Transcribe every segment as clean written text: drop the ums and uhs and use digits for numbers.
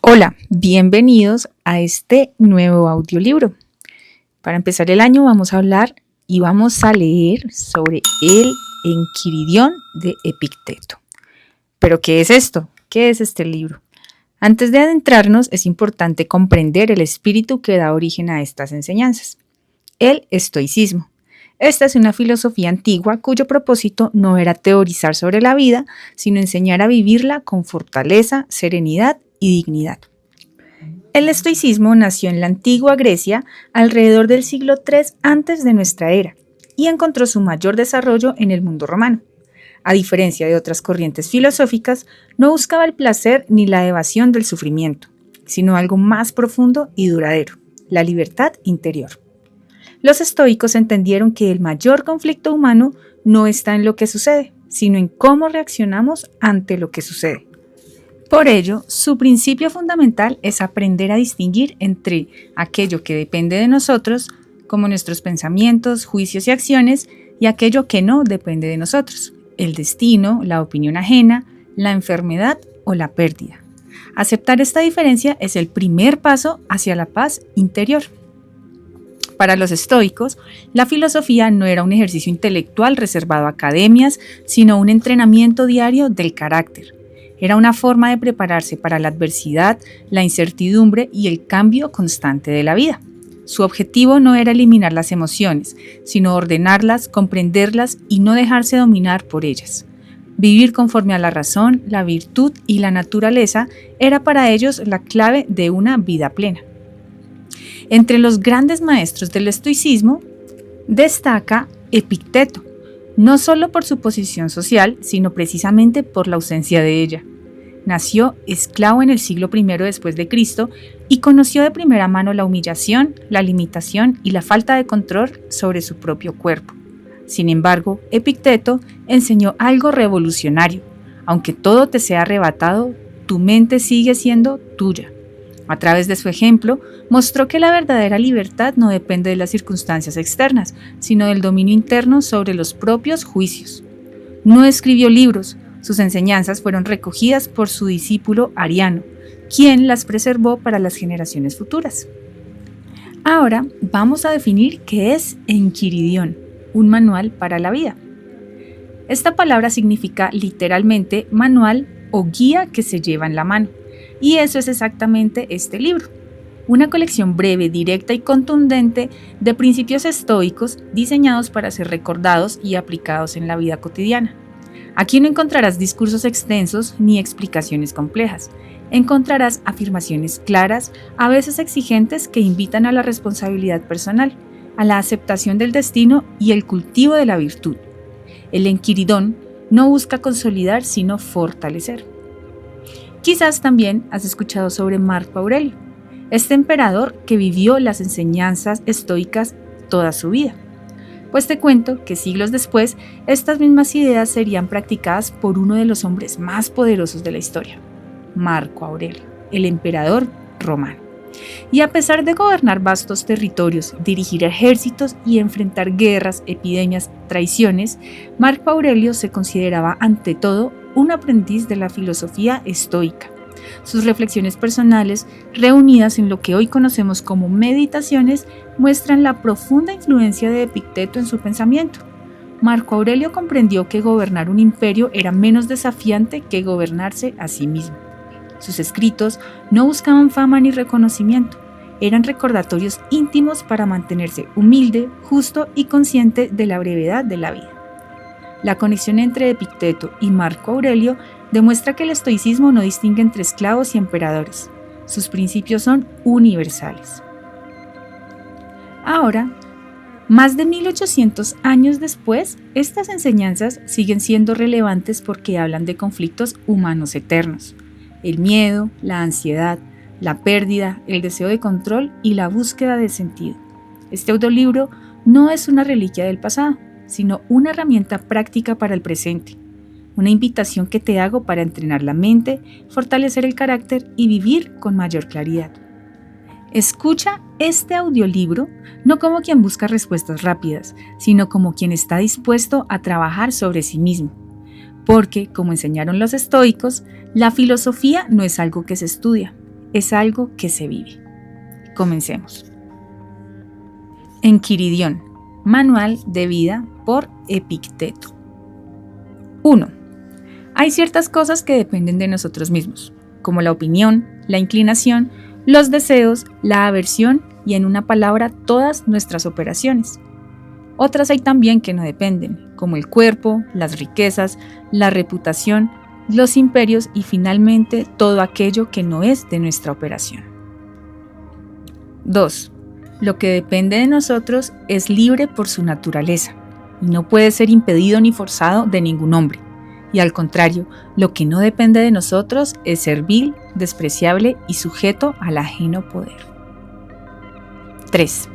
Hola, bienvenidos a este nuevo audiolibro. Para empezar el año vamos a hablar y vamos a leer sobre el Enquiridión de Epicteto. ¿Pero qué es esto? ¿Qué es este libro? Antes de adentrarnos es importante comprender el espíritu que da origen a estas enseñanzas. El estoicismo. Esta es una filosofía antigua cuyo propósito no era teorizar sobre la vida, sino enseñar a vivirla con fortaleza, serenidad y dignidad. El estoicismo nació en la antigua Grecia alrededor del siglo III antes de nuestra era y encontró su mayor desarrollo en el mundo romano. A diferencia de otras corrientes filosóficas, no buscaba el placer ni la evasión del sufrimiento, sino algo más profundo y duradero, la libertad interior. Los estoicos entendieron que el mayor conflicto humano no está en lo que sucede, sino en cómo reaccionamos ante lo que sucede. Por ello, su principio fundamental es aprender a distinguir entre aquello que depende de nosotros, como nuestros pensamientos, juicios y acciones, y aquello que no depende de nosotros, el destino, la opinión ajena, la enfermedad o la pérdida. Aceptar esta diferencia es el primer paso hacia la paz interior. Para los estoicos, la filosofía no era un ejercicio intelectual reservado a academias, sino un entrenamiento diario del carácter. Era una forma de prepararse para la adversidad, la incertidumbre y el cambio constante de la vida. Su objetivo no era eliminar las emociones, sino ordenarlas, comprenderlas y no dejarse dominar por ellas. Vivir conforme a la razón, la virtud y la naturaleza era para ellos la clave de una vida plena. Entre los grandes maestros del estoicismo destaca Epicteto, no solo por su posición social, sino precisamente por la ausencia de ella. Nació esclavo en el siglo I después de Cristo y conoció de primera mano la humillación, la limitación y la falta de control sobre su propio cuerpo. Sin embargo, Epicteto enseñó algo revolucionario. Aunque todo te sea arrebatado, tu mente sigue siendo tuya. A través de su ejemplo, mostró que la verdadera libertad no depende de las circunstancias externas, sino del dominio interno sobre los propios juicios. No escribió libros, sus enseñanzas fueron recogidas por su discípulo Ariano, quien las preservó para las generaciones futuras. Ahora vamos a definir qué es Enquiridión, un manual para la vida. Esta palabra significa literalmente manual o guía que se lleva en la mano. Y eso es exactamente este libro, una colección breve, directa y contundente de principios estoicos diseñados para ser recordados y aplicados en la vida cotidiana. Aquí no encontrarás discursos extensos ni explicaciones complejas. Encontrarás afirmaciones claras, a veces exigentes, que invitan a la responsabilidad personal, a la aceptación del destino y el cultivo de la virtud. El Enquiridón no busca consolidar, sino fortalecer. Quizás también has escuchado sobre Marco Aurelio, este emperador que vivió las enseñanzas estoicas toda su vida. Pues te cuento que siglos después, estas mismas ideas serían practicadas por uno de los hombres más poderosos de la historia, Marco Aurelio, el emperador romano. Y a pesar de gobernar vastos territorios, dirigir ejércitos y enfrentar guerras, epidemias, traiciones, Marco Aurelio se consideraba ante todo un aprendiz de la filosofía estoica. Sus reflexiones personales, reunidas en lo que hoy conocemos como meditaciones, muestran la profunda influencia de Epicteto en su pensamiento. Marco Aurelio comprendió que gobernar un imperio era menos desafiante que gobernarse a sí mismo. Sus escritos no buscaban fama ni reconocimiento, eran recordatorios íntimos para mantenerse humilde, justo y consciente de la brevedad de la vida. La conexión entre Epicteto y Marco Aurelio demuestra que el estoicismo no distingue entre esclavos y emperadores. Sus principios son universales. Ahora, más de 1800 años después, estas enseñanzas siguen siendo relevantes porque hablan de conflictos humanos eternos. El miedo, la ansiedad, la pérdida, el deseo de control y la búsqueda de sentido. Este audiolibro no es una reliquia del pasado, sino una herramienta práctica para el presente, una invitación que te hago para entrenar la mente, fortalecer el carácter y vivir con mayor claridad. Escucha este audiolibro no como quien busca respuestas rápidas, sino como quien está dispuesto a trabajar sobre sí mismo. Porque, como enseñaron los estoicos, la filosofía no es algo que se estudia, es algo que se vive. Comencemos. Enquiridión, Manual de Vida por Epicteto. 1. Hay ciertas cosas que dependen de nosotros mismos, como la opinión, la inclinación, los deseos, la aversión y, en una palabra, todas nuestras operaciones. Otras hay también que no dependen, como el cuerpo, las riquezas, la reputación, los imperios y, finalmente, todo aquello que no es de nuestra operación. 2. Lo que depende de nosotros es libre por su naturaleza y no puede ser impedido ni forzado de ningún hombre. Y al contrario, lo que no depende de nosotros es servil, despreciable y sujeto al ajeno poder. 3.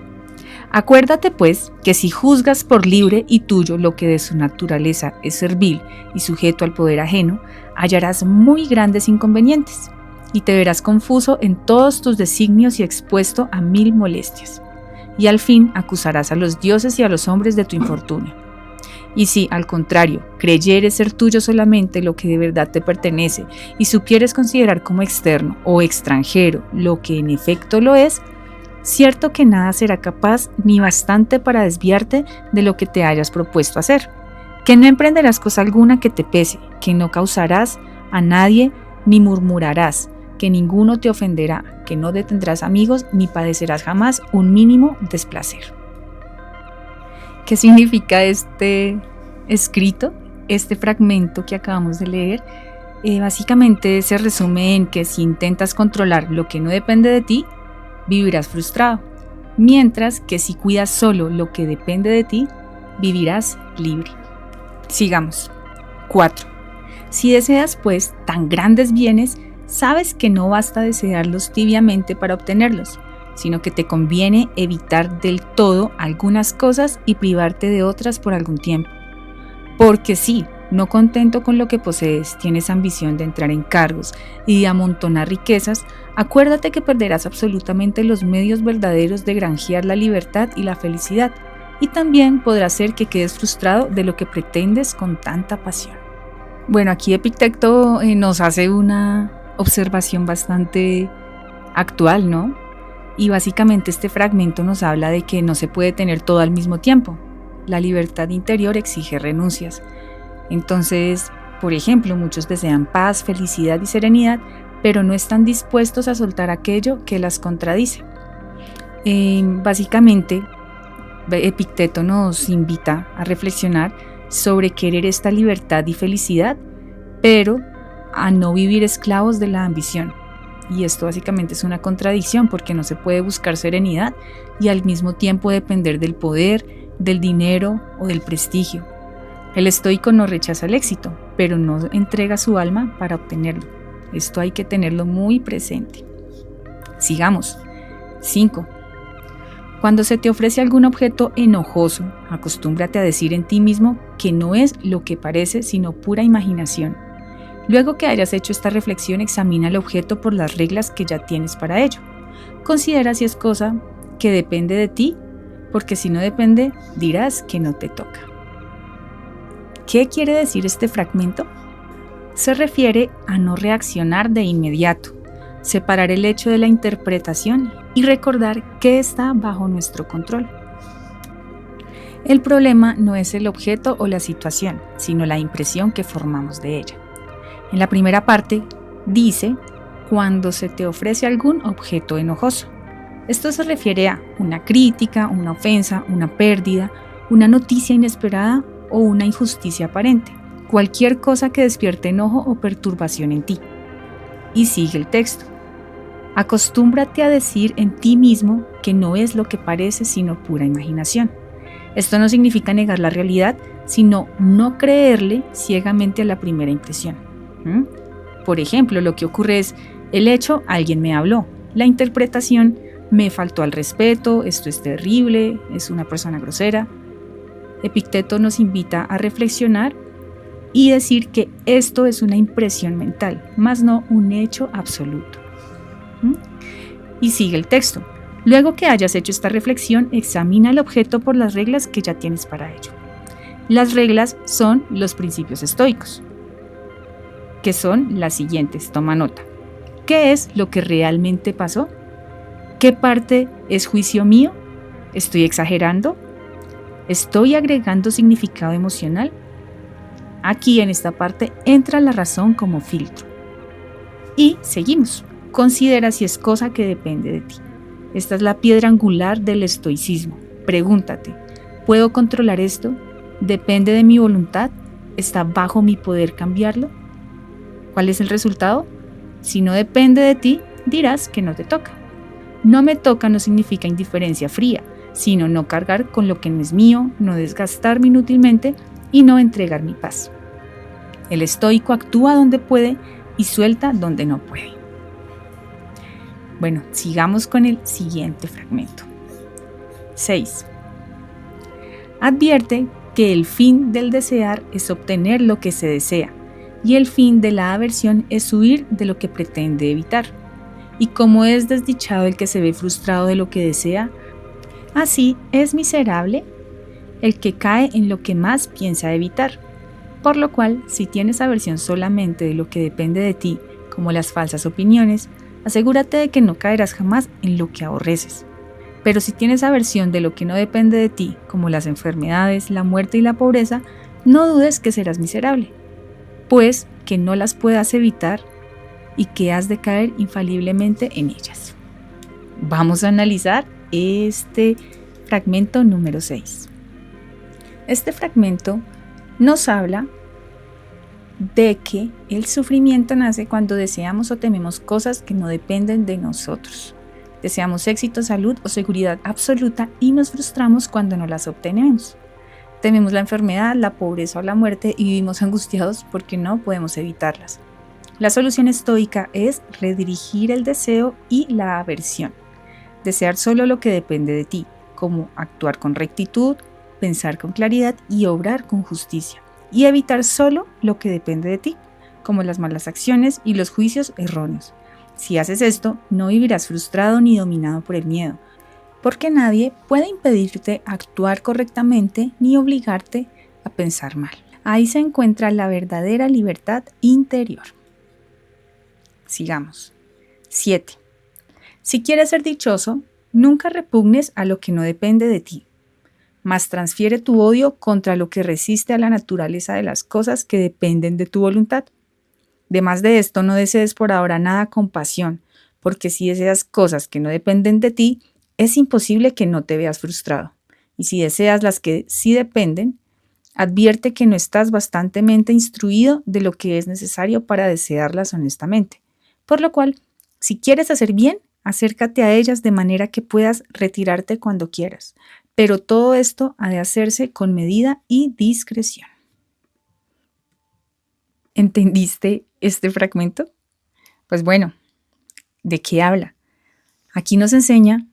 Acuérdate pues que si juzgas por libre y tuyo lo que de su naturaleza es servil y sujeto al poder ajeno, hallarás muy grandes inconvenientes y te verás confuso en todos tus designios y expuesto a 1000 molestias. Y al fin acusarás a los dioses y a los hombres de tu infortunio. Y si, al contrario, creyeres ser tuyo solamente lo que de verdad te pertenece y supieres considerar como externo o extranjero lo que en efecto lo es, cierto que nada será capaz ni bastante para desviarte de lo que te hayas propuesto hacer, que no emprenderás cosa alguna que te pese, que no causarás a nadie ni murmurarás, que ninguno te ofenderá, que no detendrás amigos ni padecerás jamás un mínimo desplacer. ¿Qué significa este escrito, este fragmento que acabamos de leer? Básicamente se resume en que si intentas controlar lo que no depende de ti, vivirás frustrado, mientras que si cuidas solo lo que depende de ti, vivirás libre. Sigamos. 4. Si deseas, pues, tan grandes bienes, sabes que no basta desearlos tibiamente para obtenerlos, sino que te conviene evitar del todo algunas cosas y privarte de otras por algún tiempo. Porque si, no contento con lo que posees, tienes ambición de entrar en cargos y de amontonar riquezas, acuérdate que perderás absolutamente los medios verdaderos de granjear la libertad y la felicidad, y también podrá ser que quedes frustrado de lo que pretendes con tanta pasión. Bueno, aquí Epicteto nos hace una observación bastante actual, ¿no? Y básicamente este fragmento nos habla de que no se puede tener todo al mismo tiempo. La libertad interior exige renuncias. Entonces, por ejemplo, muchos desean paz, felicidad y serenidad, pero no están dispuestos a soltar aquello que las contradice. Básicamente, Epicteto nos invita a reflexionar sobre querer esta libertad y felicidad, pero a no vivir esclavos de la ambición. Y esto básicamente es una contradicción porque no se puede buscar serenidad y al mismo tiempo depender del poder, del dinero o del prestigio. El estoico no rechaza el éxito, pero no entrega su alma para obtenerlo. Esto hay que tenerlo muy presente. Sigamos. 5. Cuando se te ofrece algún objeto enojoso, acostúmbrate a decir en ti mismo que no es lo que parece, sino pura imaginación. Luego que hayas hecho esta reflexión, examina el objeto por las reglas que ya tienes para ello. Considera si es cosa que depende de ti, porque si no depende, dirás que no te toca. ¿Qué quiere decir este fragmento? Se refiere a no reaccionar de inmediato, separar el hecho de la interpretación y recordar que está bajo nuestro control. El problema no es el objeto o la situación, sino la impresión que formamos de ella. En la primera parte dice, cuando se te ofrece algún objeto enojoso. Esto se refiere a una crítica, una ofensa, una pérdida, una noticia inesperada o una injusticia aparente. Cualquier cosa que despierte enojo o perturbación en ti. Y sigue el texto. Acostúmbrate a decir en ti mismo que no es lo que parece sino pura imaginación. Esto no significa negar la realidad, sino no creerle ciegamente a la primera impresión. Por ejemplo, lo que ocurre es, el hecho, alguien me habló. La interpretación, me faltó al respeto, esto es terrible, es una persona grosera. Epicteto nos invita a reflexionar y decir que esto es una impresión mental, más no un hecho absoluto. Y sigue el texto. Luego que hayas hecho esta reflexión, examina el objeto por las reglas que ya tienes para ello. Las reglas son los principios estoicos, que son las siguientes, toma nota. ¿Qué es lo que realmente pasó? ¿Qué parte es juicio mío? ¿Estoy exagerando? ¿Estoy agregando significado emocional? Aquí en esta parte entra la razón como filtro. Y seguimos. Considera si es cosa que depende de ti. Esta es la piedra angular del estoicismo. Pregúntate, ¿puedo controlar esto? ¿Depende de mi voluntad? ¿Está bajo mi poder cambiarlo? ¿Cuál es el resultado? Si no depende de ti, dirás que no te toca. No me toca no significa indiferencia fría, sino no cargar con lo que no es mío, no desgastarme inútilmente y no entregar mi paz. El estoico actúa donde puede y suelta donde no puede. Bueno, sigamos con el siguiente fragmento. 6. Advierte que el fin del desear es obtener lo que se desea y el fin de la aversión es huir de lo que pretende evitar. Y como es desdichado el que se ve frustrado de lo que desea, así es miserable el que cae en lo que más piensa evitar. Por lo cual, si tienes aversión solamente de lo que depende de ti, como las falsas opiniones, asegúrate de que no caerás jamás en lo que aborreces. Pero si tienes aversión de lo que no depende de ti, como las enfermedades, la muerte y la pobreza, no dudes que serás miserable, pues que no las puedas evitar y que has de caer infaliblemente en ellas. Vamos a analizar este fragmento número 6. Este fragmento nos habla de que el sufrimiento nace cuando deseamos o tememos cosas que no dependen de nosotros. Deseamos éxito, salud o seguridad absoluta y nos frustramos cuando no las obtenemos. Tememos la enfermedad, la pobreza o la muerte y vivimos angustiados porque no podemos evitarlas. La solución estoica es redirigir el deseo y la aversión. Desear solo lo que depende de ti, como actuar con rectitud, pensar con claridad y obrar con justicia. Y evitar solo lo que depende de ti, como las malas acciones y los juicios erróneos. Si haces esto, no vivirás frustrado ni dominado por el miedo, porque nadie puede impedirte actuar correctamente ni obligarte a pensar mal. Ahí se encuentra la verdadera libertad interior. Sigamos. 7. Si quieres ser dichoso, nunca repugnes a lo que no depende de ti, mas transfiere tu odio contra lo que resiste a la naturaleza de las cosas que dependen de tu voluntad. Además de esto, no desees por ahora nada con pasión, porque si deseas cosas que no dependen de ti, es imposible que no te veas frustrado. Y si deseas las que sí dependen, advierte que no estás bastantemente instruido de lo que es necesario para desearlas honestamente. Por lo cual, si quieres hacer bien, acércate a ellas de manera que puedas retirarte cuando quieras. Pero todo esto ha de hacerse con medida y discreción. ¿Entendiste este fragmento? Pues bueno, ¿de qué habla? Aquí nos enseña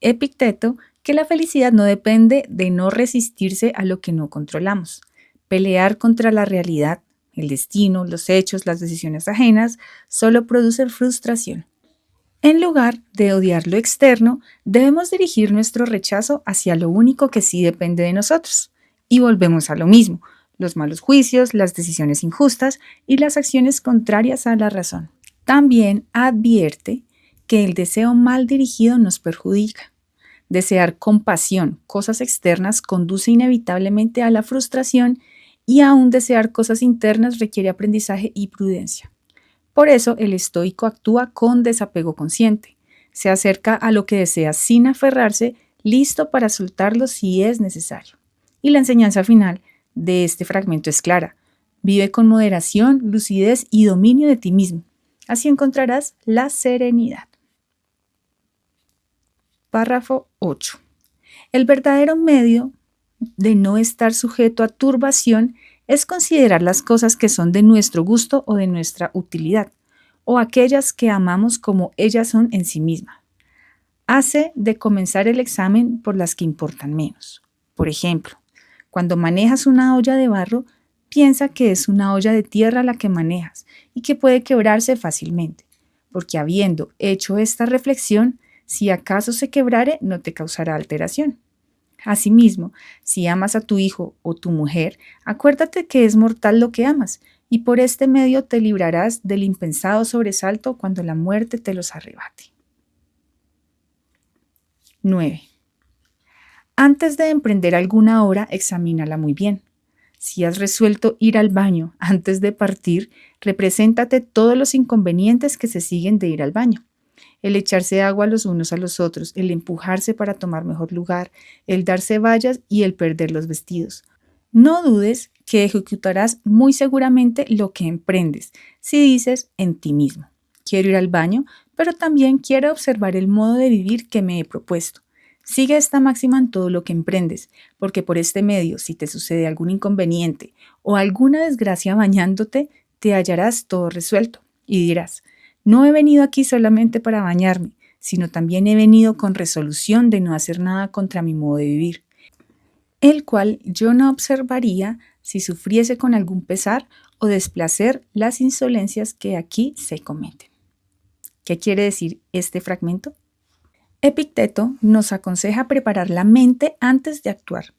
Epicteto que la felicidad no depende de no resistirse a lo que no controlamos. Pelear contra la realidad, el destino, los hechos, las decisiones ajenas, solo produce frustración. En lugar de odiar lo externo, debemos dirigir nuestro rechazo hacia lo único que sí depende de nosotros. Y volvemos a lo mismo, los malos juicios, las decisiones injustas y las acciones contrarias a la razón. También advierte que el deseo mal dirigido nos perjudica. Desear con pasión cosas externas conduce inevitablemente a la frustración y aún desear cosas internas requiere aprendizaje y prudencia. Por eso el estoico actúa con desapego consciente. Se acerca a lo que desea sin aferrarse, listo para soltarlo si es necesario. Y la enseñanza final de este fragmento es clara. Vive con moderación, lucidez y dominio de ti mismo. Así encontrarás la serenidad. Párrafo 8. El verdadero medio de no estar sujeto a turbación es considerar las cosas que son de nuestro gusto o de nuestra utilidad, o aquellas que amamos como ellas son en sí mismas. Hace de comenzar el examen por las que importan menos. Por ejemplo, cuando manejas una olla de barro, piensa que es una olla de tierra la que manejas y que puede quebrarse fácilmente, porque habiendo hecho esta reflexión, si acaso se quebrare, no te causará alteración. Asimismo, si amas a tu hijo o tu mujer, acuérdate que es mortal lo que amas, y por este medio te librarás del impensado sobresalto cuando la muerte te los arrebate. 9. Antes de emprender alguna obra, examínala muy bien. Si has resuelto ir al baño antes de partir, represéntate todos los inconvenientes que se siguen de ir al baño. El echarse agua los unos a los otros, el empujarse para tomar mejor lugar, el darse vallas y el perder los vestidos. No dudes que ejecutarás muy seguramente lo que emprendes si dices en ti mismo: quiero ir al baño, pero también quiero observar el modo de vivir que me he propuesto. Sigue esta máxima en todo lo que emprendes, porque por este medio, si te sucede algún inconveniente o alguna desgracia bañándote, te hallarás todo resuelto y dirás: no he venido aquí solamente para bañarme, sino también he venido con resolución de no hacer nada contra mi modo de vivir, el cual yo no observaría si sufriese con algún pesar o desplacer las insolencias que aquí se cometen. ¿Qué quiere decir este fragmento? Epicteto nos aconseja preparar la mente antes de actuar.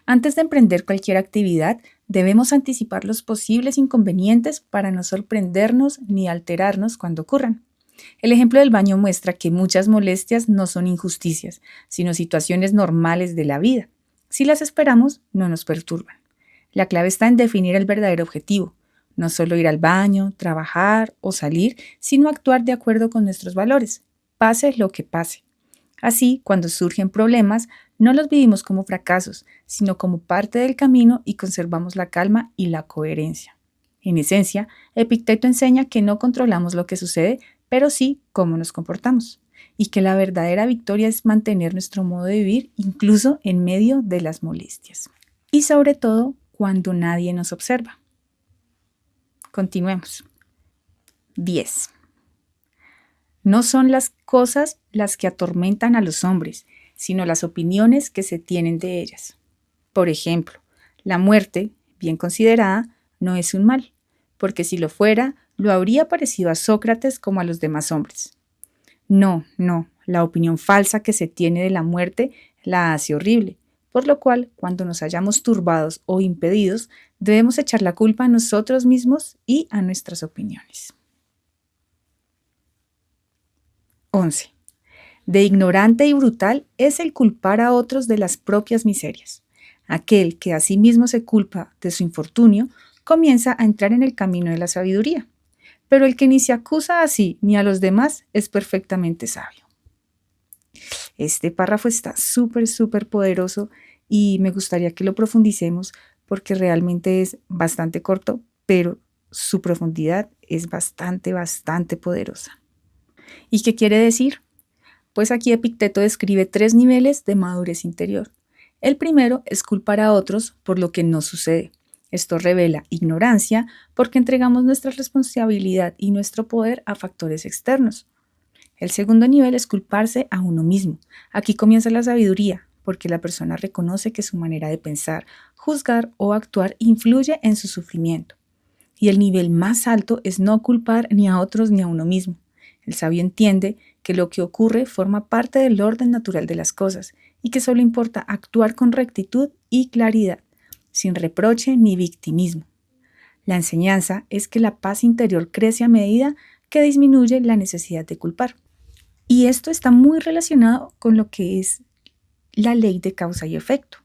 Antes de emprender cualquier actividad, debemos anticipar los posibles inconvenientes para no sorprendernos ni alterarnos cuando ocurran. El ejemplo del baño muestra que muchas molestias no son injusticias, sino situaciones normales de la vida. Si las esperamos, no nos perturban. La clave está en definir el verdadero objetivo, no solo ir al baño, trabajar o salir, sino actuar de acuerdo con nuestros valores, pase lo que pase. Así, cuando surgen problemas, no los vivimos como fracasos, sino como parte del camino y conservamos la calma y la coherencia. En esencia, Epicteto enseña que no controlamos lo que sucede, pero sí cómo nos comportamos, y que la verdadera victoria es mantener nuestro modo de vivir incluso en medio de las molestias. Y sobre todo, cuando nadie nos observa. Continuemos. 10. No son las cosas las que atormentan a los hombres, sino las opiniones que se tienen de ellas. Por ejemplo, la muerte, bien considerada, no es un mal, porque si lo fuera, lo habría parecido a Sócrates como a los demás hombres. No, la opinión falsa que se tiene de la muerte la hace horrible, por lo cual, cuando nos hallamos turbados o impedidos, debemos echar la culpa a nosotros mismos y a nuestras opiniones. 11. De ignorante y brutal es el culpar a otros de las propias miserias. Aquel que a sí mismo se culpa de su infortunio comienza a entrar en el camino de la sabiduría, pero el que ni se acusa a sí ni a los demás es perfectamente sabio. Este párrafo está súper poderoso y me gustaría que lo profundicemos porque realmente es bastante corto, pero su profundidad es bastante poderosa. ¿Y qué quiere decir? Pues aquí Epicteto describe 3 niveles de madurez interior. El primero es culpar a otros por lo que no sucede. Esto revela ignorancia porque entregamos nuestra responsabilidad y nuestro poder a factores externos. El segundo nivel es culparse a uno mismo. Aquí comienza la sabiduría, porque la persona reconoce que su manera de pensar, juzgar o actuar influye en su sufrimiento. Y el nivel más alto es no culpar ni a otros ni a uno mismo. El sabio entiende que lo que ocurre forma parte del orden natural de las cosas y que solo importa actuar con rectitud y claridad, sin reproche ni victimismo. La enseñanza es que la paz interior crece a medida que disminuye la necesidad de culpar. Y esto está muy relacionado con lo que es la ley de causa y efecto.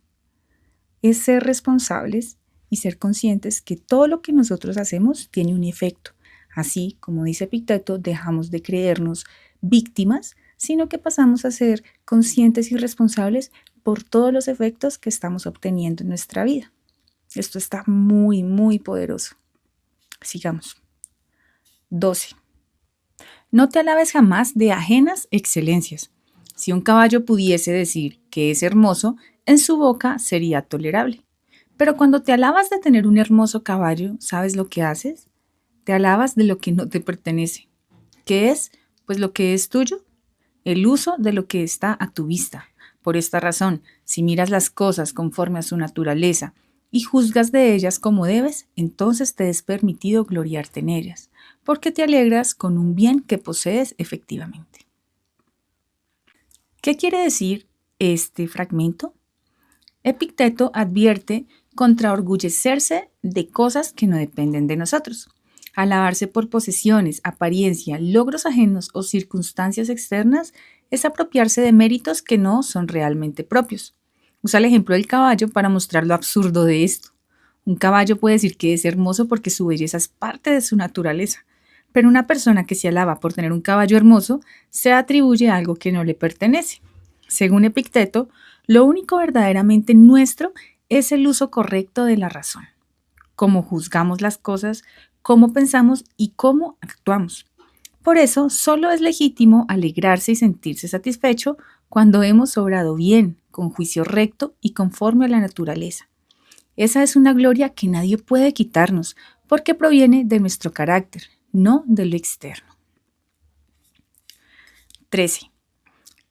Es ser responsables y ser conscientes que todo lo que nosotros hacemos tiene un efecto. Así, como dice Epicteto, dejamos de creernos víctimas, sino que pasamos a ser conscientes y responsables por todos los efectos que estamos obteniendo en nuestra vida. Esto está muy poderoso. Sigamos. 12. No te alabes jamás de ajenas excelencias. Si un caballo pudiese decir que es hermoso, en su boca sería tolerable. Pero cuando te alabas de tener un hermoso caballo, ¿sabes lo que haces? Te alabas de lo que no te pertenece. ¿Qué es? Pues lo que es tuyo, el uso de lo que está a tu vista. Por esta razón, si miras las cosas conforme a su naturaleza y juzgas de ellas como debes, entonces te es permitido gloriarte en ellas, porque te alegras con un bien que posees efectivamente. ¿Qué quiere decir este fragmento? Epicteto advierte contra orgullecerse de cosas que no dependen de nosotros. Alabarse por posesiones, apariencia, logros ajenos o circunstancias externas es apropiarse de méritos que no son realmente propios. Usa el ejemplo del caballo para mostrar lo absurdo de esto. Un caballo puede decir que es hermoso porque su belleza es parte de su naturaleza, pero una persona que se alaba por tener un caballo hermoso se atribuye algo que no le pertenece. Según Epicteto, lo único verdaderamente nuestro es el uso correcto de la razón, cómo juzgamos las cosas, cómo pensamos y cómo actuamos. Por eso, solo es legítimo alegrarse y sentirse satisfecho cuando hemos obrado bien, con juicio recto y conforme a la naturaleza. Esa es una gloria que nadie puede quitarnos, porque proviene de nuestro carácter, no de lo externo. 13.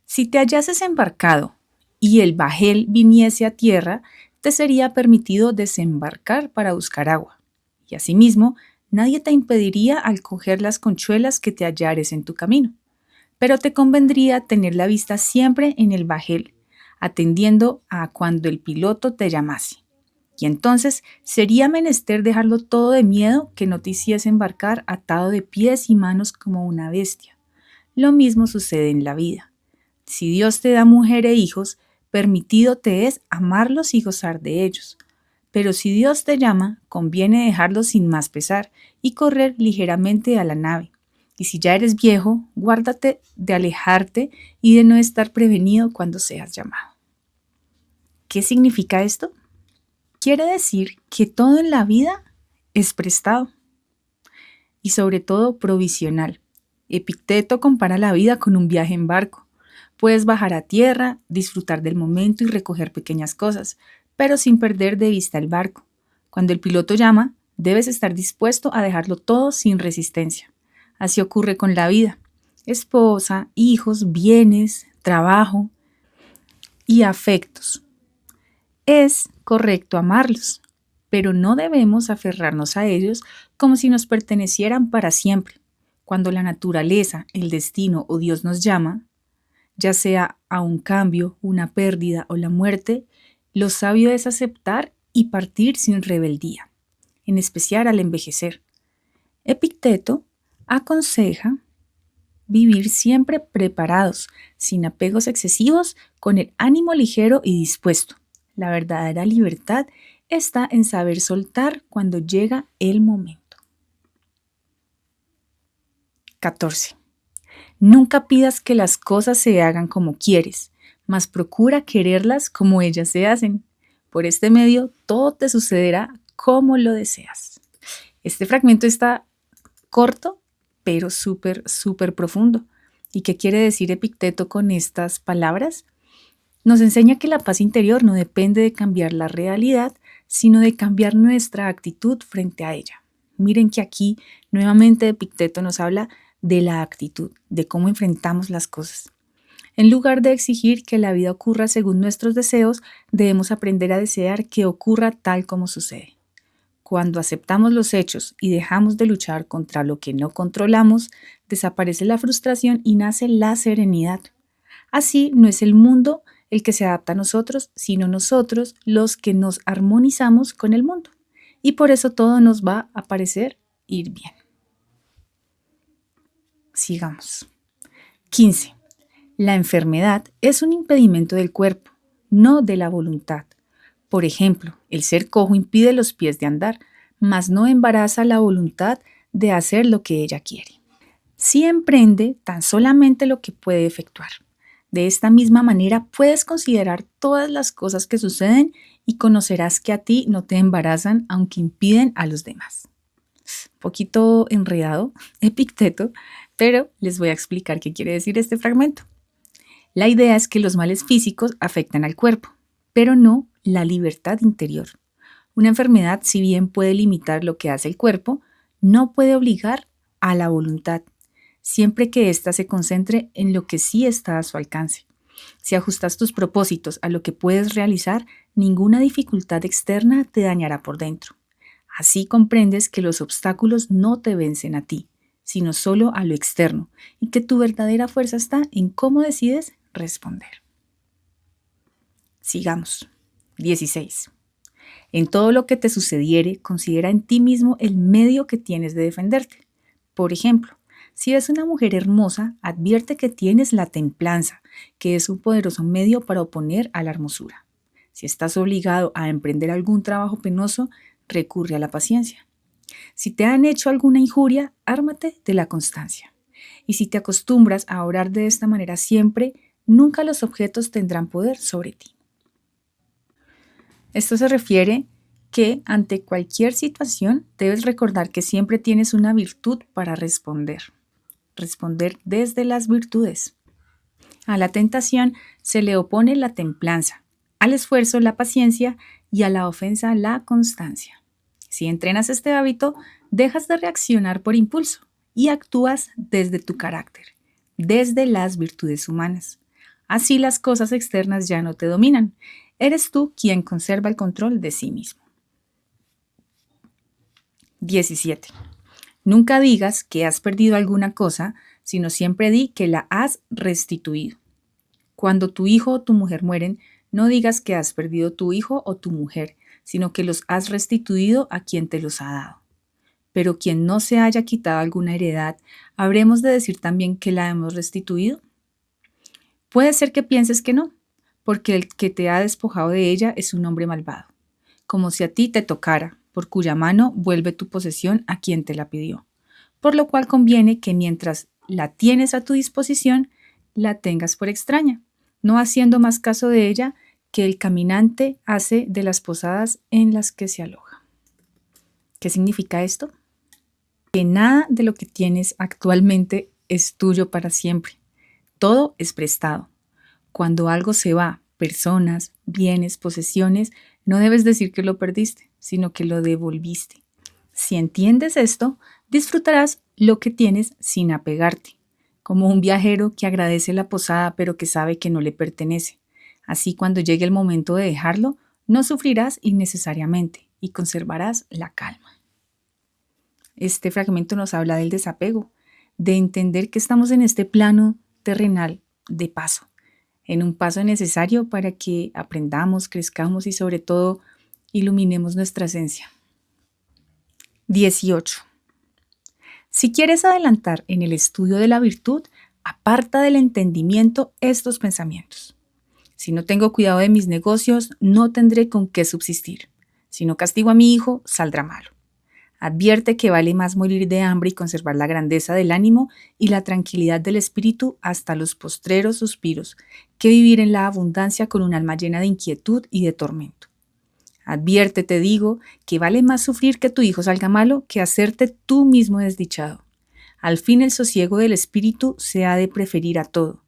Si te hallases embarcado y el bajel viniese a tierra, te sería permitido desembarcar para buscar agua. Y asimismo, nadie te impediría al coger las conchuelas que te hallares en tu camino. Pero te convendría tener la vista siempre en el bajel, atendiendo a cuando el piloto te llamase. Y entonces sería menester dejarlo todo de miedo que no te hiciese embarcar atado de pies y manos como una bestia. Lo mismo sucede en la vida. Si Dios te da mujer e hijos, permitido te es amarlos y gozar de ellos. Pero si Dios te llama, conviene dejarlos sin más pesar y correr ligeramente a la nave. Y si ya eres viejo, guárdate de alejarte y de no estar prevenido cuando seas llamado. ¿Qué significa esto? Quiere decir que todo en la vida es prestado y sobre todo provisional. Epicteto compara la vida con un viaje en barco. Puedes bajar a tierra, disfrutar del momento y recoger pequeñas cosas, pero sin perder de vista el barco. Cuando el piloto llama, debes estar dispuesto a dejarlo todo sin resistencia. Así ocurre con la vida. Esposa, hijos, bienes, trabajo y afectos. Es correcto amarlos, pero no debemos aferrarnos a ellos como si nos pertenecieran para siempre. Cuando la naturaleza, el destino o Dios nos llama, ya sea a un cambio, una pérdida o la muerte, lo sabio es aceptar y partir sin rebeldía, en especial al envejecer. Epicteto aconseja vivir siempre preparados, sin apegos excesivos, con el ánimo ligero y dispuesto. La verdadera libertad está en saber soltar cuando llega el momento. 14. Nunca pidas que las cosas se hagan como quieres, mas procura quererlas como ellas se hacen. Por este medio, todo te sucederá como lo deseas. Este fragmento está corto, pero súper profundo. ¿Y qué quiere decir Epicteto con estas palabras? Nos enseña que la paz interior no depende de cambiar la realidad, sino de cambiar nuestra actitud frente a ella. Miren que aquí nuevamente Epicteto nos habla de la actitud, de cómo enfrentamos las cosas. En lugar de exigir que la vida ocurra según nuestros deseos, debemos aprender a desear que ocurra tal como sucede. Cuando aceptamos los hechos y dejamos de luchar contra lo que no controlamos, desaparece la frustración y nace la serenidad. Así no es el mundo el que se adapta a nosotros, sino nosotros los que nos armonizamos con el mundo. Y por eso todo nos va a parecer ir bien. Sigamos. 15. La enfermedad es un impedimento del cuerpo, no de la voluntad. Por ejemplo, el ser cojo impide los pies de andar, mas no embaraza la voluntad de hacer lo que ella quiere. Sí emprende tan solamente lo que puede efectuar. De esta misma manera puedes considerar todas las cosas que suceden y conocerás que a ti no te embarazan aunque impiden a los demás. Poquito enredado, Epicteto, pero les voy a explicar qué quiere decir este fragmento. La idea es que los males físicos afectan al cuerpo, pero no la libertad interior. Una enfermedad, si bien puede limitar lo que hace el cuerpo, no puede obligar a la voluntad, siempre que ésta se concentre en lo que sí está a su alcance. Si ajustas tus propósitos a lo que puedes realizar, ninguna dificultad externa te dañará por dentro. Así comprendes que los obstáculos no te vencen a ti, sino solo a lo externo, y que tu verdadera fuerza está en cómo decides responder. Sigamos. 16. En todo lo que te sucediere, considera en ti mismo el medio que tienes de defenderte. Por ejemplo, si eres una mujer hermosa, advierte que tienes la templanza, que es un poderoso medio para oponer a la hermosura. Si estás obligado a emprender algún trabajo penoso, recurre a la paciencia. Si te han hecho alguna injuria, ármate de la constancia. Y si te acostumbras a orar de esta manera siempre, nunca los objetos tendrán poder sobre ti. Esto se refiere que ante cualquier situación debes recordar que siempre tienes una virtud para responder. Responder desde las virtudes. A la tentación se le opone la templanza, al esfuerzo la paciencia y a la ofensa la constancia. Si entrenas este hábito, dejas de reaccionar por impulso y actúas desde tu carácter, desde las virtudes humanas. Así las cosas externas ya no te dominan. Eres tú quien conserva el control de sí mismo. 17. Nunca digas que has perdido alguna cosa, sino siempre di que la has restituido. Cuando tu hijo o tu mujer mueren, no digas que has perdido tu hijo o tu mujer, sino que los has restituido a quien te los ha dado. Pero quien no se haya quitado alguna heredad, ¿habremos de decir también que la hemos restituido? Puede ser que pienses que no, porque el que te ha despojado de ella es un hombre malvado, como si a ti te tocara, por cuya mano vuelve tu posesión a quien te la pidió. Por lo cual conviene que mientras la tienes a tu disposición, la tengas por extraña, no haciendo más caso de ella que el caminante hace de las posadas en las que se aloja. ¿Qué significa esto? Que nada de lo que tienes actualmente es tuyo para siempre. Todo es prestado. Cuando algo se va, personas, bienes, posesiones, no debes decir que lo perdiste, sino que lo devolviste. Si entiendes esto, disfrutarás lo que tienes sin apegarte, como un viajero que agradece la posada pero que sabe que no le pertenece. Así cuando llegue el momento de dejarlo, no sufrirás innecesariamente y conservarás la calma. Este fragmento nos habla del desapego, de entender que estamos en este plano terrenal de paso, en un paso necesario para que aprendamos, crezcamos y sobre todo iluminemos nuestra esencia. 18. Si quieres adelantar en el estudio de la virtud, aparta del entendimiento estos pensamientos. Si no tengo cuidado de mis negocios, no tendré con qué subsistir. Si no castigo a mi hijo, saldrá malo. Advierte que vale más morir de hambre y conservar la grandeza del ánimo y la tranquilidad del espíritu hasta los postreros suspiros, que vivir en la abundancia con un alma llena de inquietud y de tormento. Advierte, te digo, que vale más sufrir que tu hijo salga malo que hacerte tú mismo desdichado. Al fin el sosiego del espíritu se ha de preferir a todo,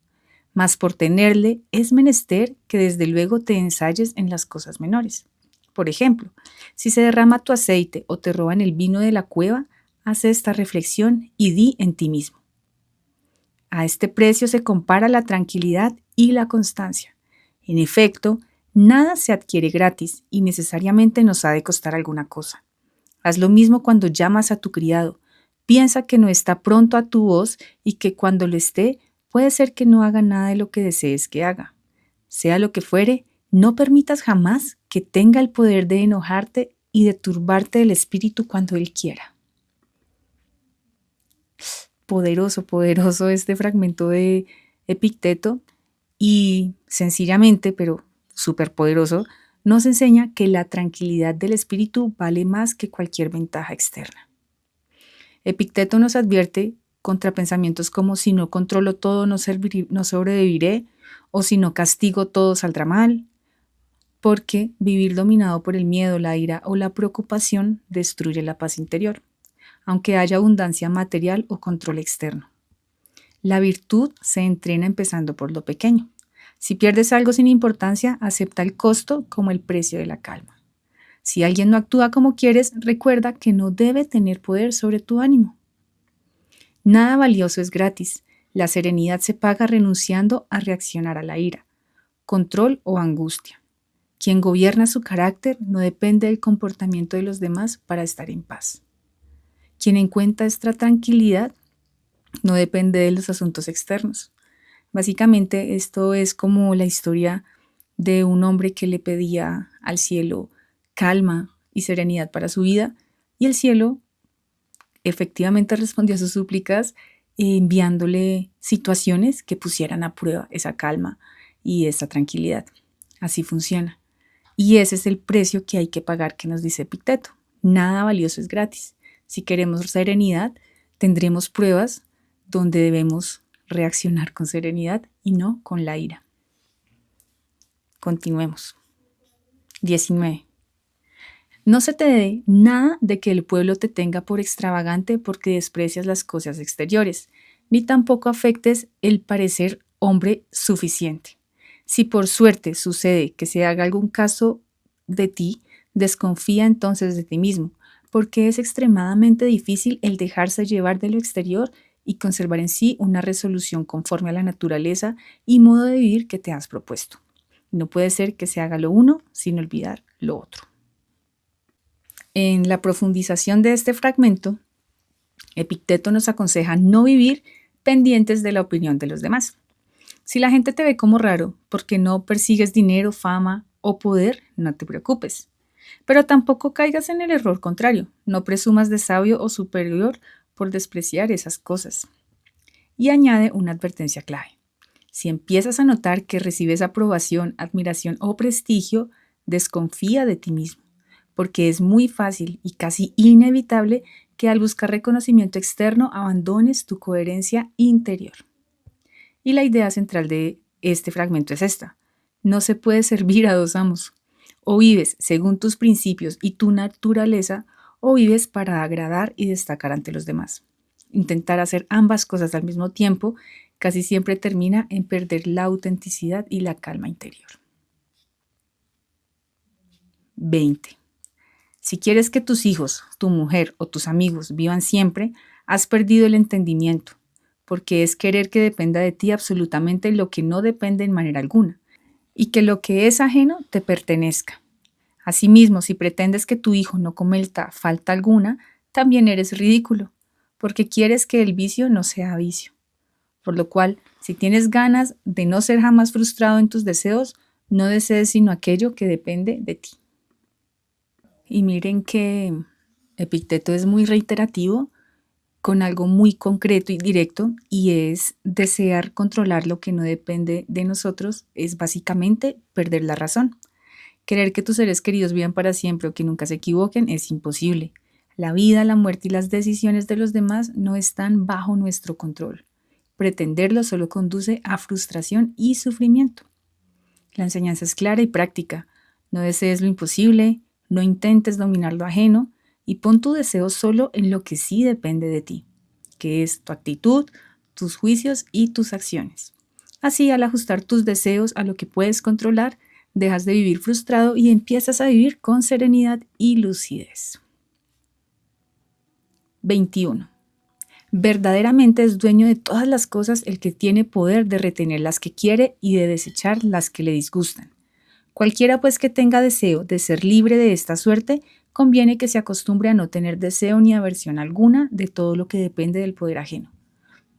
mas por tenerle es menester que desde luego te ensayes en las cosas menores. Por ejemplo, si se derrama tu aceite o te roban el vino de la cueva, haz esta reflexión y di en ti mismo. A este precio se compara la tranquilidad y la constancia. En efecto, nada se adquiere gratis y necesariamente nos ha de costar alguna cosa. Haz lo mismo cuando llamas a tu criado. Piensa que no está pronto a tu voz y que cuando lo esté, puede ser que no haga nada de lo que desees que haga. Sea lo que fuere, no permitas jamás que tenga el poder de enojarte y de turbarte el espíritu cuando él quiera. Poderoso, poderoso este fragmento de Epicteto y sencillamente, pero súper poderoso, nos enseña que la tranquilidad del espíritu vale más que cualquier ventaja externa. Epicteto nos advierte contra pensamientos como si no controlo todo no sobreviviré o si no castigo todo saldrá mal, porque vivir dominado por el miedo, la ira o la preocupación destruye la paz interior, aunque haya abundancia material o control externo. La virtud se entrena empezando por lo pequeño. Si pierdes algo sin importancia, acepta el costo como el precio de la calma. Si alguien no actúa como quieres, recuerda que no debe tener poder sobre tu ánimo. Nada valioso es gratis. La serenidad se paga renunciando a reaccionar a la ira, control o angustia. Quien gobierna su carácter no depende del comportamiento de los demás para estar en paz. Quien encuentra esta tranquilidad no depende de los asuntos externos. Básicamente esto es como la historia de un hombre que le pedía al cielo calma y serenidad para su vida, y el cielo efectivamente respondió a sus súplicas enviándole situaciones que pusieran a prueba esa calma y esa tranquilidad. Así funciona. Y ese es el precio que hay que pagar, que nos dice Epicteto. Nada valioso es gratis. Si queremos serenidad, tendremos pruebas donde debemos reaccionar con serenidad y no con la ira. Continuemos. 19. No se te dé nada de que el pueblo te tenga por extravagante porque desprecias las cosas exteriores, ni tampoco afectes el parecer hombre suficiente. Si por suerte sucede que se haga algún caso de ti, desconfía entonces de ti mismo, porque es extremadamente difícil el dejarse llevar de lo exterior y conservar en sí una resolución conforme a la naturaleza y modo de vivir que te has propuesto. No puede ser que se haga lo uno sin olvidar lo otro. En la profundización de este fragmento, Epicteto nos aconseja no vivir pendientes de la opinión de los demás. Si la gente te ve como raro porque no persigues dinero, fama o poder, no te preocupes. Pero tampoco caigas en el error contrario. No presumas de sabio o superior por despreciar esas cosas. Y añade una advertencia clave. Si empiezas a notar que recibes aprobación, admiración o prestigio, desconfía de ti mismo, porque es muy fácil y casi inevitable que al buscar reconocimiento externo abandones tu coherencia interior. Y la idea central de este fragmento es esta. No se puede servir a dos amos. O vives según tus principios y tu naturaleza, o vives para agradar y destacar ante los demás. Intentar hacer ambas cosas al mismo tiempo casi siempre termina en perder la autenticidad y la calma interior. 20. Si quieres que tus hijos, tu mujer o tus amigos vivan siempre, has perdido el entendimiento, porque es querer que dependa de ti absolutamente lo que no depende en manera alguna, y que lo que es ajeno te pertenezca. Asimismo, si pretendes que tu hijo no cometa falta alguna, también eres ridículo, porque quieres que el vicio no sea vicio. Por lo cual, si tienes ganas de no ser jamás frustrado en tus deseos, no desees sino aquello que depende de ti. Y miren que Epicteto es muy reiterativo con algo muy concreto y directo, y es desear controlar lo que no depende de nosotros es básicamente perder la razón. Querer que tus seres queridos vivan para siempre o que nunca se equivoquen es imposible. La vida, la muerte y las decisiones de los demás no están bajo nuestro control. Pretenderlo solo conduce a frustración y sufrimiento. La enseñanza es clara y práctica. No desees lo imposible, no intentes dominar lo ajeno y pon tu deseo solo en lo que sí depende de ti, que es tu actitud, tus juicios y tus acciones. Así, al ajustar tus deseos a lo que puedes controlar, dejas de vivir frustrado y empiezas a vivir con serenidad y lucidez. 21. Verdaderamente es dueño de todas las cosas el que tiene poder de retener las que quiere y de desechar las que le disgustan. Cualquiera pues que tenga deseo de ser libre de esta suerte, conviene que se acostumbre a no tener deseo ni aversión alguna de todo lo que depende del poder ajeno,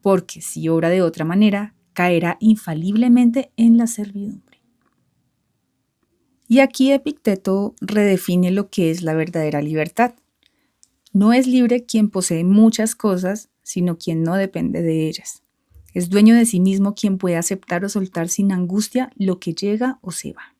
porque si obra de otra manera, caerá infaliblemente en la servidumbre. Y aquí Epicteto redefine lo que es la verdadera libertad. No es libre quien posee muchas cosas, sino quien no depende de ellas. Es dueño de sí mismo quien puede aceptar o soltar sin angustia lo que llega o se va.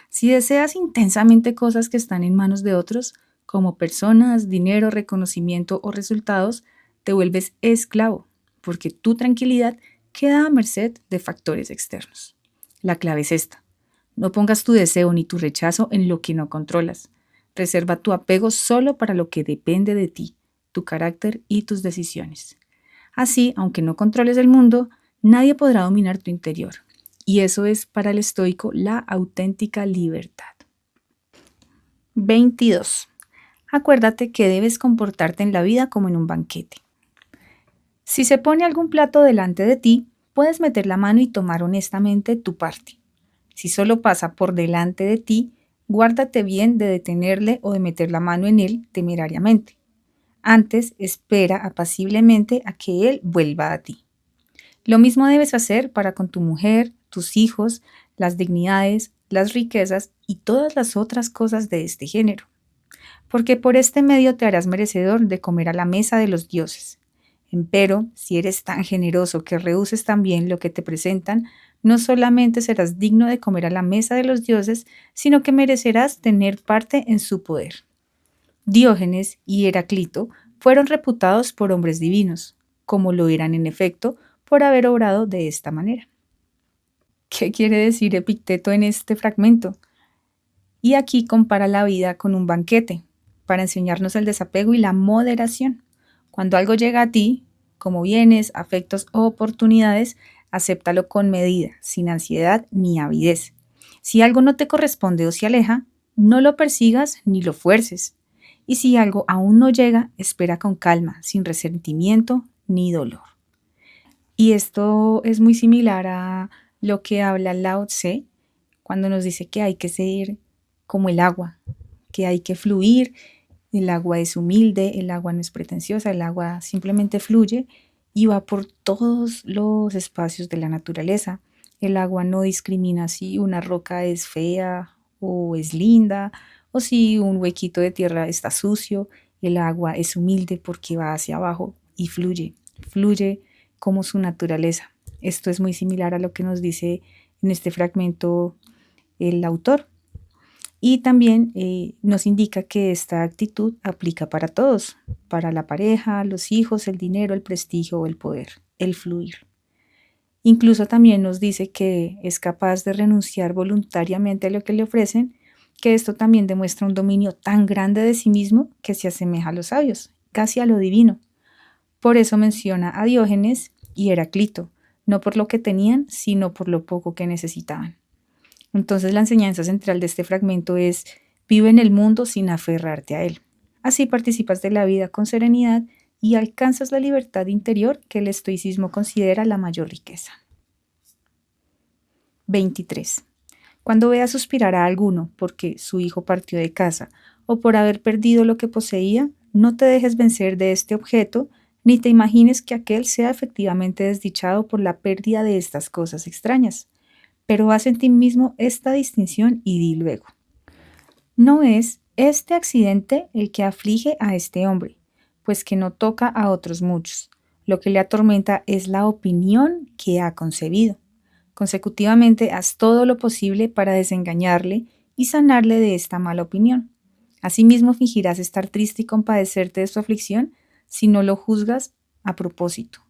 Si deseas intensamente cosas que están en manos de otros, como personas, dinero, reconocimiento o resultados, te vuelves esclavo, porque tu tranquilidad queda a merced de factores externos. La clave es esta. No pongas tu deseo ni tu rechazo en lo que no controlas. Reserva tu apego solo para lo que depende de ti, tu carácter y tus decisiones. Así, aunque no controles el mundo, nadie podrá dominar tu interior. Y eso es para el estoico la auténtica libertad. 22. Acuérdate que debes comportarte en la vida como en un banquete. Si se pone algún plato delante de ti, puedes meter la mano y tomar honestamente tu parte. Si solo pasa por delante de ti, guárdate bien de detenerle o de meter la mano en él temerariamente. Antes, espera apaciblemente a que él vuelva a ti. Lo mismo debes hacer para con tu mujer, tus hijos, las dignidades, las riquezas y todas las otras cosas de este género, porque por este medio te harás merecedor de comer a la mesa de los dioses. Empero, si eres tan generoso que rehuses también lo que te presentan, no solamente serás digno de comer a la mesa de los dioses, sino que merecerás tener parte en su poder. Diógenes y Heraclito fueron reputados por hombres divinos, como lo eran en efecto por haber obrado de esta manera. ¿Qué quiere decir Epicteto en este fragmento? Y aquí compara la vida con un banquete, para enseñarnos el desapego y la moderación. Cuando algo llega a ti, como bienes, afectos o oportunidades, acéptalo con medida, sin ansiedad ni avidez. Si algo no te corresponde o se aleja, no lo persigas ni lo fuerces. Y si algo aún no llega, espera con calma, sin resentimiento ni dolor. Y esto es muy similar a lo que habla Lao Tse cuando nos dice que hay que ser como el agua, que hay que fluir. El agua es humilde, el agua no es pretenciosa, el agua simplemente fluye y va por todos los espacios de la naturaleza. El agua no discrimina si una roca es fea o es linda, o si un huequito de tierra está sucio. El agua es humilde porque va hacia abajo y fluye como su naturaleza. Esto es muy similar a lo que nos dice en este fragmento el autor. Y también nos indica que esta actitud aplica para todos, para la pareja, los hijos, el dinero, el prestigio o el poder, el fluir. Incluso también nos dice que es capaz de renunciar voluntariamente a lo que le ofrecen, que esto también demuestra un dominio tan grande de sí mismo que se asemeja a los sabios, casi a lo divino. Por eso menciona a Diógenes y Heraclito, no por lo que tenían, sino por lo poco que necesitaban. Entonces la enseñanza central de este fragmento es: vive en el mundo sin aferrarte a él. Así participas de la vida con serenidad y alcanzas la libertad interior que el estoicismo considera la mayor riqueza. 23. Cuando veas suspirar a alguno porque su hijo partió de casa o por haber perdido lo que poseía, no te dejes vencer de este objeto, ni te imagines que aquel sea efectivamente desdichado por la pérdida de estas cosas extrañas. Pero haz en ti mismo esta distinción y di luego: no es este accidente el que aflige a este hombre, pues que no toca a otros muchos. Lo que le atormenta es la opinión que ha concebido. Consecutivamente, haz todo lo posible para desengañarle y sanarle de esta mala opinión. Asimismo, fingirás estar triste y compadecerte de su aflicción si no lo juzgas a propósito.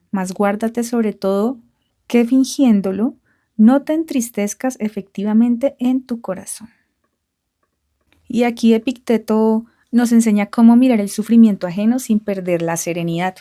Mas guárdate sobre todo que fingiéndolo, no te entristezcas efectivamente en tu corazón. Y aquí Epicteto nos enseña cómo mirar el sufrimiento ajeno sin perder la serenidad.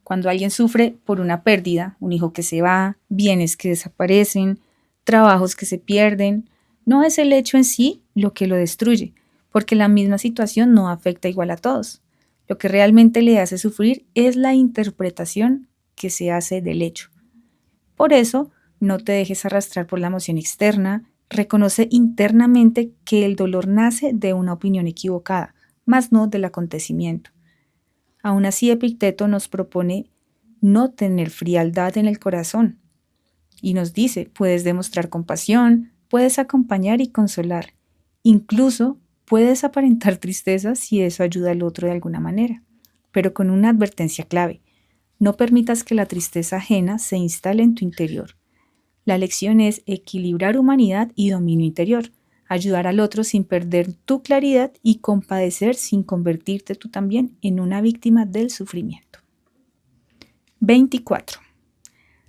Cuando alguien sufre por una pérdida, un hijo que se va, bienes que desaparecen, trabajos que se pierden, no es el hecho en sí lo que lo destruye, porque la misma situación no afecta igual a todos. Lo que realmente le hace sufrir es la interpretación que se hace del hecho. Por eso, no te dejes arrastrar por la emoción externa, reconoce internamente que el dolor nace de una opinión equivocada, mas no del acontecimiento. Aún así, Epicteto nos propone no tener frialdad en el corazón y nos dice: puedes demostrar compasión, puedes acompañar y consolar, incluso puedes aparentar tristeza si eso ayuda al otro de alguna manera, pero con una advertencia clave: no permitas que la tristeza ajena se instale en tu interior. La lección es equilibrar humanidad y dominio interior, ayudar al otro sin perder tu claridad y compadecer sin convertirte tú también en una víctima del sufrimiento. 24.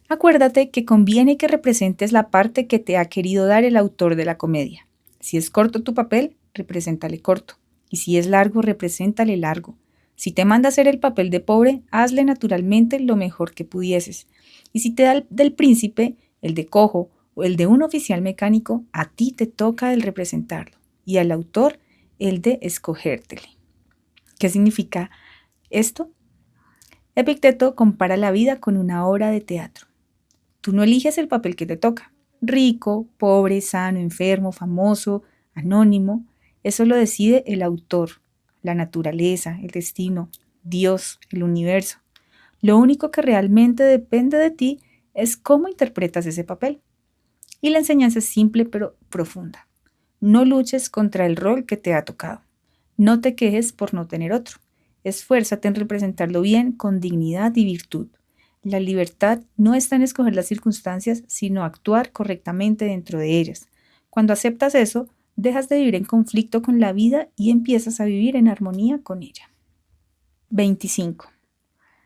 Acuérdate que conviene que representes la parte que te ha querido dar el autor de la comedia. Si es corto tu papel, represéntale corto, y si es largo, represéntale largo. Si te manda hacer el papel de pobre, hazle naturalmente lo mejor que pudieses. Y si te da el del príncipe, el de cojo o el de un oficial mecánico, a ti te toca el representarlo y al autor el de escogértele. ¿Qué significa esto? Epicteto compara la vida con una obra de teatro. Tú no eliges el papel que te toca. Rico, pobre, sano, enfermo, famoso, anónimo. Eso lo decide el autor, la naturaleza, el destino, Dios, el universo. Lo único que realmente depende de ti es cómo interpretas ese papel. Y la enseñanza es simple pero profunda. No luches contra el rol que te ha tocado. No te quejes por no tener otro. Esfuérzate en representarlo bien, con dignidad y virtud. La libertad no está en escoger las circunstancias, sino actuar correctamente dentro de ellas. Cuando aceptas eso, dejas de vivir en conflicto con la vida y empiezas a vivir en armonía con ella. 25.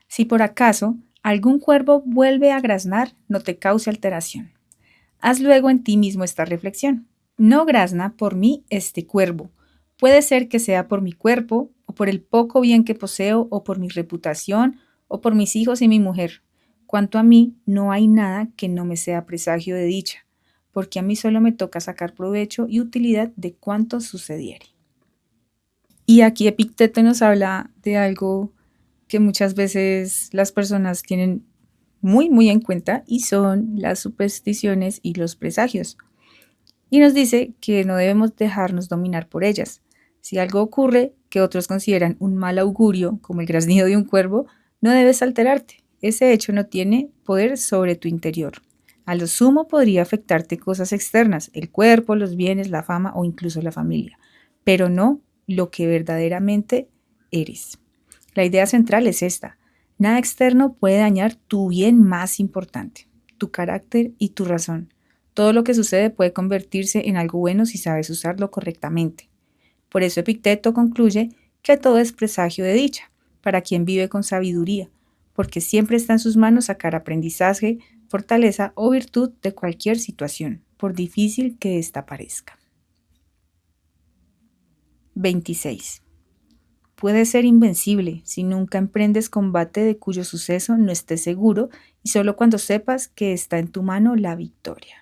Si por acaso algún cuervo vuelve a graznar, no te cause alteración. Haz luego en ti mismo esta reflexión. No grazna por mí este cuervo. Puede ser que sea por mi cuerpo, o por el poco bien que poseo, o por mi reputación, o por mis hijos y mi mujer. Cuanto a mí, no hay nada que no me sea presagio de dicha, porque a mí solo me toca sacar provecho y utilidad de cuanto sucediere. Y aquí Epicteto nos habla de algo que muchas veces las personas tienen muy en cuenta y son las supersticiones y los presagios. Y nos dice que no debemos dejarnos dominar por ellas. Si algo ocurre que otros consideran un mal augurio, como el graznido de un cuervo, no debes alterarte. Ese hecho no tiene poder sobre tu interior. A lo sumo podría afectarte cosas externas, el cuerpo, los bienes, la fama o incluso la familia, pero no lo que verdaderamente eres. La idea central es esta. Nada externo puede dañar tu bien más importante, tu carácter y tu razón. Todo lo que sucede puede convertirse en algo bueno si sabes usarlo correctamente. Por eso Epicteto concluye que todo es presagio de dicha, para quien vive con sabiduría, porque siempre está en sus manos sacar aprendizaje, fortaleza o virtud de cualquier situación, por difícil que ésta parezca. 26. Puedes ser invencible si nunca emprendes combate de cuyo suceso no estés seguro y solo cuando sepas que está en tu mano la victoria.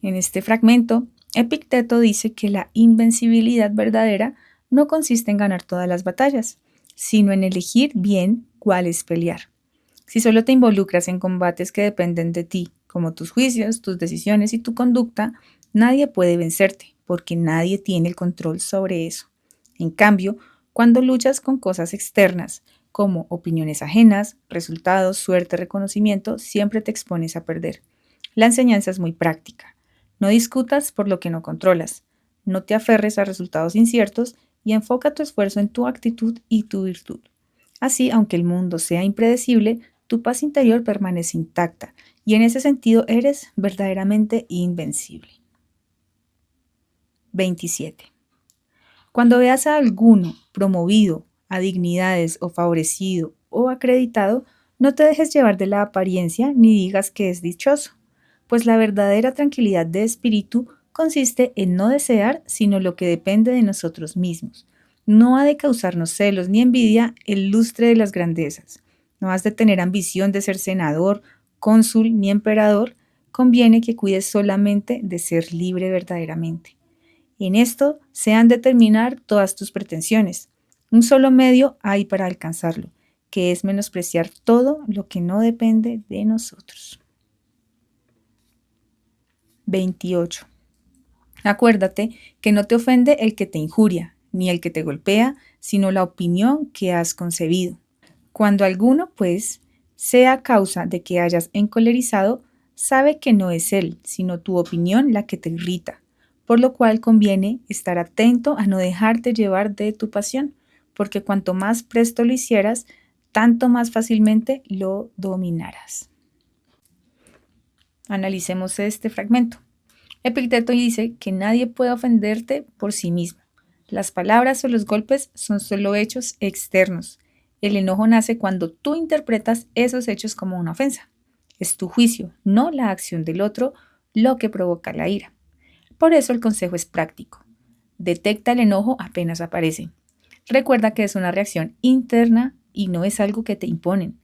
En este fragmento, Epicteto dice que la invencibilidad verdadera no consiste en ganar todas las batallas, sino en elegir bien cuáles pelear. Si solo te involucras en combates que dependen de ti, como tus juicios, tus decisiones y tu conducta, nadie puede vencerte, porque nadie tiene el control sobre eso. En cambio, cuando luchas con cosas externas, como opiniones ajenas, resultados, suerte, reconocimiento, siempre te expones a perder. La enseñanza es muy práctica. No discutas por lo que no controlas. No te aferres a resultados inciertos y enfoca tu esfuerzo en tu actitud y tu virtud. Así, aunque el mundo sea impredecible, tu paz interior permanece intacta y en ese sentido eres verdaderamente invencible. 27. Cuando veas a alguno promovido a dignidades o favorecido o acreditado, no te dejes llevar de la apariencia ni digas que es dichoso, pues la verdadera tranquilidad de espíritu consiste en no desear sino lo que depende de nosotros mismos. No ha de causarnos celos ni envidia el lustre de las grandezas. No has de tener ambición de ser senador, cónsul ni emperador. Conviene que cuides solamente de ser libre verdaderamente. En esto se han de terminar todas tus pretensiones. Un solo medio hay para alcanzarlo, que es menospreciar todo lo que no depende de nosotros. 28. Acuérdate que no te ofende el que te injuria, ni el que te golpea, sino la opinión que has concebido. Cuando alguno, pues, sea causa de que hayas encolerizado, sabe que no es él, sino tu opinión la que te irrita, por lo cual conviene estar atento a no dejarte llevar de tu pasión, porque cuanto más presto lo hicieras, tanto más fácilmente lo dominarás. Analicemos este fragmento. Epicteto dice que nadie puede ofenderte por sí mismo. Las palabras o los golpes son solo hechos externos. El enojo nace cuando tú interpretas esos hechos como una ofensa. Es tu juicio, no la acción del otro, lo que provoca la ira. Por eso el consejo es práctico. Detecta el enojo apenas aparece. Recuerda que es una reacción interna y no es algo que te imponen.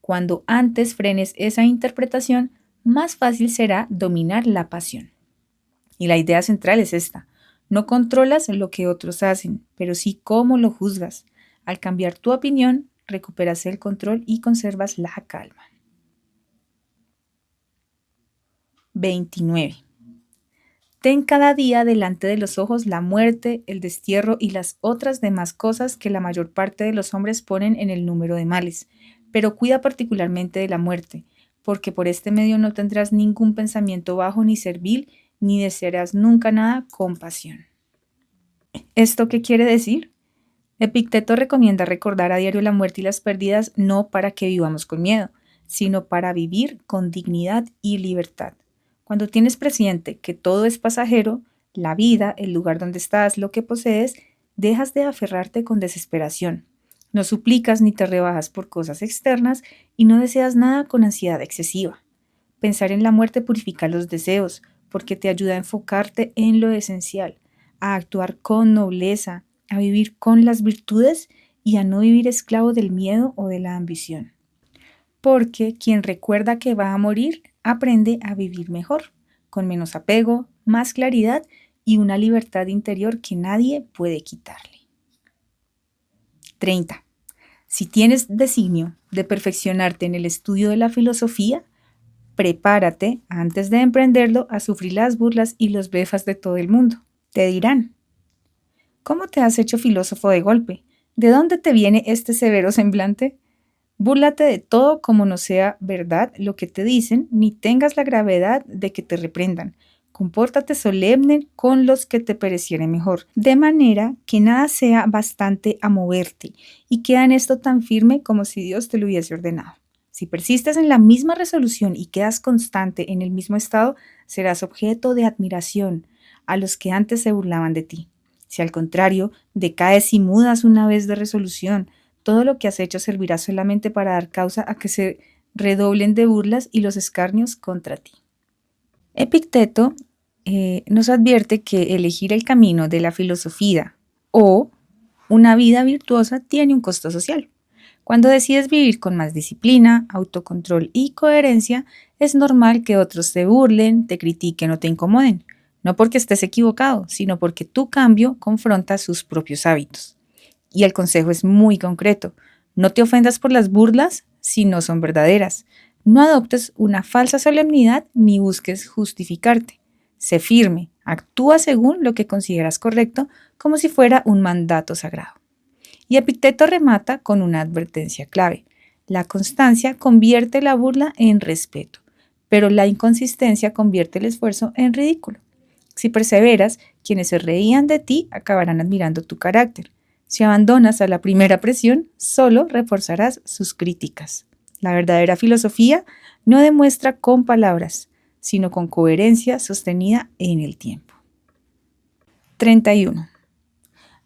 Cuando antes frenes esa interpretación, más fácil será dominar la pasión. Y la idea central es esta. No controlas lo que otros hacen, pero sí cómo lo juzgas. Al cambiar tu opinión, recuperas el control y conservas la calma. 29. Ten cada día delante de los ojos la muerte, el destierro y las otras demás cosas que la mayor parte de los hombres ponen en el número de males, pero cuida particularmente de la muerte, porque por este medio no tendrás ningún pensamiento bajo ni servil, ni desearás nunca nada con pasión. ¿Esto qué quiere decir? Epicteto recomienda recordar a diario la muerte y las pérdidas no para que vivamos con miedo, sino para vivir con dignidad y libertad. Cuando tienes presente que todo es pasajero, la vida, el lugar donde estás, lo que posees, dejas de aferrarte con desesperación. No suplicas ni te rebajas por cosas externas y no deseas nada con ansiedad excesiva. Pensar en la muerte purifica los deseos, porque te ayuda a enfocarte en lo esencial, a actuar con nobleza, a vivir con las virtudes y a no vivir esclavo del miedo o de la ambición. Porque quien recuerda que va a morir aprende a vivir mejor, con menos apego, más claridad y una libertad interior que nadie puede quitarle. 30. Si tienes designio de perfeccionarte en el estudio de la filosofía, prepárate, antes de emprenderlo, a sufrir las burlas y los befas de todo el mundo. Te dirán: ¿cómo te has hecho filósofo de golpe? ¿De dónde te viene este severo semblante? Búrlate de todo como no sea verdad lo que te dicen, ni tengas la gravedad de que te reprendan. Compórtate solemne con los que te pareciere mejor, de manera que nada sea bastante a moverte, y queda en esto tan firme como si Dios te lo hubiese ordenado. Si persistes en la misma resolución y quedas constante en el mismo estado, serás objeto de admiración a los que antes se burlaban de ti. Si al contrario, decaes y mudas una vez de resolución, todo lo que has hecho servirá solamente para dar causa a que se redoblen de burlas y los escarnios contra ti. Epicteto nos advierte que elegir el camino de la filosofía o una vida virtuosa tiene un costo social. Cuando decides vivir con más disciplina, autocontrol y coherencia, es normal que otros te burlen, te critiquen o te incomoden, no porque estés equivocado, sino porque tu cambio confronta sus propios hábitos. Y el consejo es muy concreto: no te ofendas por las burlas si no son verdaderas. No adoptes una falsa solemnidad ni busques justificarte. Sé firme, actúa según lo que consideras correcto, como si fuera un mandato sagrado. Y Epicteto remata con una advertencia clave: la constancia convierte la burla en respeto, pero la inconsistencia convierte el esfuerzo en ridículo. Si perseveras, quienes se reían de ti acabarán admirando tu carácter. Si abandonas a la primera presión, solo reforzarás sus críticas. La verdadera filosofía no demuestra con palabras, sino con coherencia sostenida en el tiempo. 31.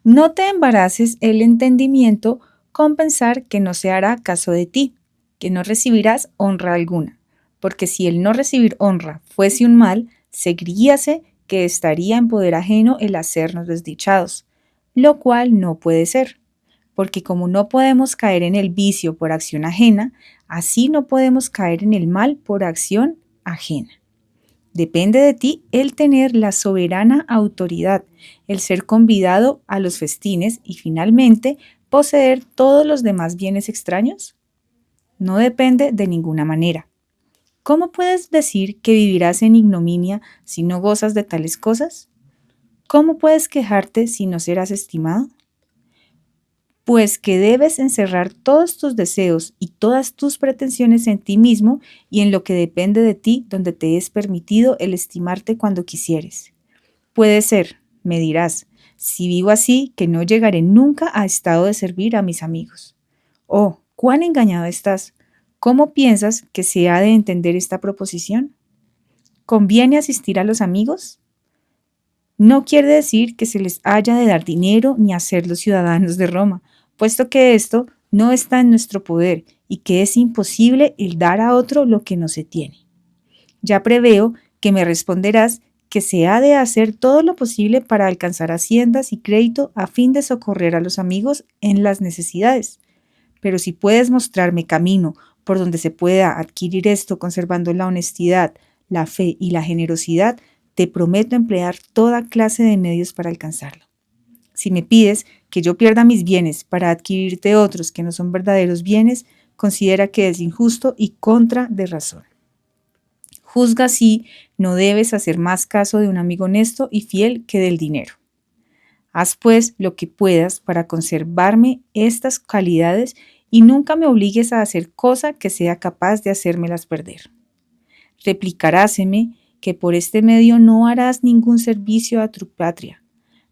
No te embaraces el entendimiento con pensar que no se hará caso de ti, que no recibirás honra alguna, porque si el no recibir honra fuese un mal, seguiríase que estaría en poder ajeno el hacernos desdichados, lo cual no puede ser, porque como no podemos caer en el vicio por acción ajena, así no podemos caer en el mal por acción ajena. Depende de ti el tener la soberana autoridad, el ser convidado a los festines y finalmente poseer todos los demás bienes extraños. No depende de ninguna manera. ¿Cómo puedes decir que vivirás en ignominia si no gozas de tales cosas? ¿Cómo puedes quejarte si no serás estimado? Pues que debes encerrar todos tus deseos y todas tus pretensiones en ti mismo y en lo que depende de ti, donde te es permitido el estimarte cuando quisieres. Puede ser, me dirás, si vivo así, que no llegaré nunca a estado de servir a mis amigos. Oh, cuán engañado estás. ¿Cómo piensas que se ha de entender esta proposición? ¿Conviene asistir a los amigos? No quiere decir que se les haya de dar dinero ni hacerlos ciudadanos de Roma, puesto que esto no está en nuestro poder y que es imposible el dar a otro lo que no se tiene. Ya preveo que me responderás que se ha de hacer todo lo posible para alcanzar haciendas y crédito a fin de socorrer a los amigos en las necesidades. Pero si puedes mostrarme camino por donde se pueda adquirir esto conservando la honestidad, la fe y la generosidad, te prometo emplear toda clase de medios para alcanzarlo. Si me pides que yo pierda mis bienes para adquirirte otros que no son verdaderos bienes, considera que es injusto y contra de razón. Juzga si no debes hacer más caso de un amigo honesto y fiel que del dinero. Haz pues lo que puedas para conservarme estas calidades y nunca me obligues a hacer cosa que sea capaz de hacérmelas perder. Replicaráseme que por este medio no harás ningún servicio a tu patria.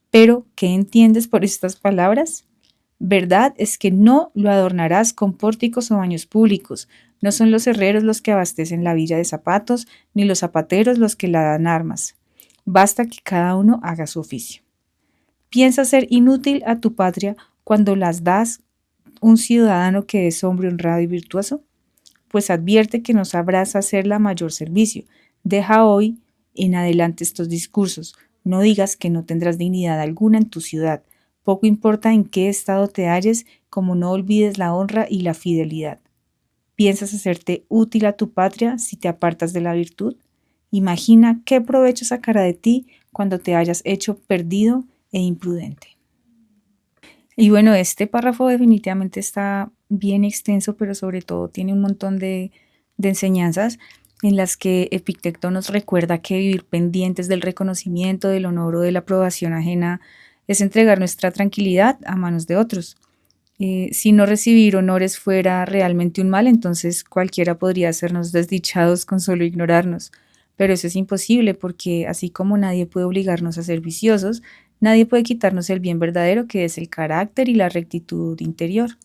Pero, ¿qué entiendes por estas palabras? Verdad es que no lo adornarás con pórticos o baños públicos. No son los herreros los que abastecen la villa de zapatos, ni los zapateros los que la dan armas. Basta que cada uno haga su oficio. ¿Piensas ser inútil a tu patria cuando las das un ciudadano que es hombre honrado y virtuoso? Pues advierte que no sabrás hacerla mayor servicio. Deja hoy en adelante estos discursos. No digas que no tendrás dignidad alguna en tu ciudad. Poco importa en qué estado te halles, como no olvides la honra y la fidelidad. ¿Piensas hacerte útil a tu patria si te apartas de la virtud? Imagina qué provecho sacará de ti cuando te hayas hecho perdido e imprudente. Y bueno, este párrafo definitivamente está bien extenso, pero sobre todo tiene un montón de enseñanzas en las que Epicteto nos recuerda que vivir pendientes del reconocimiento, del honor o de la aprobación ajena es entregar nuestra tranquilidad a manos de otros. Si no recibir honores fuera realmente un mal, entonces cualquiera podría hacernos desdichados con solo ignorarnos. Pero eso es imposible porque así como nadie puede obligarnos a ser viciosos, nadie puede quitarnos el bien verdadero que es el carácter y la rectitud interior.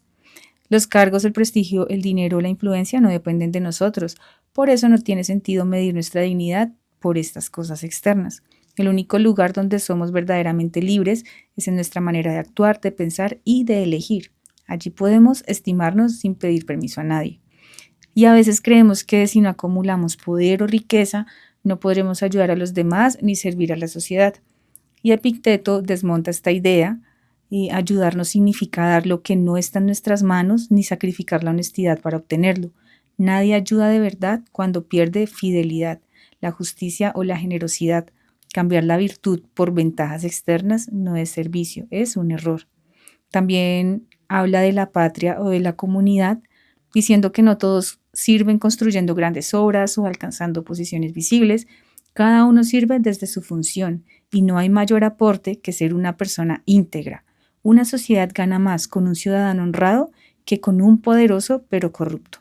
Los cargos, el prestigio, el dinero o la influencia no dependen de nosotros. Por eso no tiene sentido medir nuestra dignidad por estas cosas externas. El único lugar donde somos verdaderamente libres es en nuestra manera de actuar, de pensar y de elegir. Allí podemos estimarnos sin pedir permiso a nadie. Y a veces creemos que si no acumulamos poder o riqueza, no podremos ayudar a los demás ni servir a la sociedad. Y Epicteto desmonta esta idea. Y ayudar no significa dar lo que no está en nuestras manos ni sacrificar la honestidad para obtenerlo. Nadie ayuda de verdad cuando pierde fidelidad, la justicia o la generosidad. Cambiar la virtud por ventajas externas no es servicio, es un error. También habla de la patria o de la comunidad, diciendo que no todos sirven construyendo grandes obras o alcanzando posiciones visibles. Cada uno sirve desde su función y no hay mayor aporte que ser una persona íntegra. Una sociedad gana más con un ciudadano honrado que con un poderoso pero corrupto.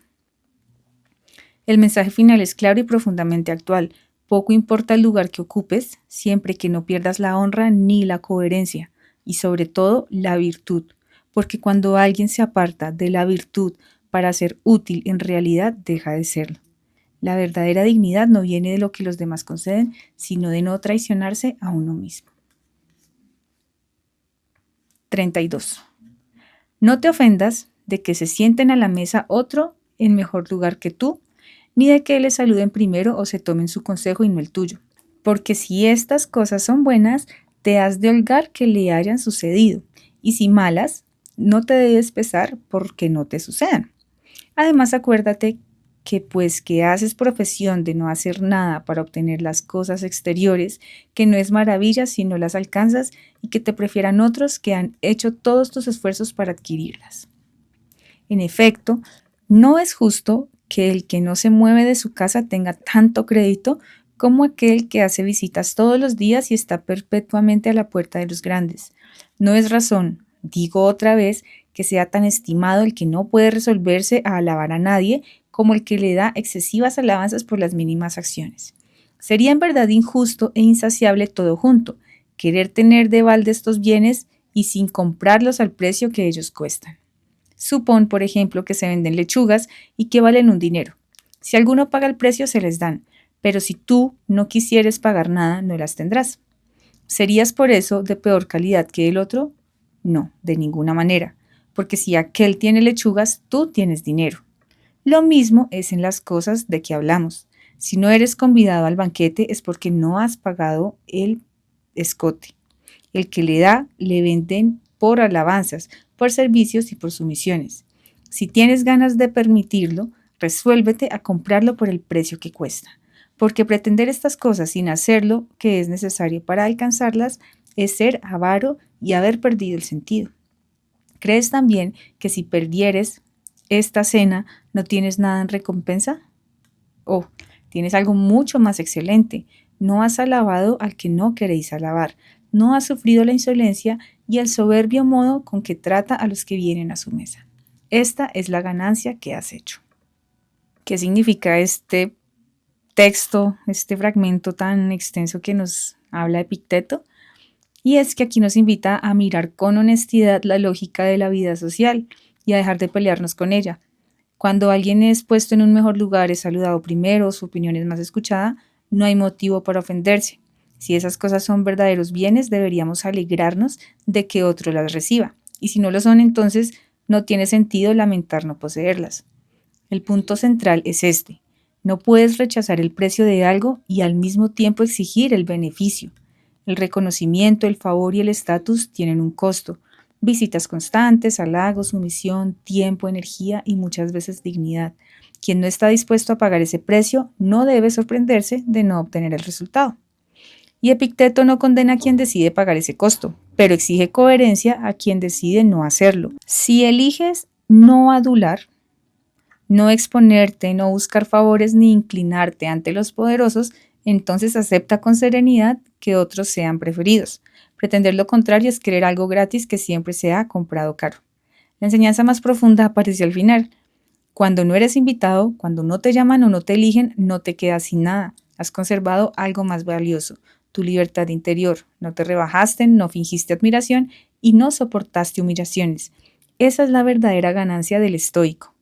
El mensaje final es claro y profundamente actual. Poco importa el lugar que ocupes, siempre que no pierdas la honra ni la coherencia, y sobre todo la virtud, porque cuando alguien se aparta de la virtud para ser útil, en realidad deja de serlo. La verdadera dignidad no viene de lo que los demás conceden, sino de no traicionarse a uno mismo. 32. No te ofendas de que se sienten a la mesa otro en mejor lugar que tú, ni de que le saluden primero o se tomen su consejo y no el tuyo. Porque si estas cosas son buenas, te has de holgar que le hayan sucedido, y si malas, no te debes pesar porque no te sucedan. Además, acuérdate que pues que haces profesión de no hacer nada para obtener las cosas exteriores, que no es maravilla si no las alcanzas y que te prefieran otros que han hecho todos tus esfuerzos para adquirirlas. En efecto, no es justo que el que no se mueve de su casa tenga tanto crédito como aquel que hace visitas todos los días y está perpetuamente a la puerta de los grandes. No es razón, digo otra vez, que sea tan estimado el que no puede resolverse a alabar a nadie como el que le da excesivas alabanzas por las mínimas acciones. Sería en verdad injusto e insaciable todo junto, querer tener de balde estos bienes y sin comprarlos al precio que ellos cuestan. Supón, por ejemplo, que se venden lechugas y que valen un dinero. Si alguno paga el precio, se les dan, pero si tú no quisieres pagar nada, no las tendrás. ¿Serías por eso de peor calidad que el otro? No, de ninguna manera, porque si aquel tiene lechugas, tú tienes dinero. Lo mismo es en las cosas de que hablamos. Si no eres convidado al banquete es porque no has pagado el escote. El que le da, le venden por alabanzas, por servicios y por sumisiones. Si tienes ganas de permitirlo, resuélvete a comprarlo por el precio que cuesta, porque pretender estas cosas sin hacer lo que es necesario para alcanzarlas es ser avaro y haber perdido el sentido. ¿Crees también que si perdieres esta cena no tienes nada en recompensa? Oh, tienes algo mucho más excelente. No has alabado al que no queréis alabar. No has sufrido la insolencia y el soberbio modo con que trata a los que vienen a su mesa. Esta es la ganancia que has hecho. ¿Qué significa este texto, este fragmento tan extenso que nos habla Epicteto, y es que aquí nos invita a mirar con honestidad la lógica de la vida social y a dejar de pelearnos con ella. Cuando alguien es puesto en un mejor lugar, es saludado primero, su opinión es más escuchada, no hay motivo para ofenderse. Si esas cosas son verdaderos bienes, deberíamos alegrarnos de que otro las reciba. Y si no lo son, entonces no tiene sentido lamentar no poseerlas. El punto central es este. No puedes rechazar el precio de algo y al mismo tiempo exigir el beneficio. El reconocimiento, el favor y el estatus tienen un costo. Visitas constantes, halagos, sumisión, tiempo, energía y muchas veces dignidad. Quien no está dispuesto a pagar ese precio no debe sorprenderse de no obtener el resultado. Y Epicteto no condena a quien decide pagar ese costo, pero exige coherencia a quien decide no hacerlo. Si eliges no adular, no exponerte, no buscar favores ni inclinarte ante los poderosos, entonces acepta con serenidad que otros sean preferidos. Pretender lo contrario es querer algo gratis que siempre se ha comprado caro. La enseñanza más profunda aparece al final. Cuando no eres invitado, cuando no te llaman o no te eligen, no te quedas sin nada. Has conservado algo más valioso, tu libertad interior. No te rebajaste, no fingiste admiración y no soportaste humillaciones. Esa es la verdadera ganancia del estoico.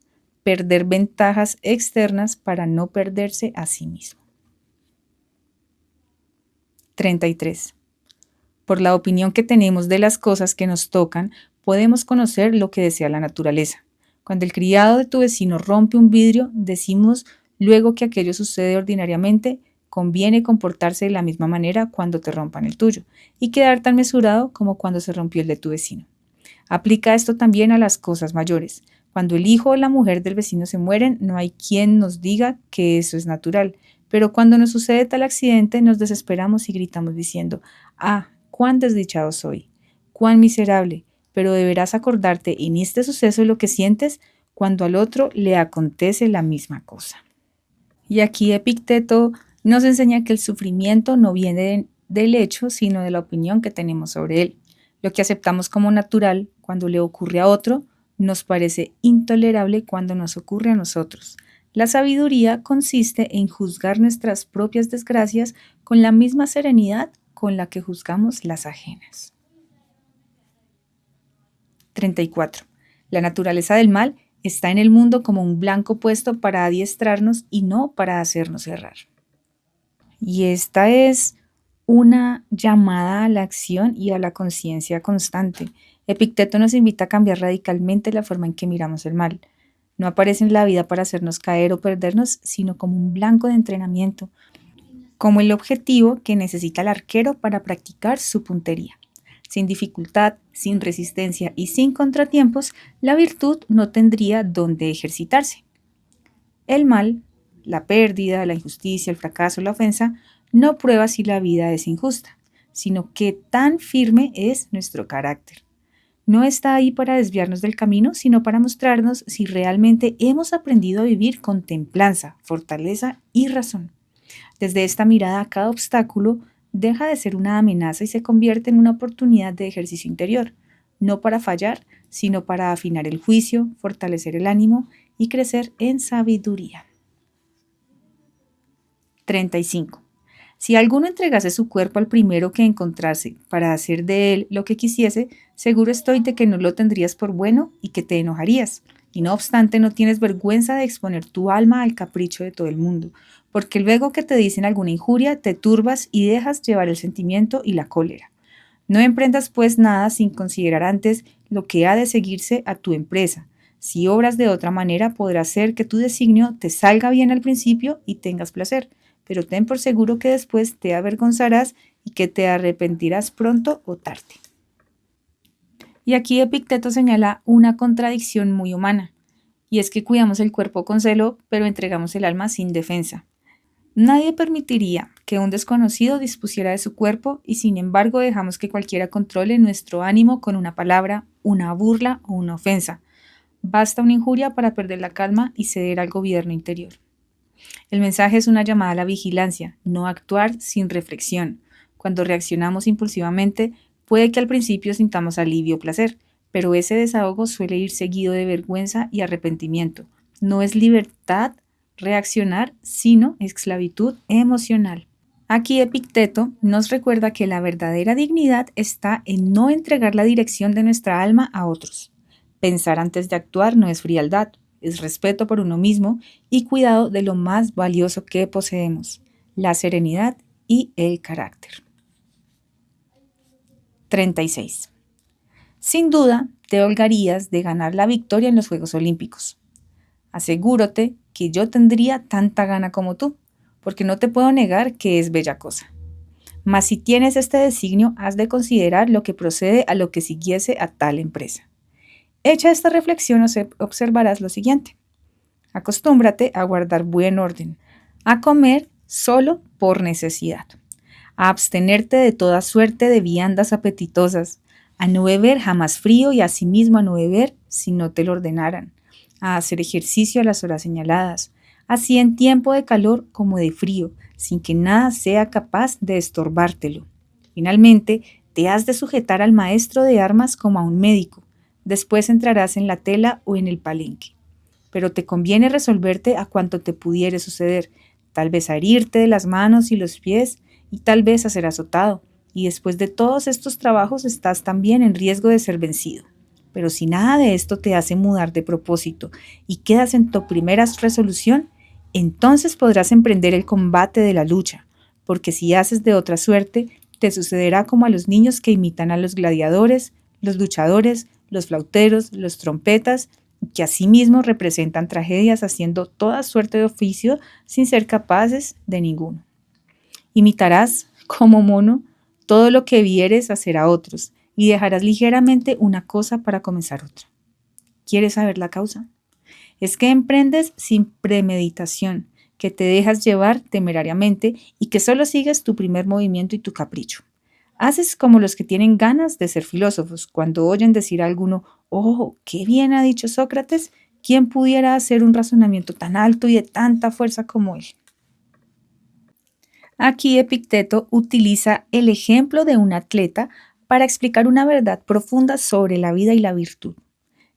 Perder ventajas externas para no perderse a sí mismo. 33. Por la opinión que tenemos de las cosas que nos tocan, podemos conocer lo que desea la naturaleza. Cuando el criado de tu vecino rompe un vidrio, decimos luego que aquello sucede ordinariamente, conviene comportarse de la misma manera cuando te rompan el tuyo, y quedar tan mesurado como cuando se rompió el de tu vecino. Aplica esto también a las cosas mayores. Cuando el hijo o la mujer del vecino se mueren, no hay quien nos diga que eso es natural, pero cuando nos sucede tal accidente nos desesperamos y gritamos diciendo: «Ah, cuán desdichado soy, cuán miserable», pero deberás acordarte en este suceso lo que sientes cuando al otro le acontece la misma cosa. Y aquí Epicteto nos enseña que el sufrimiento no viene del hecho, sino de la opinión que tenemos sobre él. Lo que aceptamos como natural cuando le ocurre a otro, nos parece intolerable cuando nos ocurre a nosotros. La sabiduría consiste en juzgar nuestras propias desgracias con la misma serenidad con la que juzgamos las ajenas. 34. La naturaleza del mal está en el mundo como un blanco puesto para adiestrarnos y no para hacernos errar. Y esta es una llamada a la acción y a la conciencia constante. Epicteto nos invita a cambiar radicalmente la forma en que miramos el mal. No aparece en la vida para hacernos caer o perdernos, sino como un blanco de entrenamiento, como el objetivo que necesita el arquero para practicar su puntería. Sin dificultad, sin resistencia y sin contratiempos, la virtud no tendría dónde ejercitarse. El mal, la pérdida, la injusticia, el fracaso, la ofensa, no prueba si la vida es injusta, sino qué tan firme es nuestro carácter. No está ahí para desviarnos del camino, sino para mostrarnos si realmente hemos aprendido a vivir con templanza, fortaleza y razón. Desde esta mirada, cada obstáculo deja de ser una amenaza y se convierte en una oportunidad de ejercicio interior, no para fallar, sino para afinar el juicio, fortalecer el ánimo y crecer en sabiduría. 35. Si alguno entregase su cuerpo al primero que encontrase para hacer de él lo que quisiese, seguro estoy de que no lo tendrías por bueno y que te enojarías. Y no obstante, no tienes vergüenza de exponer tu alma al capricho de todo el mundo, porque luego que te dicen alguna injuria, te turbas y dejas llevar el sentimiento y la cólera. No emprendas pues nada sin considerar antes lo que ha de seguirse a tu empresa. Si obras de otra manera, podrá ser que tu designio te salga bien al principio y tengas placer, pero ten por seguro que después te avergonzarás y que te arrepentirás pronto o tarde. Y aquí Epicteto señala una contradicción muy humana, y es que cuidamos el cuerpo con celo, pero entregamos el alma sin defensa. Nadie permitiría que un desconocido dispusiera de su cuerpo y sin embargo dejamos que cualquiera controle nuestro ánimo con una palabra, una burla o una ofensa. Basta una injuria para perder la calma y ceder al gobierno interior. El mensaje es una llamada a la vigilancia, no actuar sin reflexión. Cuando reaccionamos impulsivamente, puede que al principio sintamos alivio o placer, pero ese desahogo suele ir seguido de vergüenza y arrepentimiento. No es libertad reaccionar, sino esclavitud emocional. Aquí Epicteto nos recuerda que la verdadera dignidad está en no entregar la dirección de nuestra alma a otros. Pensar antes de actuar no es frialdad, es respeto por uno mismo y cuidado de lo más valioso que poseemos, la serenidad y el carácter. 36. Sin duda, te holgarías de ganar la victoria en los Juegos Olímpicos. Asegúrate que yo tendría tanta gana como tú, porque no te puedo negar que es bella cosa. Mas si tienes este designio, has de considerar lo que procede a lo que siguiese a tal empresa. Hecha esta reflexión, observarás lo siguiente. Acostúmbrate a guardar buen orden, a comer solo por necesidad, a abstenerte de toda suerte de viandas apetitosas, a no beber jamás frío y asimismo a no beber si no te lo ordenaran, a hacer ejercicio a las horas señaladas, así en tiempo de calor como de frío, sin que nada sea capaz de estorbártelo. Finalmente, te has de sujetar al maestro de armas como a un médico. Después entrarás en la tela o en el palenque. Pero te conviene resolverte a cuanto te pudiere suceder, tal vez a herirte de las manos y los pies, y tal vez a ser azotado, y después de todos estos trabajos estás también en riesgo de ser vencido. Pero si nada de esto te hace mudar de propósito y quedas en tu primera resolución, entonces podrás emprender el combate de la lucha, porque si haces de otra suerte, te sucederá como a los niños que imitan a los gladiadores, los luchadores, los flauteros, los trompetas, que asimismo representan tragedias haciendo toda suerte de oficio sin ser capaces de ninguno. Imitarás, como mono, todo lo que vieres hacer a otros y dejarás ligeramente una cosa para comenzar otra. ¿Quieres saber la causa? Es que emprendes sin premeditación, que te dejas llevar temerariamente y que solo sigues tu primer movimiento y tu capricho. Haces como los que tienen ganas de ser filósofos, cuando oyen decir a alguno, «Oh, qué bien ha dicho Sócrates, ¿quién pudiera hacer un razonamiento tan alto y de tanta fuerza como él?». Aquí Epicteto utiliza el ejemplo de un atleta para explicar una verdad profunda sobre la vida y la virtud.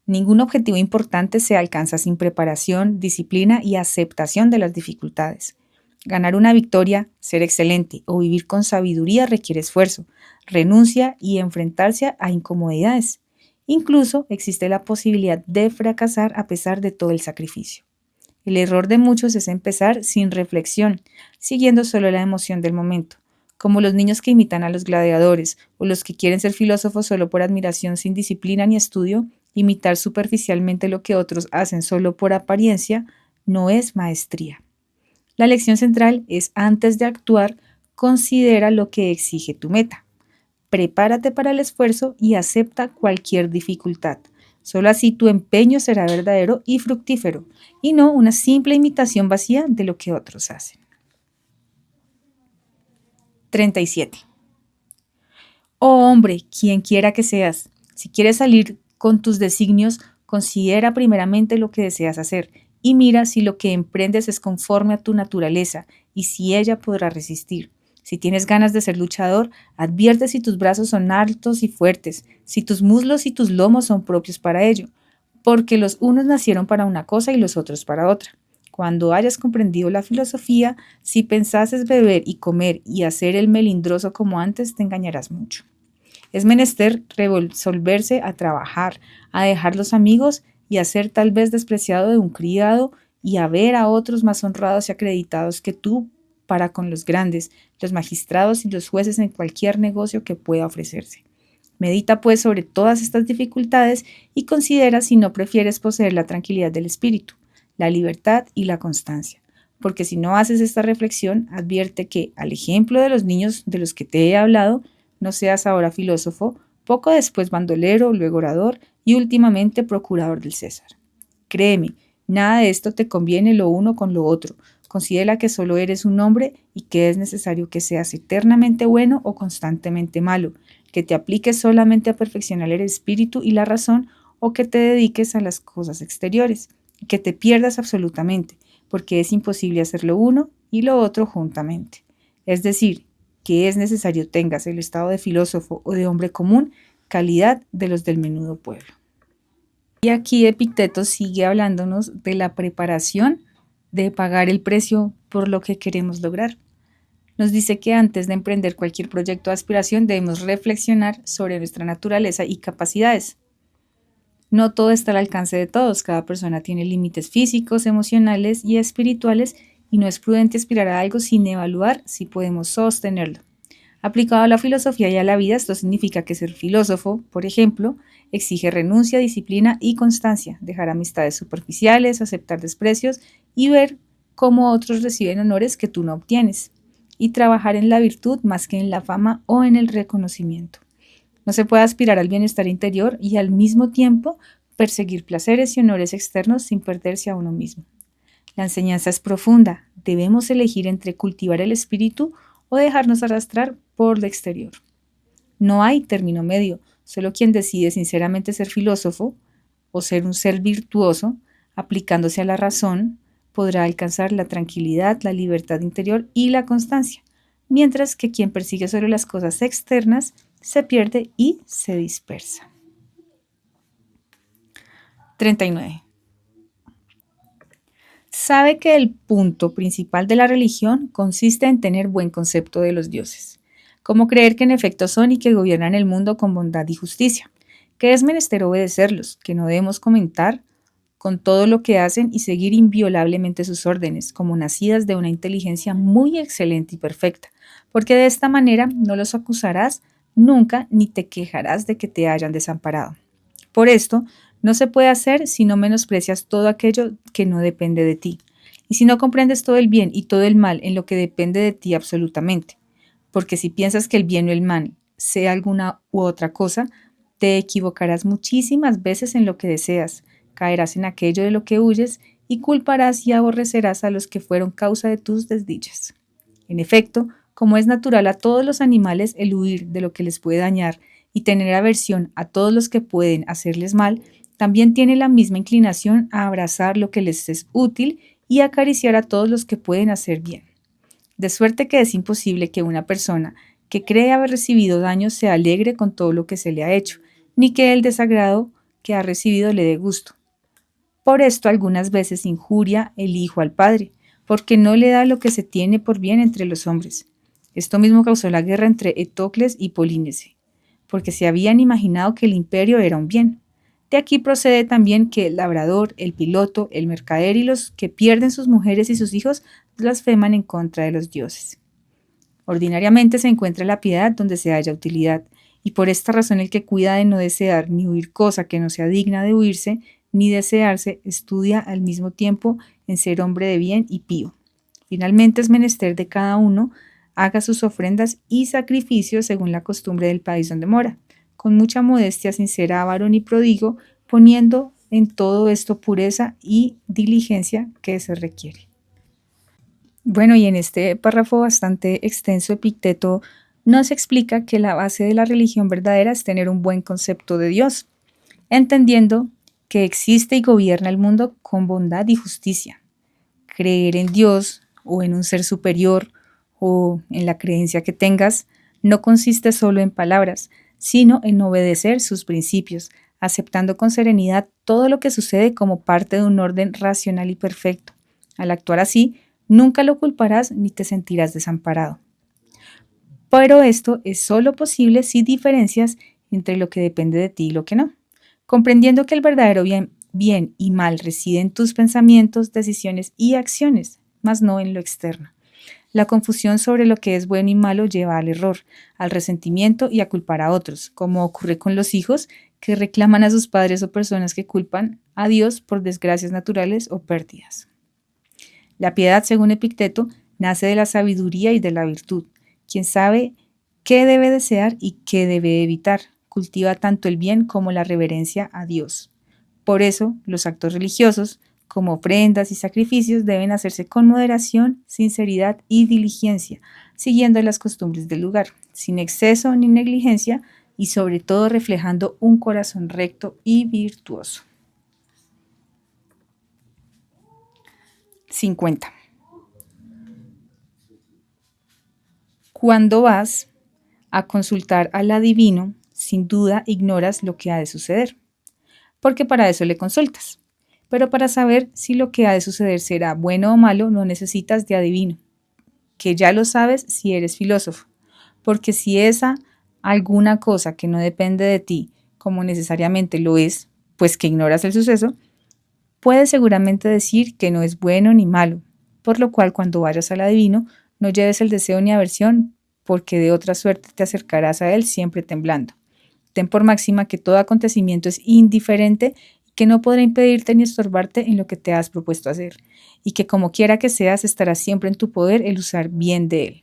Ningún objetivo importante se alcanza sin preparación, disciplina y aceptación de las dificultades. Ganar una victoria, ser excelente o vivir con sabiduría requiere esfuerzo, renuncia y enfrentarse a incomodidades. Incluso existe la posibilidad de fracasar a pesar de todo el sacrificio. El error de muchos es empezar sin reflexión, siguiendo solo la emoción del momento, como los niños que imitan a los gladiadores o los que quieren ser filósofos solo por admiración sin disciplina ni estudio. Imitar superficialmente lo que otros hacen solo por apariencia no es maestría. La lección central es, antes de actuar, considera lo que exige tu meta. Prepárate para el esfuerzo y acepta cualquier dificultad. Solo así tu empeño será verdadero y fructífero, y no una simple imitación vacía de lo que otros hacen. 37. Oh hombre, quien quiera que seas, si quieres salir con tus designios, considera primeramente lo que deseas hacer y mira si lo que emprendes es conforme a tu naturaleza y si ella podrá resistir. Si tienes ganas de ser luchador, advierte si tus brazos son altos y fuertes, si tus muslos y tus lomos son propios para ello, porque los unos nacieron para una cosa y los otros para otra. Cuando hayas comprendido la filosofía, si pensases beber y comer y hacer el melindroso como antes, te engañarás mucho. Es menester resolverse a trabajar, a dejar los amigos y a ser tal vez despreciado de un criado y a ver a otros más honrados y acreditados que tú para con los grandes, los magistrados y los jueces en cualquier negocio que pueda ofrecerse. Medita pues sobre todas estas dificultades y considera si no prefieres poseer la tranquilidad del espíritu, la libertad y la constancia. Porque si no haces esta reflexión, advierte que, al ejemplo de los niños de los que te he hablado, no seas ahora filósofo, poco después bandolero, luego orador y últimamente procurador del César. Créeme, nada de esto te conviene lo uno con lo otro. Considera que solo eres un hombre y que es necesario que seas eternamente bueno o constantemente malo, que te apliques solamente a perfeccionar el espíritu y la razón o que te dediques a las cosas exteriores, que te pierdas absolutamente, porque es imposible hacer lo uno y lo otro juntamente. Es decir, que es necesario tengas el estado de filósofo o de hombre común, calidad de los del menudo pueblo. Y aquí Epicteto sigue hablándonos de la preparación de pagar el precio por lo que queremos lograr. Nos dice que antes de emprender cualquier proyecto de aspiración debemos reflexionar sobre nuestra naturaleza y capacidades. No todo está al alcance de todos, cada persona tiene límites físicos, emocionales y espirituales y no es prudente aspirar a algo sin evaluar si podemos sostenerlo. Aplicado a la filosofía y a la vida, esto significa que ser filósofo, por ejemplo, exige renuncia, disciplina y constancia, dejar amistades superficiales, aceptar desprecios y ver cómo otros reciben honores que tú no obtienes, y trabajar en la virtud más que en la fama o en el reconocimiento. No se puede aspirar al bienestar interior y al mismo tiempo perseguir placeres y honores externos sin perderse a uno mismo. La enseñanza es profunda. Debemos elegir entre cultivar el espíritu o dejarnos arrastrar por lo exterior. No hay término medio. Solo quien decide sinceramente ser filósofo o ser un ser virtuoso, aplicándose a la razón, podrá alcanzar la tranquilidad, la libertad interior y la constancia, mientras que quien persigue solo las cosas externas se pierde y se dispersa. 39. Sabe que el punto principal de la religión consiste en tener buen concepto de los dioses, como creer que en efecto son y que gobiernan el mundo con bondad y justicia, que es menester obedecerlos, que no debemos comentar con todo lo que hacen y seguir inviolablemente sus órdenes, como nacidas de una inteligencia muy excelente y perfecta, porque de esta manera no los acusarás nunca ni te quejarás de que te hayan desamparado. Por esto, no se puede hacer si no menosprecias todo aquello que no depende de ti, y si no comprendes todo el bien y todo el mal en lo que depende de ti absolutamente, porque si piensas que el bien o el mal sea alguna u otra cosa, te equivocarás muchísimas veces en lo que deseas, caerás en aquello de lo que huyes y culparás y aborrecerás a los que fueron causa de tus desdichas. En efecto, como es natural a todos los animales el huir de lo que les puede dañar y tener aversión a todos los que pueden hacerles mal, también tiene la misma inclinación a abrazar lo que les es útil y acariciar a todos los que pueden hacer bien. De suerte que es imposible que una persona que cree haber recibido daño se alegre con todo lo que se le ha hecho, ni que el desagrado que ha recibido le dé gusto. Por esto algunas veces injuria el hijo al padre, porque no le da lo que se tiene por bien entre los hombres. Esto mismo causó la guerra entre Etocles y Polínese, porque se habían imaginado que el imperio era un bien. De aquí procede también que el labrador, el piloto, el mercader y los que pierden sus mujeres y sus hijos blasfeman en contra de los dioses. Ordinariamente se encuentra la piedad donde se halla utilidad, y por esta razón el que cuida de no desear ni huir cosa que no sea digna de huirse, ni desearse, estudia al mismo tiempo en ser hombre de bien y pío. Finalmente es menester de cada uno haga sus ofrendas y sacrificios según la costumbre del país donde mora, con mucha modestia, sincera, varón y prodigo, poniendo en todo esto pureza y diligencia que se requiere. Bueno, y en este párrafo bastante extenso, Epicteto nos explica que la base de la religión verdadera es tener un buen concepto de Dios, entendiendo que existe y gobierna el mundo con bondad y justicia. Creer en Dios o en un ser superior o en la creencia que tengas no consiste solo en palabras, sino en obedecer sus principios, aceptando con serenidad todo lo que sucede como parte de un orden racional y perfecto. Al actuar así, nunca lo culparás ni te sentirás desamparado. Pero esto es solo posible si diferencias entre lo que depende de ti y lo que no, comprendiendo que el verdadero bien y mal reside en tus pensamientos, decisiones y acciones, mas no en lo externo. La confusión sobre lo que es bueno y malo lleva al error, al resentimiento y a culpar a otros, como ocurre con los hijos que reclaman a sus padres o personas que culpan a Dios por desgracias naturales o pérdidas. La piedad, según Epicteto, nace de la sabiduría y de la virtud. Quien sabe qué debe desear y qué debe evitar, cultiva tanto el bien como la reverencia a Dios. Por eso, los actos religiosos, como ofrendas y sacrificios, deben hacerse con moderación, sinceridad y diligencia, siguiendo las costumbres del lugar, sin exceso ni negligencia y sobre todo reflejando un corazón recto y virtuoso. 50. Cuando vas a consultar al adivino, sin duda ignoras lo que ha de suceder, porque para eso le consultas. Pero para saber si lo que ha de suceder será bueno o malo, no necesitas de adivino, que ya lo sabes si eres filósofo, porque si esa alguna cosa que no depende de ti, como necesariamente lo es, pues que ignoras el suceso, puedes seguramente decir que no es bueno ni malo, por lo cual cuando vayas al adivino, no lleves el deseo ni aversión, porque de otra suerte te acercarás a él siempre temblando. Ten por máxima que todo acontecimiento es indiferente y que no podrá impedirte ni estorbarte en lo que te has propuesto hacer, y que como quiera que seas, estará siempre en tu poder el usar bien de él.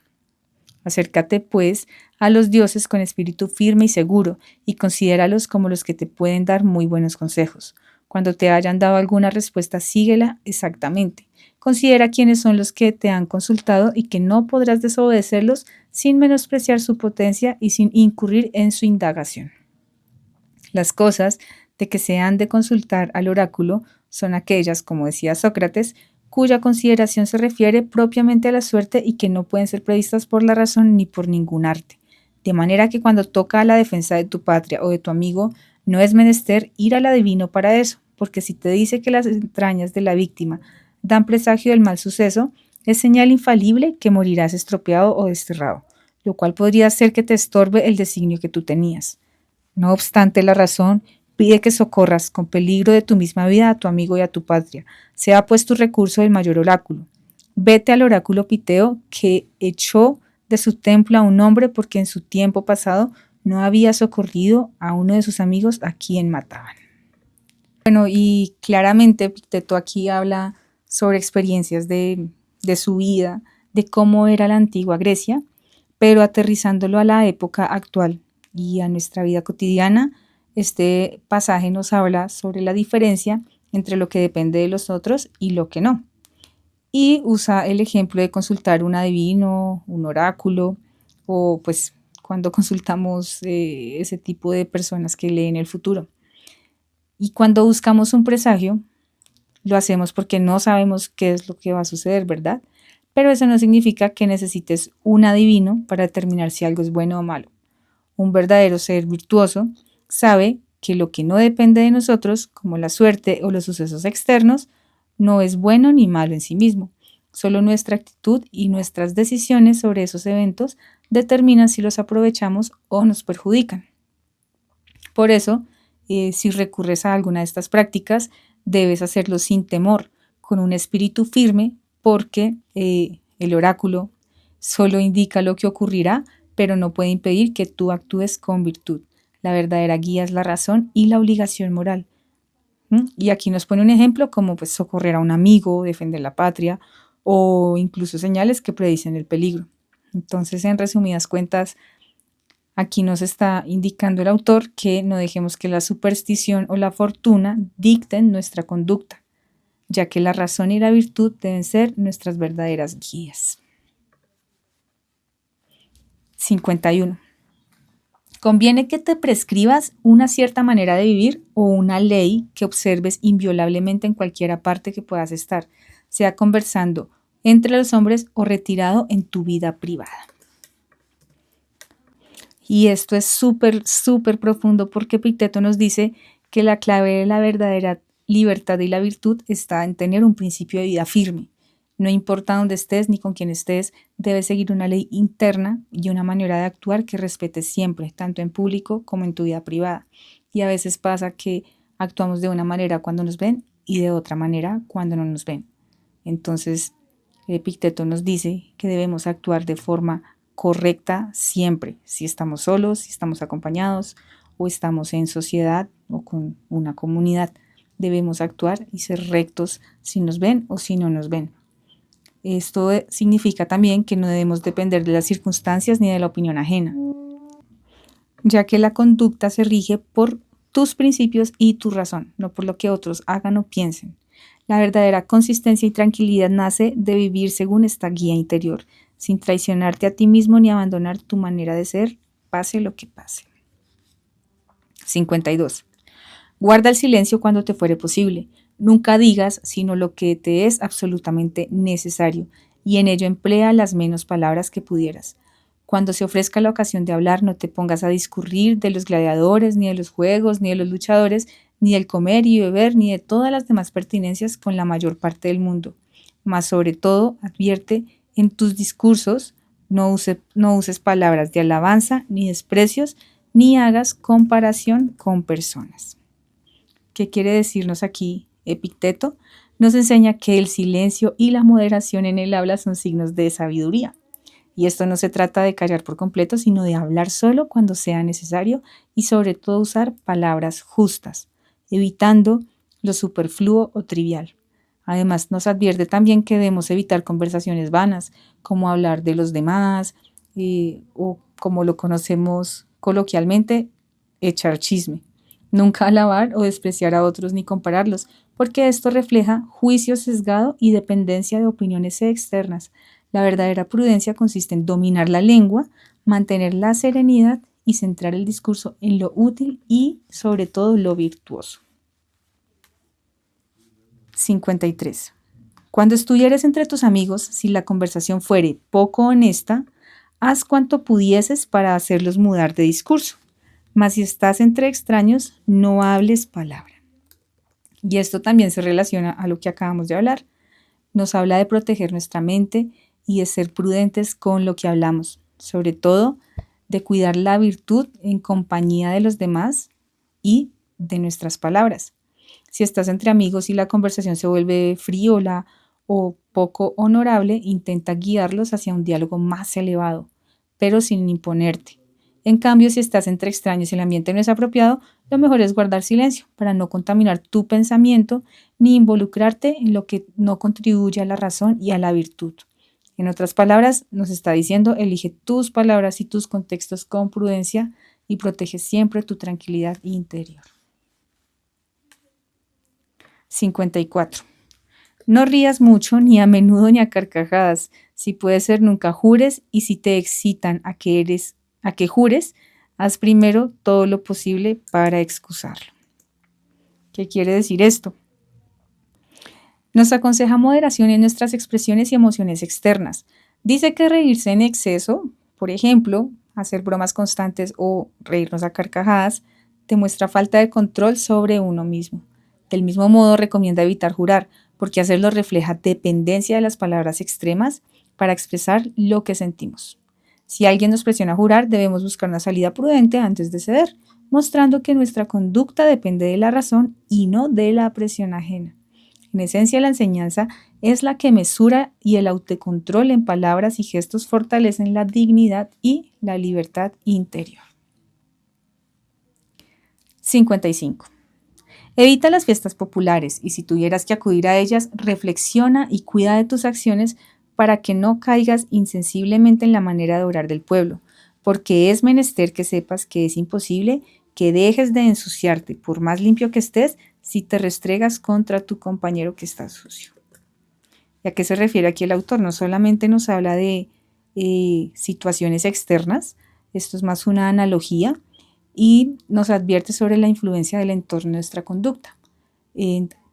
Acércate, pues, a los dioses con espíritu firme y seguro, y considéralos como los que te pueden dar muy buenos consejos. Cuando te hayan dado alguna respuesta, síguela exactamente. Considera quiénes son los que te han consultado y que no podrás desobedecerlos sin menospreciar su potencia y sin incurrir en su indagación. Las cosas de que se han de consultar al oráculo son aquellas, como decía Sócrates, cuya consideración se refiere propiamente a la suerte y que no pueden ser previstas por la razón ni por ningún arte. De manera que cuando toca a la defensa de tu patria o de tu amigo, no es menester ir al adivino para eso, porque si te dice que las entrañas de la víctima dan presagio del mal suceso, es señal infalible que morirás estropeado o desterrado, lo cual podría hacer que te estorbe el designio que tú tenías. No obstante, la razón pide que socorras con peligro de tu misma vida a tu amigo y a tu patria. Sea pues tu recurso el mayor oráculo. Vete al oráculo Piteo, que echó de su templo a un hombre porque en su tiempo pasado no había socorrido a uno de sus amigos a quien mataban. Bueno, y claramente Epicteto aquí habla sobre experiencias de su vida, de cómo era la antigua Grecia, pero aterrizándolo a la época actual y a nuestra vida cotidiana. Este pasaje nos habla sobre la diferencia entre lo que depende de los otros y lo que no. Y usa el ejemplo de consultar un adivino, un oráculo, o pues cuando consultamos ese tipo de personas que leen el futuro. Y cuando buscamos un presagio, lo hacemos porque no sabemos qué es lo que va a suceder, ¿verdad? Pero eso no significa que necesites un adivino para determinar si algo es bueno o malo. Un verdadero ser virtuoso sabe que lo que no depende de nosotros, como la suerte o los sucesos externos, no es bueno ni malo en sí mismo. Solo nuestra actitud y nuestras decisiones sobre esos eventos determinan si los aprovechamos o nos perjudican. Por eso, si recurres a alguna de estas prácticas, debes hacerlo sin temor, con un espíritu firme, porque el oráculo solo indica lo que ocurrirá, pero no puede impedir que tú actúes con virtud. La verdadera guía es la razón y la obligación moral. Y aquí nos pone un ejemplo como pues socorrer a un amigo, defender la patria o incluso señales que predicen el peligro. Entonces, en resumidas cuentas, aquí nos está indicando el autor que no dejemos que la superstición o la fortuna dicten nuestra conducta, ya que la razón y la virtud deben ser nuestras verdaderas guías. 51. Conviene que te prescribas una cierta manera de vivir o una ley que observes inviolablemente en cualquier parte que puedas estar, sea conversando entre los hombres o retirado en tu vida privada. Y esto es súper, súper profundo porque Epicteto nos dice que la clave de la verdadera libertad y la virtud está en tener un principio de vida firme. No importa dónde estés ni con quién estés, debes seguir una ley interna y una manera de actuar que respetes siempre, tanto en público como en tu vida privada. Y a veces pasa que actuamos de una manera cuando nos ven y de otra manera cuando no nos ven. Entonces, Epicteto nos dice que debemos actuar de forma correcta siempre, si estamos solos, si estamos acompañados o estamos en sociedad o con una comunidad. Debemos actuar y ser rectos si nos ven o si no nos ven. Esto significa también que no debemos depender de las circunstancias ni de la opinión ajena, ya que la conducta se rige por tus principios y tu razón, no por lo que otros hagan o piensen. La verdadera consistencia y tranquilidad nace de vivir según esta guía interior, sin traicionarte a ti mismo ni abandonar tu manera de ser, pase lo que pase. 52. Guarda el silencio cuando te fuere posible. Nunca digas sino lo que te es absolutamente necesario, y en ello emplea las menos palabras que pudieras. Cuando se ofrezca la ocasión de hablar, no te pongas a discurrir de los gladiadores, ni de los juegos, ni de los luchadores, ni del comer y beber, ni de todas las demás pertinencias con la mayor parte del mundo. Mas sobre todo, advierte en tus discursos, no uses palabras de alabanza ni desprecios, ni hagas comparación con personas. ¿Qué quiere decirnos aquí Epicteto? Nos enseña que el silencio y la moderación en el habla son signos de sabiduría. Y esto no se trata de callar por completo, sino de hablar solo cuando sea necesario y sobre todo usar palabras justas, evitando lo superfluo o trivial. Además, nos advierte también que debemos evitar conversaciones vanas, como hablar de los demás o como lo conocemos coloquialmente, echar chisme. Nunca alabar o despreciar a otros ni compararlos, porque esto refleja juicio sesgado y dependencia de opiniones externas. La verdadera prudencia consiste en dominar la lengua, mantener la serenidad y centrar el discurso en lo útil y, sobre todo, lo virtuoso. 53. Cuando estuvieres entre tus amigos, si la conversación fuere poco honesta, haz cuanto pudieses para hacerlos mudar de discurso. Mas si estás entre extraños, no hables palabra. Y esto también se relaciona a lo que acabamos de hablar. Nos habla de proteger nuestra mente y de ser prudentes con lo que hablamos, sobre todo de cuidar la virtud en compañía de los demás y de nuestras palabras. Si estás entre amigos y la conversación se vuelve frívola o poco honorable, intenta guiarlos hacia un diálogo más elevado, pero sin imponerte. En cambio, si estás entre extraños y el ambiente no es apropiado, lo mejor es guardar silencio para no contaminar tu pensamiento ni involucrarte en lo que no contribuye a la razón y a la virtud. En otras palabras, nos está diciendo, elige tus palabras y tus contextos con prudencia y protege siempre tu tranquilidad interior. 54. No rías mucho, ni a menudo ni a carcajadas. Si puede ser, nunca jures, y si te excitan a que jures, haz primero todo lo posible para excusarlo. ¿Qué quiere decir esto? Nos aconseja moderación en nuestras expresiones y emociones externas. Dice que reírse en exceso, por ejemplo, hacer bromas constantes o reírnos a carcajadas, demuestra falta de control sobre uno mismo. Del mismo modo, recomienda evitar jurar, porque hacerlo refleja dependencia de las palabras extremas para expresar lo que sentimos. Si alguien nos presiona a jurar, debemos buscar una salida prudente antes de ceder, mostrando que nuestra conducta depende de la razón y no de la presión ajena. En esencia, la enseñanza es la que mesura y el autocontrol en palabras y gestos fortalecen la dignidad y la libertad interior. 55. Evita las fiestas populares y si tuvieras que acudir a ellas, reflexiona y cuida de tus acciones para que no caigas insensiblemente en la manera de orar del pueblo, porque es menester que sepas que es imposible que dejes de ensuciarte, por más limpio que estés, si te restregas contra tu compañero que está sucio. ¿Y a qué se refiere aquí el autor? No solamente nos habla de situaciones externas, esto es más una analogía, y nos advierte sobre la influencia del entorno en nuestra conducta.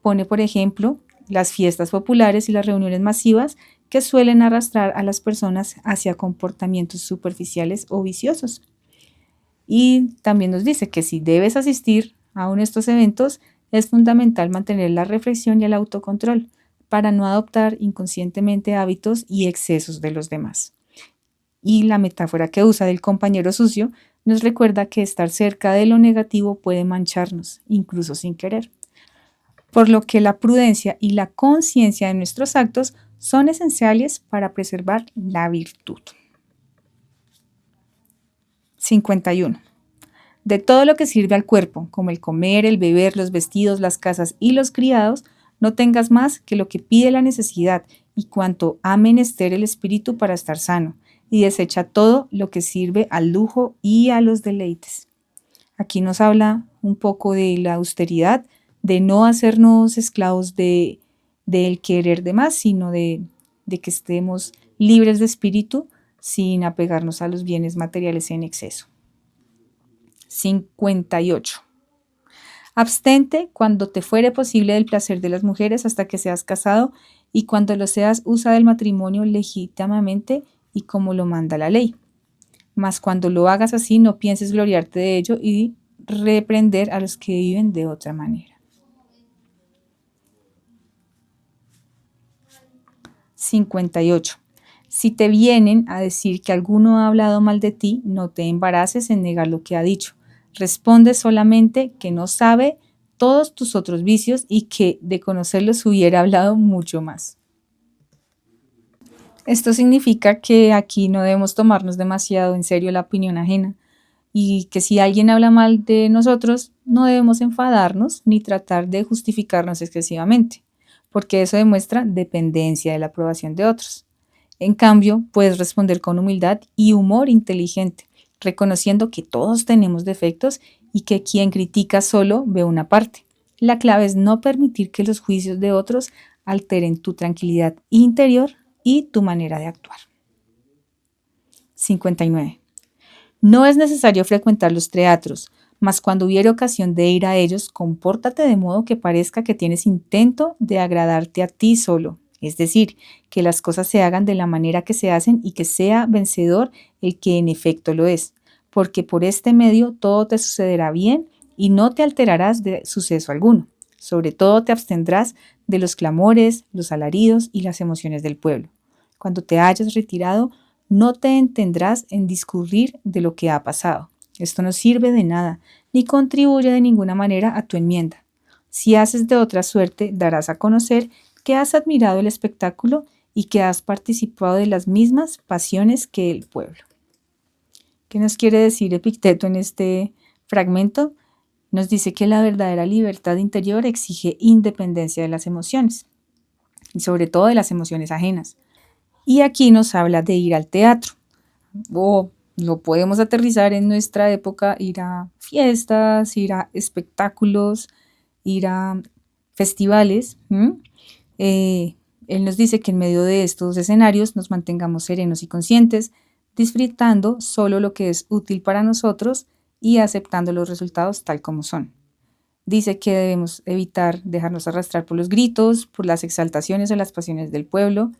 Pone, por ejemplo, las fiestas populares y las reuniones masivas que suelen arrastrar a las personas hacia comportamientos superficiales o viciosos. Y también nos dice que si debes asistir a uno de estos eventos, es fundamental mantener la reflexión y el autocontrol para no adoptar inconscientemente hábitos y excesos de los demás. Y la metáfora que usa del compañero sucio nos recuerda que estar cerca de lo negativo puede mancharnos, incluso sin querer. Por lo que la prudencia y la conciencia de nuestros actos son esenciales para preservar la virtud. 51. De todo lo que sirve al cuerpo, como el comer, el beber, los vestidos, las casas y los criados, no tengas más que lo que pide la necesidad y cuanto ha menester el espíritu para estar sano, y desecha todo lo que sirve al lujo y a los deleites. Aquí nos habla un poco de la austeridad, de no hacernos esclavos del querer de más, sino de que estemos libres de espíritu sin apegarnos a los bienes materiales en exceso. 58. Abstente cuando te fuere posible del placer de las mujeres hasta que seas casado y cuando lo seas usa del matrimonio legítimamente y como lo manda la ley. Mas cuando lo hagas así no pienses gloriarte de ello y reprender a los que viven de otra manera. 58. Si te vienen a decir que alguno ha hablado mal de ti, no te embaraces en negar lo que ha dicho. Responde solamente que no sabe todos tus otros vicios y que de conocerlos hubiera hablado mucho más. Esto significa que aquí no debemos tomarnos demasiado en serio la opinión ajena y que si alguien habla mal de nosotros, no debemos enfadarnos ni tratar de justificarnos excesivamente, porque eso demuestra dependencia de la aprobación de otros. En cambio, puedes responder con humildad y humor inteligente, reconociendo que todos tenemos defectos y que quien critica solo ve una parte. La clave es no permitir que los juicios de otros alteren tu tranquilidad interior y tu manera de actuar. 59. No es necesario frecuentar los teatros, mas cuando hubiere ocasión de ir a ellos, compórtate de modo que parezca que tienes intento de agradarte a ti solo, es decir, que las cosas se hagan de la manera que se hacen y que sea vencedor el que en efecto lo es, porque por este medio todo te sucederá bien y no te alterarás de suceso alguno. Sobre todo te abstendrás de los clamores, los alaridos y las emociones del pueblo. Cuando te hayas retirado, no te entendrás en discurrir de lo que ha pasado. Esto no sirve de nada, ni contribuye de ninguna manera a tu enmienda. Si haces de otra suerte, darás a conocer que has admirado el espectáculo y que has participado de las mismas pasiones que el pueblo. ¿Qué nos quiere decir Epicteto en este fragmento? Nos dice que la verdadera libertad interior exige independencia de las emociones, y sobre todo de las emociones ajenas. Y aquí nos habla de ir al teatro, o lo podemos aterrizar en nuestra época, ir a fiestas, ir a espectáculos, ir a festivales. Él nos dice que en medio de estos escenarios nos mantengamos serenos y conscientes, disfrutando solo lo que es útil para nosotros y aceptando los resultados tal como son. Dice que debemos evitar dejarnos arrastrar por los gritos, por las exaltaciones o las pasiones del pueblo,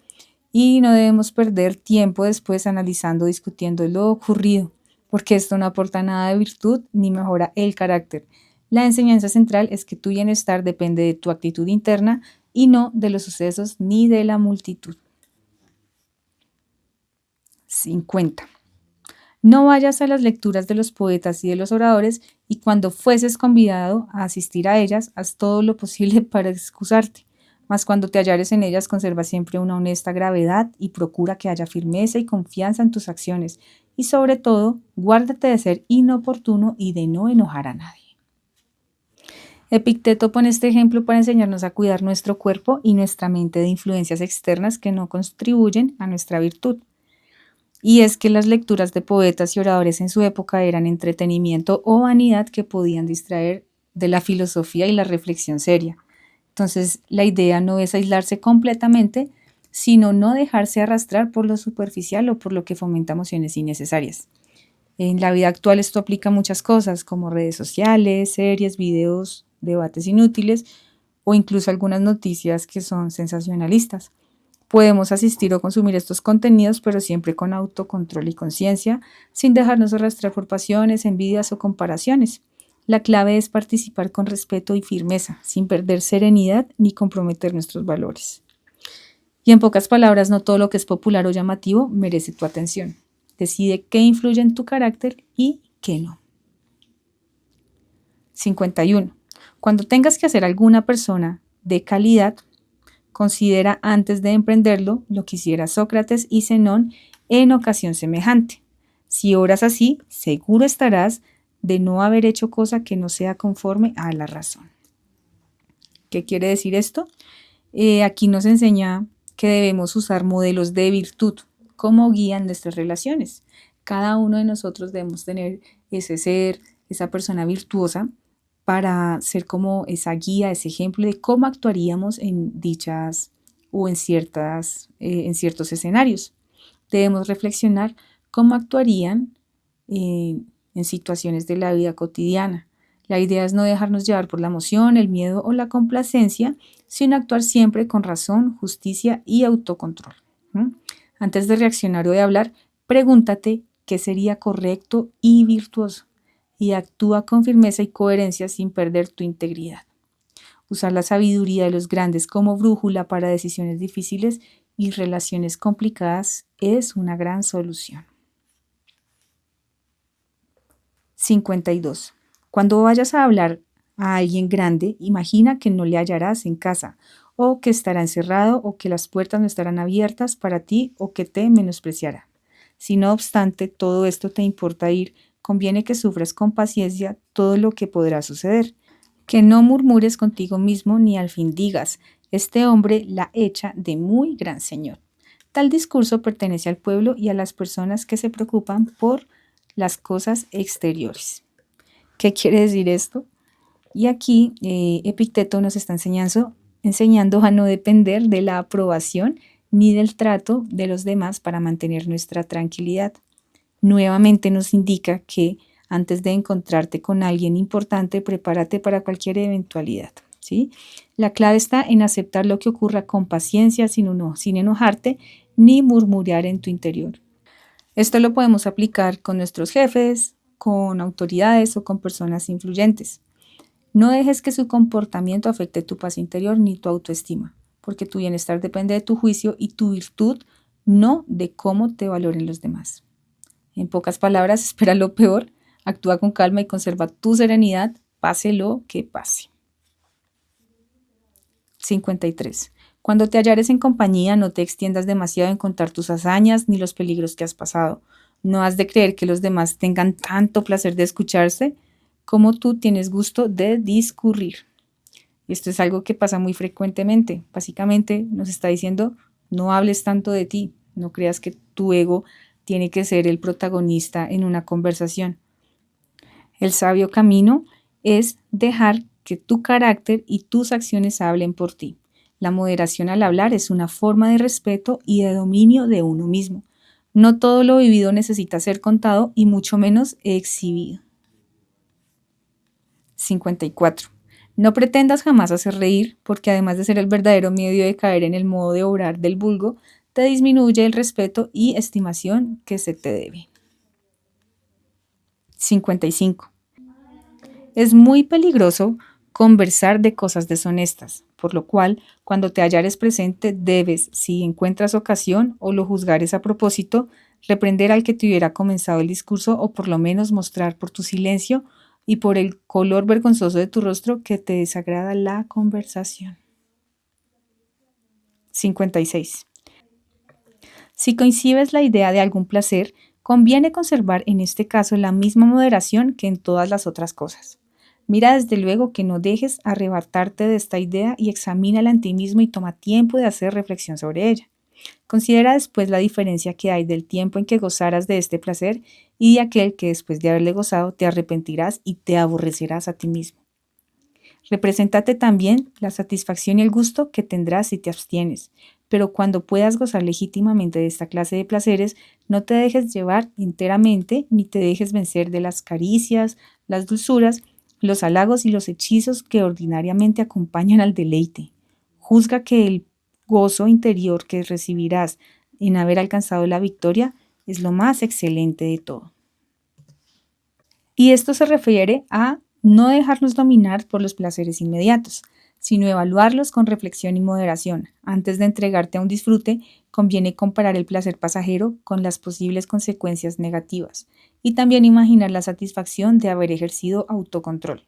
y no debemos perder tiempo después analizando, discutiendo lo ocurrido, porque esto no aporta nada de virtud ni mejora el carácter. La enseñanza central es que tu bienestar depende de tu actitud interna y no de los sucesos ni de la multitud. 50. No vayas a las lecturas de los poetas y de los oradores y cuando fueses convidado a asistir a ellas, haz todo lo posible para excusarte. Mas cuando te hallares en ellas, conserva siempre una honesta gravedad y procura que haya firmeza y confianza en tus acciones. Y sobre todo, guárdate de ser inoportuno y de no enojar a nadie. Epicteto pone este ejemplo para enseñarnos a cuidar nuestro cuerpo y nuestra mente de influencias externas que no contribuyen a nuestra virtud. Y es que las lecturas de poetas y oradores en su época eran entretenimiento o vanidad que podían distraer de la filosofía y la reflexión seria. Entonces, la idea no es aislarse completamente, sino no dejarse arrastrar por lo superficial o por lo que fomenta emociones innecesarias. En la vida actual esto aplica a muchas cosas, como redes sociales, series, videos, debates inútiles o incluso algunas noticias que son sensacionalistas. Podemos asistir o consumir estos contenidos, pero siempre con autocontrol y conciencia, sin dejarnos arrastrar por pasiones, envidias o comparaciones. La clave es participar con respeto y firmeza, sin perder serenidad ni comprometer nuestros valores. Y en pocas palabras, no todo lo que es popular o llamativo merece tu atención. Decide qué influye en tu carácter y qué no. 51. Cuando tengas que hacer alguna persona de calidad, considera antes de emprenderlo lo que hiciera Sócrates y Zenón en ocasión semejante. Si obras así, seguro estarás de no haber hecho cosa que no sea conforme a la razón. ¿Qué quiere decir esto? Aquí nos enseña que debemos usar modelos de virtud como guía en nuestras relaciones. Cada uno de nosotros debemos tener ese ser, esa persona virtuosa, para ser como esa guía, ese ejemplo de cómo actuaríamos en dichas o en ciertos escenarios. Debemos reflexionar cómo actuarían en situaciones de la vida cotidiana. La idea es no dejarnos llevar por la emoción, el miedo o la complacencia, sino actuar siempre con razón, justicia y autocontrol. Antes de reaccionar o de hablar, pregúntate qué sería correcto y virtuoso. y actúa con firmeza y coherencia sin perder tu integridad. Usar la sabiduría de los grandes como brújula para decisiones difíciles y relaciones complicadas es una gran solución. 52. Cuando vayas a hablar a alguien grande, imagina que no le hallarás en casa, o que estará encerrado, o que las puertas no estarán abiertas para ti, o que te menospreciará. Si no obstante todo esto te importa ir, conviene que sufras con paciencia todo lo que podrá suceder. Que no murmures contigo mismo ni al fin digas, este hombre la echa de muy gran señor. Tal discurso pertenece al pueblo y a las personas que se preocupan por las cosas exteriores. ¿Qué quiere decir esto? Y aquí Epicteto nos está enseñando a no depender de la aprobación ni del trato de los demás para mantener nuestra tranquilidad. Nuevamente nos indica que antes de encontrarte con alguien importante, prepárate para cualquier eventualidad, ¿sí? La clave está en aceptar lo que ocurra con paciencia, sin enojarte ni murmurar en tu interior. Esto lo podemos aplicar con nuestros jefes, con autoridades o con personas influyentes. No dejes que su comportamiento afecte tu paz interior ni tu autoestima, porque tu bienestar depende de tu juicio y tu virtud, no de cómo te valoren los demás. En pocas palabras, espera lo peor, actúa con calma y conserva tu serenidad, pase lo que pase. 53. Cuando te hallares en compañía, no te extiendas demasiado en contar tus hazañas ni los peligros que has pasado. No has de creer que los demás tengan tanto placer de escucharse como tú tienes gusto de discurrir. Y esto es algo que pasa muy frecuentemente. Básicamente nos está diciendo, no hables tanto de ti, no creas que tu ego tiene que ser el protagonista en una conversación. El sabio camino es dejar que tu carácter y tus acciones hablen por ti. La moderación al hablar es una forma de respeto y de dominio de uno mismo. No todo lo vivido necesita ser contado y mucho menos exhibido. 54. No pretendas jamás hacer reír, porque además de ser el verdadero medio de caer en el modo de obrar del vulgo, te disminuye el respeto y estimación que se te debe. 55. Es muy peligroso conversar de cosas deshonestas, por lo cual, cuando te hallares presente, debes, si encuentras ocasión o lo juzgares a propósito, reprender al que te hubiera comenzado el discurso o por lo menos mostrar por tu silencio y por el color vergonzoso de tu rostro que te desagrada la conversación. 56. Si concibes la idea de algún placer, conviene conservar en este caso la misma moderación que en todas las otras cosas. Mira desde luego que no dejes arrebatarte de esta idea y examínala en ti mismo y toma tiempo de hacer reflexión sobre ella. Considera después la diferencia que hay del tiempo en que gozaras de este placer y de aquel que después de haberle gozado te arrepentirás y te aborrecerás a ti mismo. Represéntate también la satisfacción y el gusto que tendrás si te abstienes, pero cuando puedas gozar legítimamente de esta clase de placeres, no te dejes llevar enteramente ni te dejes vencer de las caricias, las dulzuras, los halagos y los hechizos que ordinariamente acompañan al deleite. Juzga que el gozo interior que recibirás en haber alcanzado la victoria es lo más excelente de todo. Y esto se refiere a no dejarnos dominar por los placeres inmediatos, sino evaluarlos con reflexión y moderación. Antes de entregarte a un disfrute, conviene comparar el placer pasajero con las posibles consecuencias negativas y también imaginar la satisfacción de haber ejercido autocontrol.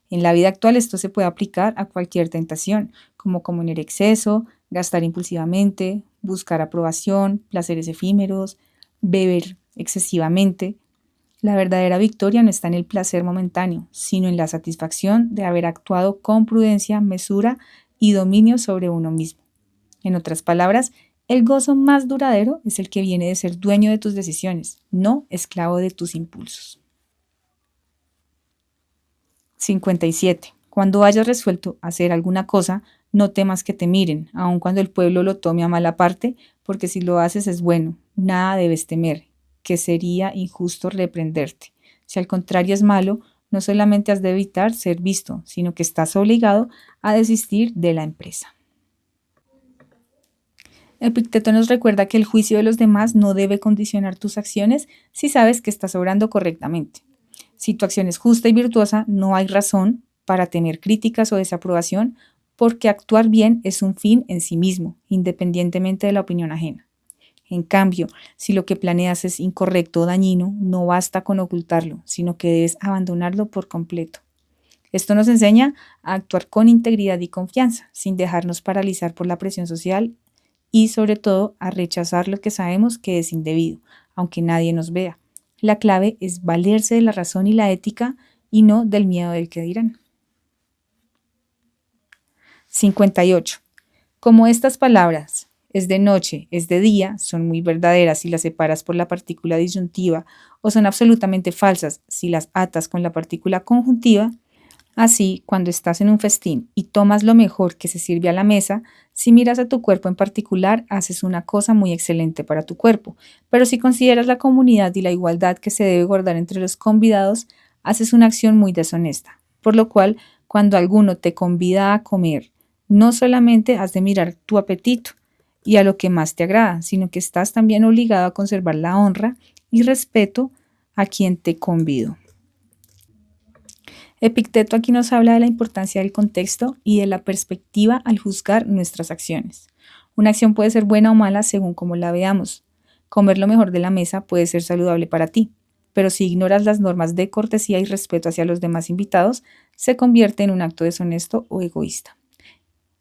En la vida actual esto se puede aplicar a cualquier tentación, como comer en exceso, gastar impulsivamente, buscar aprobación, placeres efímeros, beber excesivamente. La verdadera victoria no está en el placer momentáneo, sino en la satisfacción de haber actuado con prudencia, mesura y dominio sobre uno mismo. En otras palabras, el gozo más duradero es el que viene de ser dueño de tus decisiones, no esclavo de tus impulsos. 57. Cuando hayas resuelto hacer alguna cosa, no temas que te miren, aun cuando el pueblo lo tome a mala parte, porque si lo haces es bueno, nada debes temer, que sería injusto reprenderte. Si al contrario es malo, no solamente has de evitar ser visto, sino que estás obligado a desistir de la empresa. Epicteto nos recuerda que el juicio de los demás no debe condicionar tus acciones si sabes que estás obrando correctamente. Si tu acción es justa y virtuosa, no hay razón para temer críticas o desaprobación, porque actuar bien es un fin en sí mismo, independientemente de la opinión ajena. En cambio, si lo que planeas es incorrecto o dañino, no basta con ocultarlo, sino que debes abandonarlo por completo. Esto nos enseña a actuar con integridad y confianza, sin dejarnos paralizar por la presión social y, sobre todo, a rechazar lo que sabemos que es indebido, aunque nadie nos vea. La clave es valerse de la razón y la ética y no del miedo del que dirán. 58. Como estas palabras es de noche, es de día, son muy verdaderas si las separas por la partícula disyuntiva o son absolutamente falsas si las atas con la partícula conjuntiva. Así, cuando estás en un festín y tomas lo mejor que se sirve a la mesa, si miras a tu cuerpo en particular, haces una cosa muy excelente para tu cuerpo, pero si consideras la comunidad y la igualdad que se debe guardar entre los convidados, haces una acción muy deshonesta. Por lo cual, cuando alguno te convida a comer, no solamente has de mirar tu apetito y a lo que más te agrada, sino que estás también obligado a conservar la honra y respeto a quien te convidó. Epicteto aquí nos habla de la importancia del contexto y de la perspectiva al juzgar nuestras acciones. Una acción puede ser buena o mala según cómo la veamos. Comer lo mejor de la mesa puede ser saludable para ti, pero si ignoras las normas de cortesía y respeto hacia los demás invitados, se convierte en un acto deshonesto o egoísta.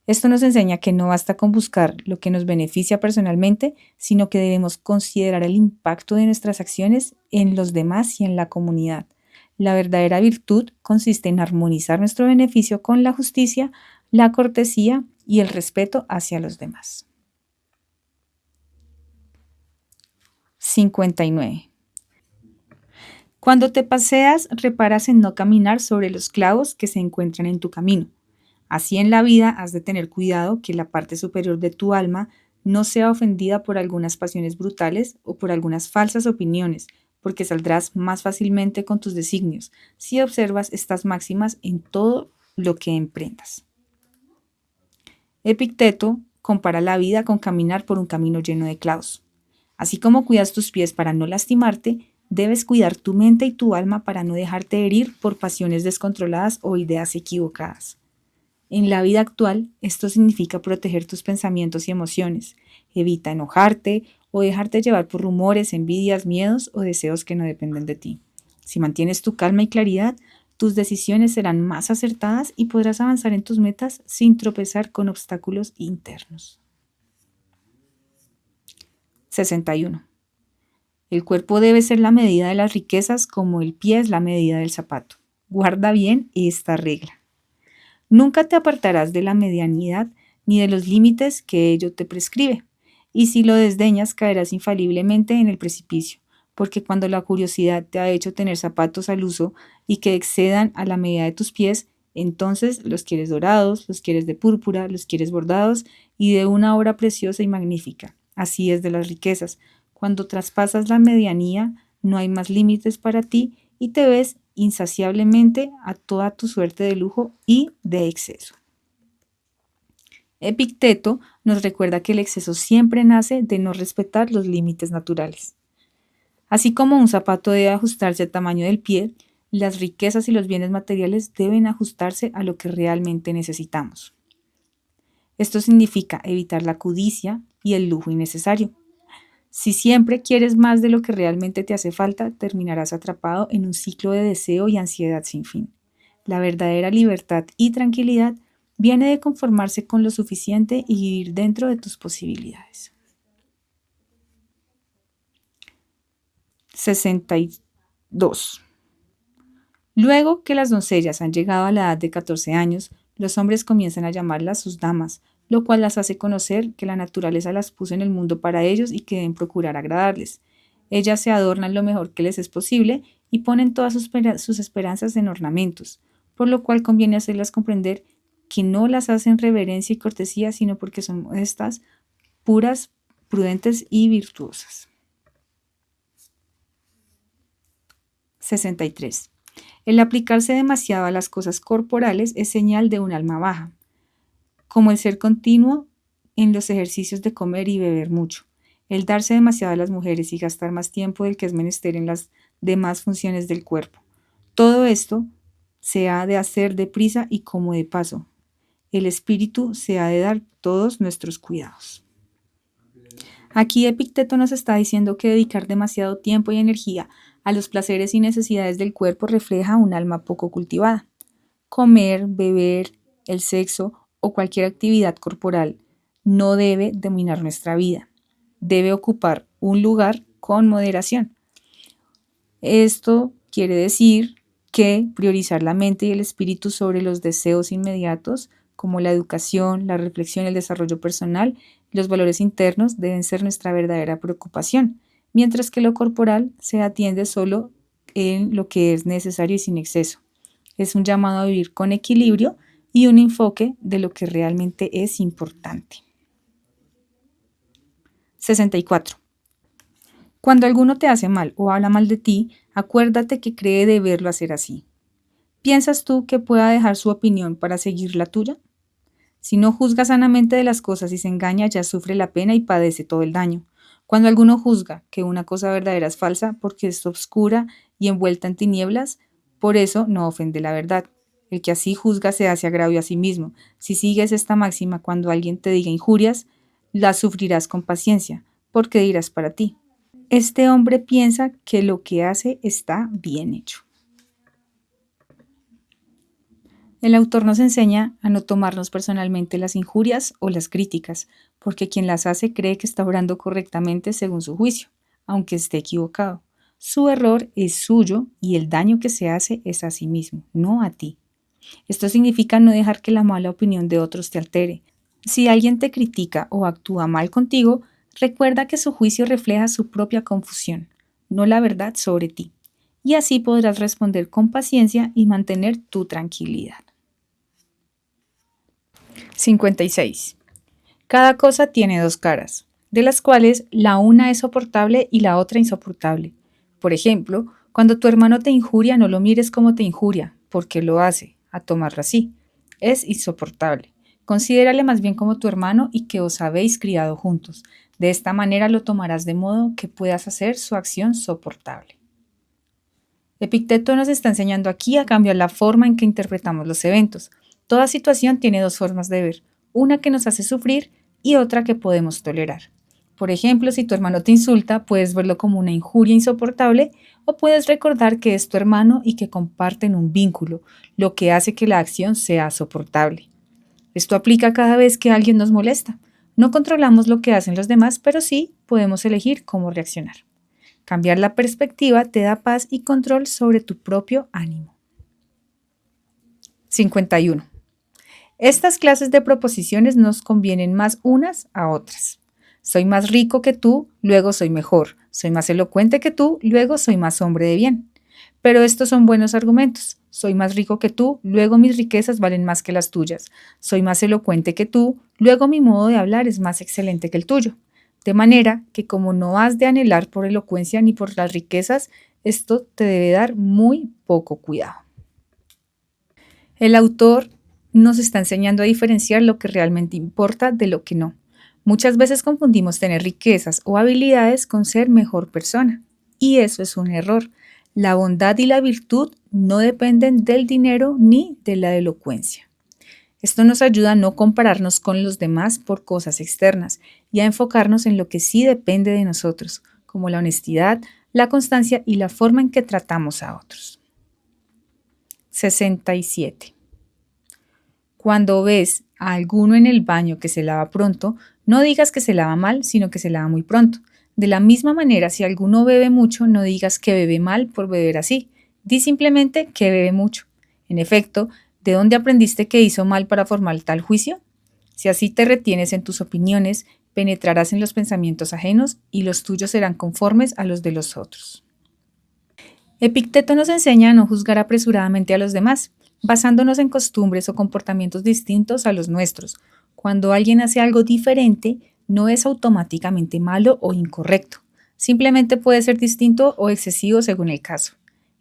Esto nos enseña que no basta con buscar lo que nos beneficia personalmente, sino que debemos considerar el impacto de nuestras acciones en los demás y en la comunidad. La verdadera virtud consiste en armonizar nuestro beneficio con la justicia, la cortesía y el respeto hacia los demás. 59. Cuando te paseas, reparas en no caminar sobre los clavos que se encuentran en tu camino. Así en la vida has de tener cuidado que la parte superior de tu alma no sea ofendida por algunas pasiones brutales o por algunas falsas opiniones, porque saldrás más fácilmente con tus designios si observas estas máximas en todo lo que emprendas. Epicteto compara la vida con caminar por un camino lleno de clavos. Así como cuidas tus pies para no lastimarte, debes cuidar tu mente y tu alma para no dejarte herir por pasiones descontroladas o ideas equivocadas. En la vida actual, esto significa proteger tus pensamientos y emociones. Evita enojarte o dejarte llevar por rumores, envidias, miedos o deseos que no dependen de ti. Si mantienes tu calma y claridad, tus decisiones serán más acertadas y podrás avanzar en tus metas sin tropezar con obstáculos internos. 61. El cuerpo debe ser la medida de las riquezas como el pie es la medida del zapato. Guarda bien esta regla. Nunca te apartarás de la medianidad ni de los límites que ello te prescribe, y si lo desdeñas caerás infaliblemente en el precipicio, porque cuando la curiosidad te ha hecho tener zapatos al uso y que excedan a la medida de tus pies, entonces los quieres dorados, los quieres de púrpura, los quieres bordados y de una obra preciosa y magnífica. Así es de las riquezas. Cuando traspasas la medianía, no hay más límites para ti y te ves insaciablemente a toda tu suerte de lujo y de exceso. Epicteto nos recuerda que el exceso siempre nace de no respetar los límites naturales. Así como un zapato debe ajustarse al tamaño del pie, las riquezas y los bienes materiales deben ajustarse a lo que realmente necesitamos. Esto significa evitar la codicia y el lujo innecesario. Si siempre quieres más de lo que realmente te hace falta, terminarás atrapado en un ciclo de deseo y ansiedad sin fin. La verdadera libertad y tranquilidad viene de conformarse con lo suficiente y vivir dentro de tus posibilidades. 62. Luego que las doncellas han llegado a la edad de 14 años, los hombres comienzan a llamarlas sus damas, lo cual las hace conocer que la naturaleza las puso en el mundo para ellos y que deben procurar agradarles. Ellas se adornan lo mejor que les es posible y ponen todas sus esperanzas en ornamentos, por lo cual conviene hacerlas comprender que no las hacen reverencia y cortesía, sino porque son modestas, puras, prudentes y virtuosas. 63. El aplicarse demasiado a las cosas corporales es señal de un alma baja, como el ser continuo en los ejercicios de comer y beber mucho, el darse demasiado a las mujeres y gastar más tiempo del que es menester en las demás funciones del cuerpo, Todo esto se ha de hacer deprisa y como de paso. El espíritu se ha de dar todos nuestros cuidados. Aquí Epicteto nos está diciendo que dedicar demasiado tiempo y energía a los placeres y necesidades del cuerpo refleja un alma poco cultivada. Comer, beber, el sexo o cualquier actividad corporal no debe dominar nuestra vida. Debe ocupar un lugar con moderación. Esto quiere decir que priorizar la mente y el espíritu sobre los deseos inmediatos, como la educación, la reflexión, el desarrollo personal y los valores internos, deben ser nuestra verdadera preocupación, mientras que lo corporal se atiende solo en lo que es necesario y sin exceso. Es un llamado a vivir con equilibrio y un enfoque de lo que realmente es importante. 64. Cuando alguno te hace mal o habla mal de ti, acuérdate que cree deberlo hacer así. ¿Piensas tú que pueda dejar su opinión para seguir la tuya? Si no juzga sanamente de las cosas y se engaña, ya sufre la pena y padece todo el daño. Cuando alguno juzga que una cosa verdadera es falsa porque es obscura y envuelta en tinieblas, por eso no ofende la verdad. El que así juzga se hace agravio a sí mismo. Si sigues esta máxima, cuando alguien te diga injurias, las sufrirás con paciencia, porque dirás para ti: este hombre piensa que lo que hace está bien hecho. El autor nos enseña a no tomarnos personalmente las injurias o las críticas, porque quien las hace cree que está obrando correctamente según su juicio, aunque esté equivocado. Su error es suyo y el daño que se hace es a sí mismo, no a ti. Esto significa no dejar que la mala opinión de otros te altere. Si alguien te critica o actúa mal contigo, recuerda que su juicio refleja su propia confusión, no la verdad sobre ti, y así podrás responder con paciencia y mantener tu tranquilidad. 56. Cada cosa tiene dos caras, de las cuales la una es soportable y la otra insoportable. Por ejemplo, cuando tu hermano te injuria, no lo mires como te injuria, porque lo hace, a tomarlo así. Es insoportable. Considérale más bien como tu hermano y que os habéis criado juntos. De esta manera lo tomarás de modo que puedas hacer su acción soportable. Epicteto nos está enseñando aquí a cambiar la forma en que interpretamos los eventos. Toda situación tiene dos formas de ver, una que nos hace sufrir y otra que podemos tolerar. Por ejemplo, si tu hermano te insulta, puedes verlo como una injuria insoportable o puedes recordar que es tu hermano y que comparten un vínculo, lo que hace que la acción sea soportable. Esto aplica cada vez que alguien nos molesta. No controlamos lo que hacen los demás, pero sí podemos elegir cómo reaccionar. Cambiar la perspectiva te da paz y control sobre tu propio ánimo. 51. Estas clases de proposiciones nos convienen más unas a otras. Soy más rico que tú, luego soy mejor. Soy más elocuente que tú, luego soy más hombre de bien. Pero estos son buenos argumentos. Soy más rico que tú, luego mis riquezas valen más que las tuyas. Soy más elocuente que tú, luego mi modo de hablar es más excelente que el tuyo. De manera que como no has de anhelar por elocuencia ni por las riquezas, esto te debe dar muy poco cuidado. El autor nos está enseñando a diferenciar lo que realmente importa de lo que no. Muchas veces confundimos tener riquezas o habilidades con ser mejor persona, y eso es un error. La bondad y la virtud no dependen del dinero ni de la elocuencia. Esto nos ayuda a no compararnos con los demás por cosas externas y a enfocarnos en lo que sí depende de nosotros, como la honestidad, la constancia y la forma en que tratamos a otros. 67. Cuando ves a alguno en el baño que se lava pronto, no digas que se lava mal, sino que se lava muy pronto. De la misma manera, si alguno bebe mucho, no digas que bebe mal por beber así. Di simplemente que bebe mucho. En efecto, ¿de dónde aprendiste que hizo mal para formar tal juicio? Si así te retienes en tus opiniones, penetrarás en los pensamientos ajenos y los tuyos serán conformes a los de los otros. Epicteto nos enseña a no juzgar apresuradamente a los demás, basándonos en costumbres o comportamientos distintos a los nuestros. Cuando alguien hace algo diferente, no es automáticamente malo o incorrecto. Simplemente puede ser distinto o excesivo según el caso.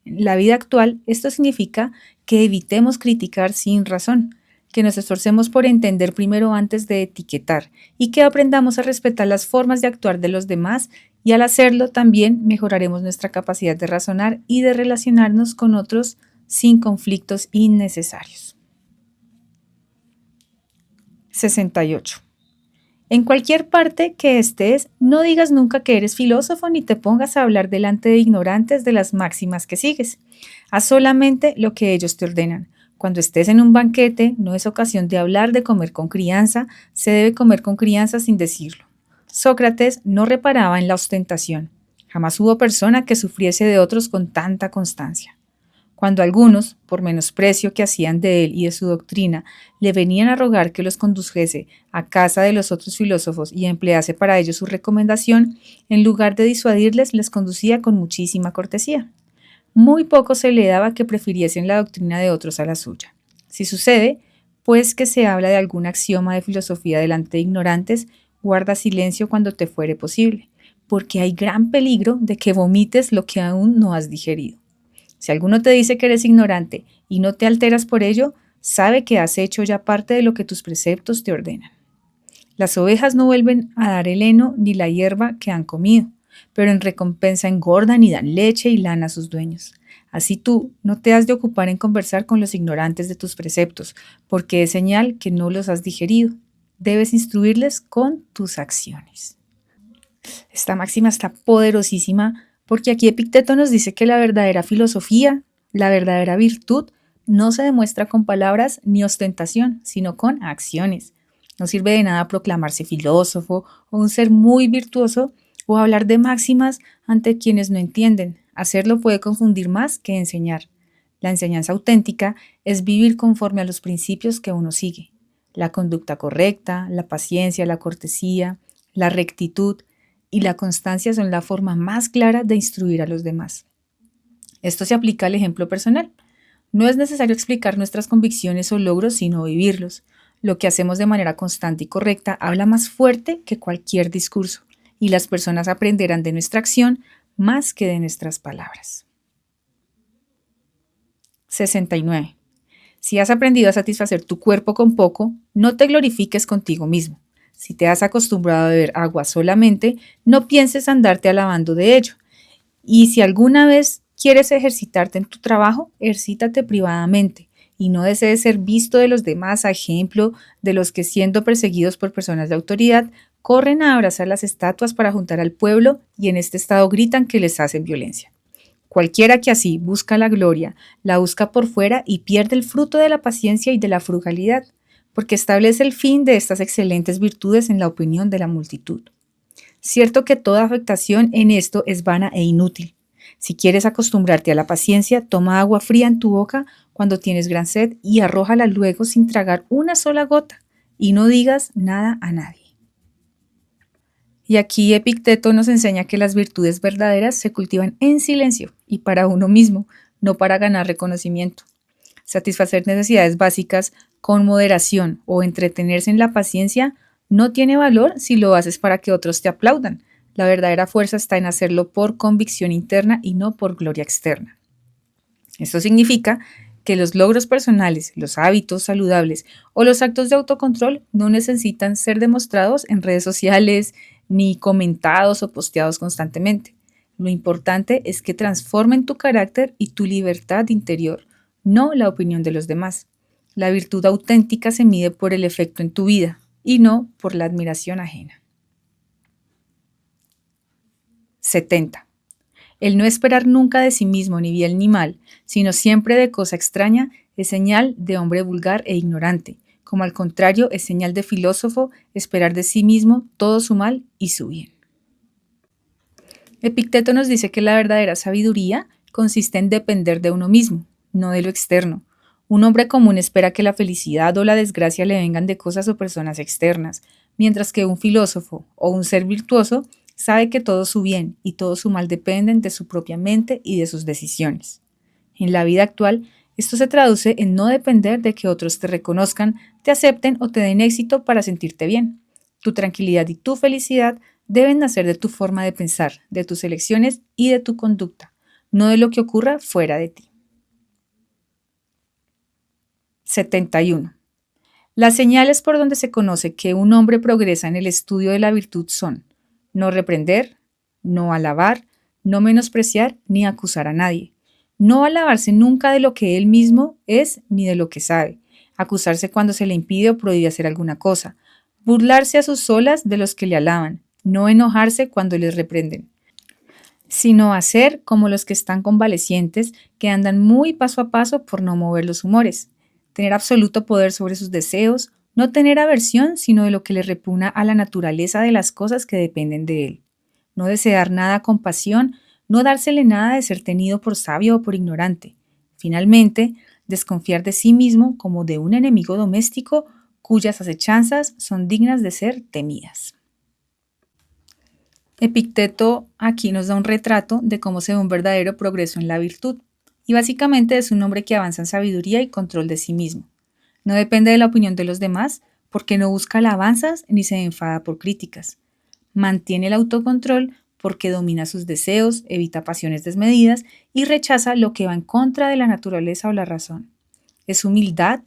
En la vida actual, esto significa que evitemos criticar sin razón, que nos esforcemos por entender primero antes de etiquetar y que aprendamos a respetar las formas de actuar de los demás y al hacerlo también mejoraremos nuestra capacidad de razonar y de relacionarnos con otros sin conflictos innecesarios. 68. En cualquier parte que estés, no digas nunca que eres filósofo ni te pongas a hablar delante de ignorantes de las máximas que sigues. Haz solamente lo que ellos te ordenan. Cuando estés en un banquete, no es ocasión de hablar de comer con crianza, se debe comer con crianza sin decirlo. Sócrates no reparaba en la ostentación. Jamás hubo persona que sufriese de otros con tanta constancia. Cuando algunos, por menosprecio que hacían de él y de su doctrina, le venían a rogar que los condujese a casa de los otros filósofos y emplease para ello su recomendación, en lugar de disuadirles, les conducía con muchísima cortesía. Muy poco se le daba que prefiriesen la doctrina de otros a la suya. Si sucede, pues que se habla de algún axioma de filosofía delante de ignorantes, guarda silencio cuando te fuere posible, porque hay gran peligro de que vomites lo que aún no has digerido. Si alguno te dice que eres ignorante y no te alteras por ello, sabe que has hecho ya parte de lo que tus preceptos te ordenan. Las ovejas no vuelven a dar el heno ni la hierba que han comido, pero en recompensa engordan y dan leche y lana a sus dueños. Así tú no te has de ocupar en conversar con los ignorantes de tus preceptos, porque es señal que no los has digerido. Debes instruirles con tus acciones. Esta máxima está poderosísima porque aquí Epicteto nos dice que la verdadera filosofía, la verdadera virtud, no se demuestra con palabras ni ostentación, sino con acciones. No sirve de nada proclamarse filósofo o un ser muy virtuoso o hablar de máximas ante quienes no entienden. Hacerlo puede confundir más que enseñar. La enseñanza auténtica es vivir conforme a los principios que uno sigue. La conducta correcta, la paciencia, la cortesía, la rectitud y la constancia son la forma más clara de instruir a los demás. Esto se aplica al ejemplo personal. No es necesario explicar nuestras convicciones o logros, sino vivirlos. Lo que hacemos de manera constante y correcta habla más fuerte que cualquier discurso, y las personas aprenderán de nuestra acción más que de nuestras palabras. 69. Si has aprendido a satisfacer tu cuerpo con poco, no te glorifiques contigo mismo. Si te has acostumbrado a beber agua solamente, no pienses andarte alabando de ello. Y si alguna vez quieres ejercitarte en tu trabajo, ejercítate privadamente y no desees ser visto de los demás, a ejemplo de los que, siendo perseguidos por personas de autoridad, corren a abrazar las estatuas para juntar al pueblo y en este estado gritan que les hacen violencia. Cualquiera que así busca la gloria, la busca por fuera y pierde el fruto de la paciencia y de la frugalidad, porque establece el fin de estas excelentes virtudes en la opinión de la multitud. Cierto que toda afectación en esto es vana e inútil. Si quieres acostumbrarte a la paciencia, toma agua fría en tu boca cuando tienes gran sed y arrójala luego sin tragar una sola gota, y no digas nada a nadie. Y aquí Epicteto nos enseña que las virtudes verdaderas se cultivan en silencio y para uno mismo, no para ganar reconocimiento. Satisfacer necesidades básicas con moderación o entretenerse en la paciencia no tiene valor si lo haces para que otros te aplaudan. La verdadera fuerza está en hacerlo por convicción interna y no por gloria externa. Esto significa que los logros personales, los hábitos saludables o los actos de autocontrol no necesitan ser demostrados en redes sociales ni comentados o posteados constantemente. Lo importante es que transformen tu carácter y tu libertad interior, no la opinión de los demás. La virtud auténtica se mide por el efecto en tu vida y no por la admiración ajena. 70. El no esperar nunca de sí mismo ni bien ni mal, sino siempre de cosa extraña, es señal de hombre vulgar e ignorante, como al contrario es señal de filósofo esperar de sí mismo todo su mal y su bien. Epicteto nos dice que la verdadera sabiduría consiste en depender de uno mismo, no de lo externo. Un hombre común espera que la felicidad o la desgracia le vengan de cosas o personas externas, mientras que un filósofo o un ser virtuoso sabe que todo su bien y todo su mal dependen de su propia mente y de sus decisiones. En la vida actual, esto se traduce en no depender de que otros te reconozcan, te acepten o te den éxito para sentirte bien. Tu tranquilidad y tu felicidad deben nacer de tu forma de pensar, de tus elecciones y de tu conducta, no de lo que ocurra fuera de ti. 71. Las señales por donde se conoce que un hombre progresa en el estudio de la virtud son no reprender, no alabar, no menospreciar ni acusar a nadie. No alabarse nunca de lo que él mismo es ni de lo que sabe. Acusarse cuando se le impide o prohíbe hacer alguna cosa. Burlarse a sus solas de los que le alaban. No enojarse cuando les reprenden, sino hacer como los que están convalecientes, que andan muy paso a paso por no mover los humores. Tener absoluto poder sobre sus deseos, no tener aversión, sino de lo que le repugna a la naturaleza de las cosas que dependen de él. No desear nada con pasión, no dársele nada de ser tenido por sabio o por ignorante. Finalmente, desconfiar de sí mismo como de un enemigo doméstico cuyas acechanzas son dignas de ser temidas. Epicteto aquí nos da un retrato de cómo se ve un verdadero progreso en la virtud, y básicamente es un hombre que avanza en sabiduría y control de sí mismo. No depende de la opinión de los demás, porque no busca alabanzas ni se enfada por críticas. Mantiene el autocontrol porque domina sus deseos, evita pasiones desmedidas y rechaza lo que va en contra de la naturaleza o la razón. Es humildad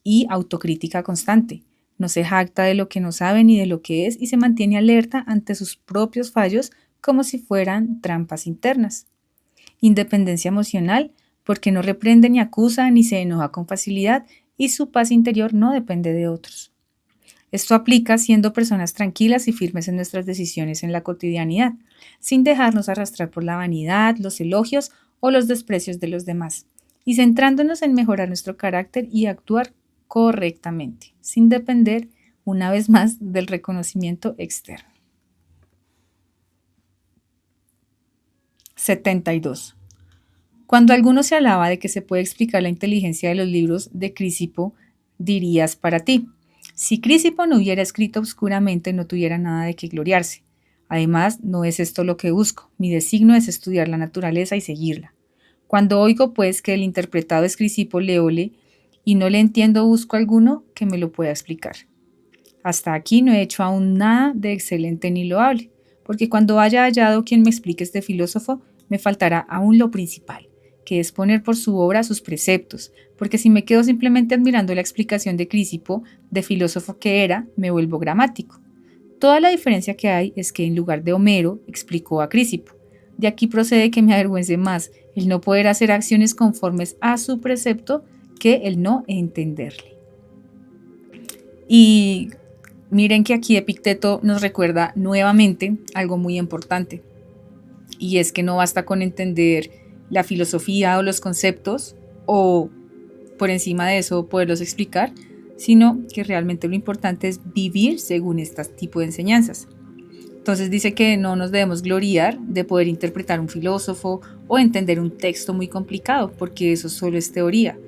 y autocrítica constante. No se jacta de lo que no sabe ni de lo que es y se mantiene alerta ante sus propios fallos como si fueran trampas internas. Independencia emocional, porque no reprende ni acusa ni se enoja con facilidad y su paz interior no depende de otros. Esto aplica siendo personas tranquilas y firmes en nuestras decisiones en la cotidianidad, sin dejarnos arrastrar por la vanidad, los elogios o los desprecios de los demás, y centrándonos en mejorar nuestro carácter y actuar correctamente, sin depender, una vez más, del reconocimiento externo. 72. Cuando alguno se alaba de que se puede explicar la inteligencia de los libros de Crisipo, dirías para ti: si Crisipo no hubiera escrito obscuramente, no tuviera nada de qué gloriarse. Además, no es esto lo que busco. Mi designio es estudiar la naturaleza y seguirla. Cuando oigo, pues, que el interpretado es Crisipo leole y no le entiendo, busco alguno que me lo pueda explicar. Hasta aquí no he hecho aún nada de excelente ni loable, porque cuando haya hallado quien me explique este filósofo, me faltará aún lo principal, que es poner por su obra sus preceptos, porque si me quedo simplemente admirando la explicación de Crisipo, de filósofo que era, me vuelvo gramático. Toda la diferencia que hay es que en lugar de Homero explicó a Crisipo. De aquí procede que me avergüence más el no poder hacer acciones conformes a su precepto que el no entenderle. Y miren que aquí Epicteto nos recuerda nuevamente algo muy importante, y es que no basta con entender la filosofía o los conceptos o por encima de eso poderlos explicar, sino que realmente lo importante es vivir según este tipo de enseñanzas. Entonces dice que no nos debemos gloriar de poder interpretar un filósofo o entender un texto muy complicado, porque eso solo es teoría.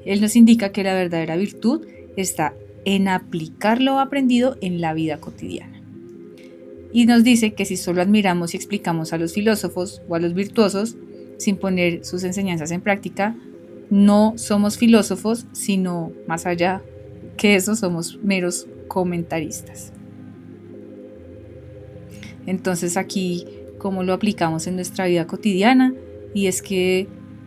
Él nos indica que la verdadera virtud está en aplicar lo aprendido en la vida cotidiana. Y nos dice que si solo admiramos y explicamos a los filósofos o a los virtuosos sin poner sus enseñanzas en práctica, no somos filósofos, sino más allá que eso somos meros comentaristas. Entonces aquí, ¿cómo lo aplicamos en nuestra vida cotidiana? Y es que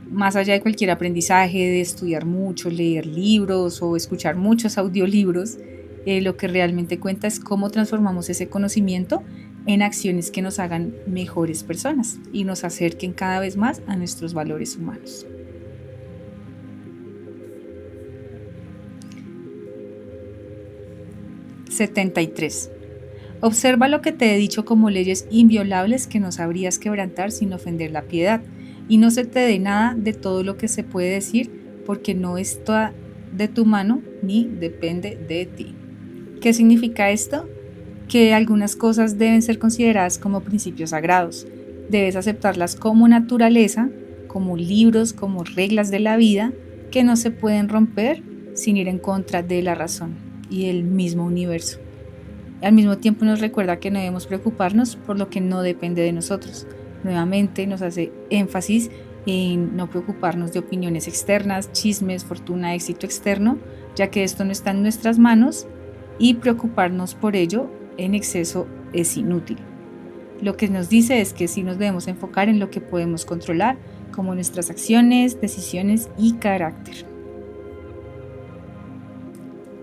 más allá de cualquier aprendizaje, de estudiar mucho, leer libros o escuchar muchos audiolibros, lo que realmente cuenta es cómo transformamos ese conocimiento en acciones que nos hagan mejores personas y nos acerquen cada vez más a nuestros valores humanos. (73) Observa lo que te he dicho como leyes inviolables que no sabrías quebrantar sin ofender la piedad, y no se te dé nada de todo lo que se puede decir, porque no está de tu mano ni depende de ti. ¿Qué significa esto? Que algunas cosas deben ser consideradas como principios sagrados. Debes aceptarlas como naturaleza, como libros, como reglas de la vida, que no se pueden romper sin ir en contra de la razón y el mismo universo. Al mismo tiempo nos recuerda que no debemos preocuparnos por lo que no depende de nosotros. Nuevamente nos hace énfasis en no preocuparnos de opiniones externas, chismes, fortuna, éxito externo, ya que esto no está en nuestras manos y preocuparnos por ello en exceso es inútil. Lo que nos dice es que sí nos debemos enfocar en lo que podemos controlar, como nuestras acciones, decisiones y carácter.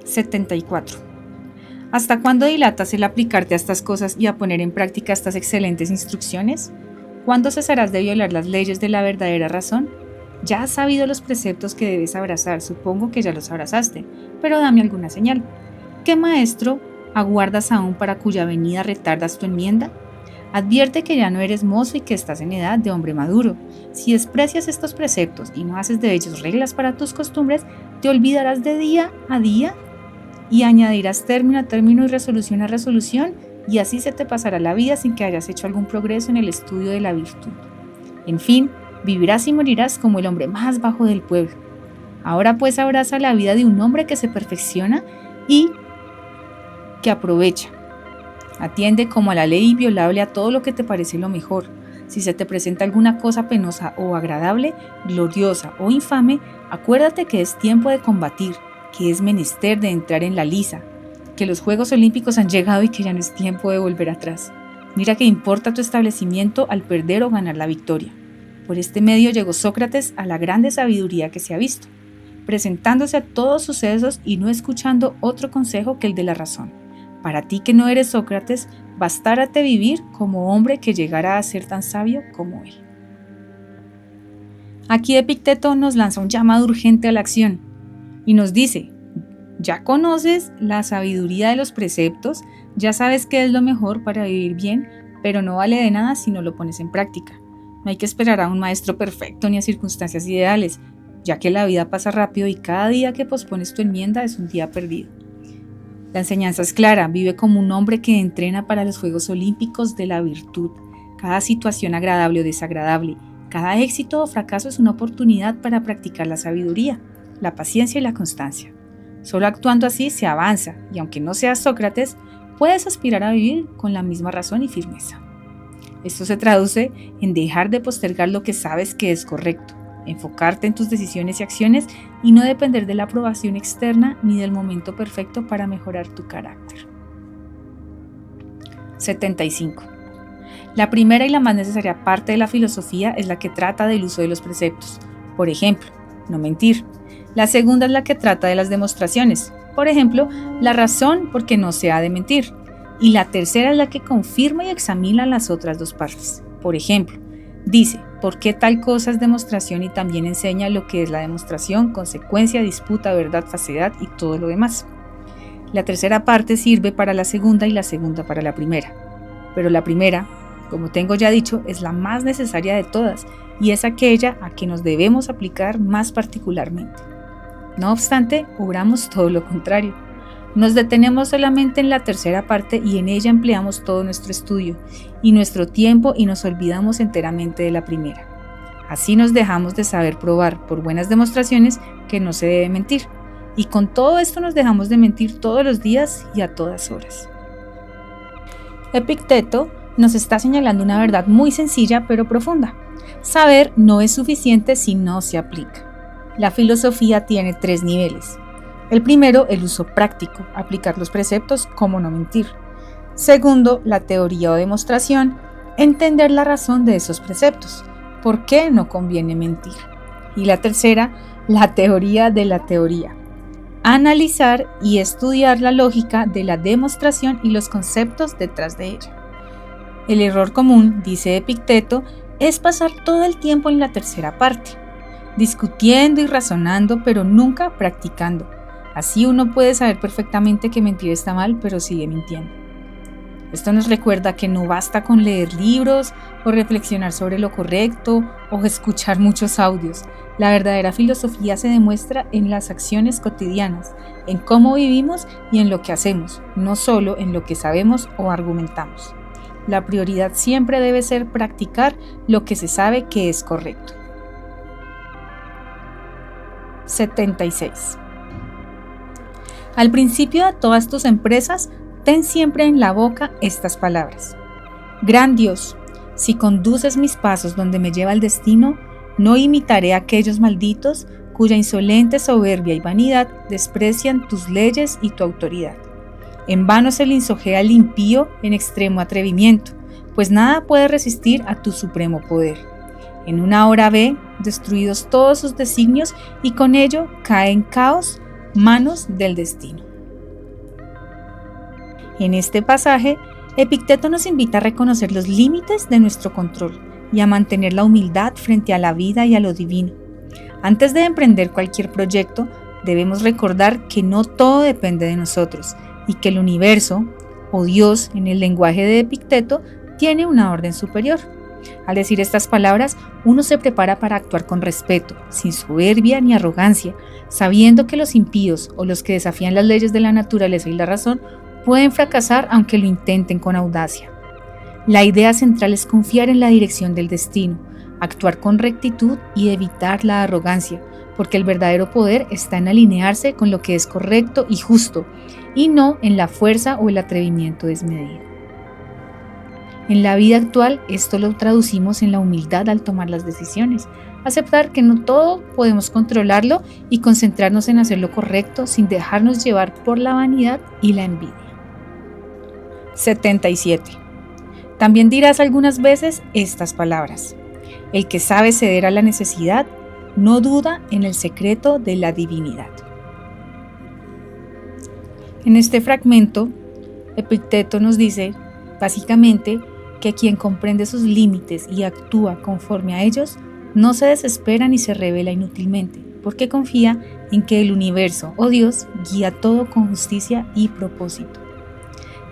74. ¿Hasta cuándo dilatas el aplicarte a estas cosas y a poner en práctica estas excelentes instrucciones? ¿Cuándo cesarás de violar las leyes de la verdadera razón? Ya has sabido los preceptos que debes abrazar, supongo que ya los abrazaste, pero dame alguna señal. ¿Qué maestro aguardas aún para cuya venida retardas tu enmienda? Advierte que ya no eres mozo y que estás en edad de hombre maduro. Si desprecias estos preceptos y no haces de ellos reglas para tus costumbres, te olvidarás de día a día y añadirás término a término y resolución a resolución, y así se te pasará la vida sin que hayas hecho algún progreso en el estudio de la virtud. En fin, vivirás y morirás como el hombre más bajo del pueblo. Ahora pues abraza la vida de un hombre que se perfecciona y que aprovecha. Atiende como a la ley inviolable a todo lo que te parece lo mejor. Si se te presenta alguna cosa penosa o agradable, gloriosa o infame, acuérdate que es tiempo de combatir, que es menester de entrar en la liza, que los Juegos Olímpicos han llegado y que ya no es tiempo de volver atrás. Mira que importa tu establecimiento al perder o ganar la victoria. Por este medio llegó Sócrates a la grande sabiduría que se ha visto, presentándose a todos sucesos y no escuchando otro consejo que el de la razón. Para ti que no eres Sócrates, bastárate vivir como hombre que llegara a ser tan sabio como él. Aquí Epicteto nos lanza un llamado urgente a la acción y nos dice: ya conoces la sabiduría de los preceptos, ya sabes qué es lo mejor para vivir bien, pero no vale de nada si no lo pones en práctica. No hay que esperar a un maestro perfecto ni a circunstancias ideales, ya que la vida pasa rápido y cada día que pospones tu enmienda es un día perdido. La enseñanza es clara: vive como un hombre que entrena para los Juegos Olímpicos de la virtud. Cada situación agradable o desagradable, cada éxito o fracaso es una oportunidad para practicar la sabiduría, la paciencia y la constancia. Solo actuando así se avanza, y aunque no seas Sócrates, puedes aspirar a vivir con la misma razón y firmeza. Esto se traduce en dejar de postergar lo que sabes que es correcto, enfocarte en tus decisiones y acciones y no depender de la aprobación externa ni del momento perfecto para mejorar tu carácter. 75. La primera y la más necesaria parte de la filosofía es la que trata del uso de los preceptos. Por ejemplo, no mentir. La segunda es la que trata de las demostraciones. Por ejemplo, la razón por qué no se ha de mentir. Y la tercera es la que confirma y examina las otras dos partes. Por ejemplo, dice por qué tal cosa es demostración y también enseña lo que es la demostración, consecuencia, disputa, verdad, falsedad y todo lo demás. La tercera parte sirve para la segunda y la segunda para la primera. Pero la primera, como tengo ya dicho, es la más necesaria de todas y es aquella a que nos debemos aplicar más particularmente. No obstante, obramos todo lo contrario. Nos detenemos solamente en la tercera parte y en ella empleamos todo nuestro estudio y nuestro tiempo y nos olvidamos enteramente de la primera. Así nos dejamos de saber probar por buenas demostraciones que no se debe mentir, y con todo esto nos dejamos de mentir todos los días y a todas horas. Epicteto nos está señalando una verdad muy sencilla pero profunda. Saber no es suficiente si no se aplica. La filosofía tiene 3 niveles. El primero, el uso práctico, aplicar los preceptos como no mentir. Segundo, la teoría o demostración, entender la razón de esos preceptos, por qué no conviene mentir. Y la tercera, la teoría de la teoría, analizar y estudiar la lógica de la demostración y los conceptos detrás de ella. El error común, dice Epicteto, es pasar todo el tiempo en la tercera parte, discutiendo y razonando, pero nunca practicando. Así uno puede saber perfectamente que mentir está mal, pero sigue mintiendo. Esto nos recuerda que no basta con leer libros o reflexionar sobre lo correcto o escuchar muchos audios. La verdadera filosofía se demuestra en las acciones cotidianas, en cómo vivimos y en lo que hacemos, no solo en lo que sabemos o argumentamos. La prioridad siempre debe ser practicar lo que se sabe que es correcto. 76. Al principio de todas tus empresas, ten siempre en la boca estas palabras. Gran Dios, si conduces mis pasos donde me lleva el destino, no imitaré a aquellos malditos cuya insolente soberbia y vanidad desprecian tus leyes y tu autoridad. En vano se lisonjea el impío en extremo atrevimiento, pues nada puede resistir a tu supremo poder. En una hora ve destruidos todos sus designios y con ello cae en caos manos del destino. En este pasaje, Epicteto nos invita a reconocer los límites de nuestro control y a mantener la humildad frente a la vida y a lo divino. Antes de emprender cualquier proyecto, debemos recordar que no todo depende de nosotros y que el universo, o Dios en el lenguaje de Epicteto, tiene una orden superior. Al decir estas palabras, uno se prepara para actuar con respeto, sin soberbia ni arrogancia, sabiendo que los impíos o los que desafían las leyes de la naturaleza y la razón pueden fracasar aunque lo intenten con audacia. La idea central es confiar en la dirección del destino, actuar con rectitud y evitar la arrogancia, porque el verdadero poder está en alinearse con lo que es correcto y justo, y no en la fuerza o el atrevimiento desmedido. En la vida actual, esto lo traducimos en la humildad al tomar las decisiones, aceptar que no todo podemos controlarlo y concentrarnos en hacer lo correcto sin dejarnos llevar por la vanidad y la envidia. 77. También dirás algunas veces estas palabras: el que sabe ceder a la necesidad no duda en el secreto de la divinidad. En este fragmento, Epicteto nos dice, básicamente, que quien comprende sus límites y actúa conforme a ellos, no se desespera ni se revela inútilmente, porque confía en que el universo o Dios guía todo con justicia y propósito.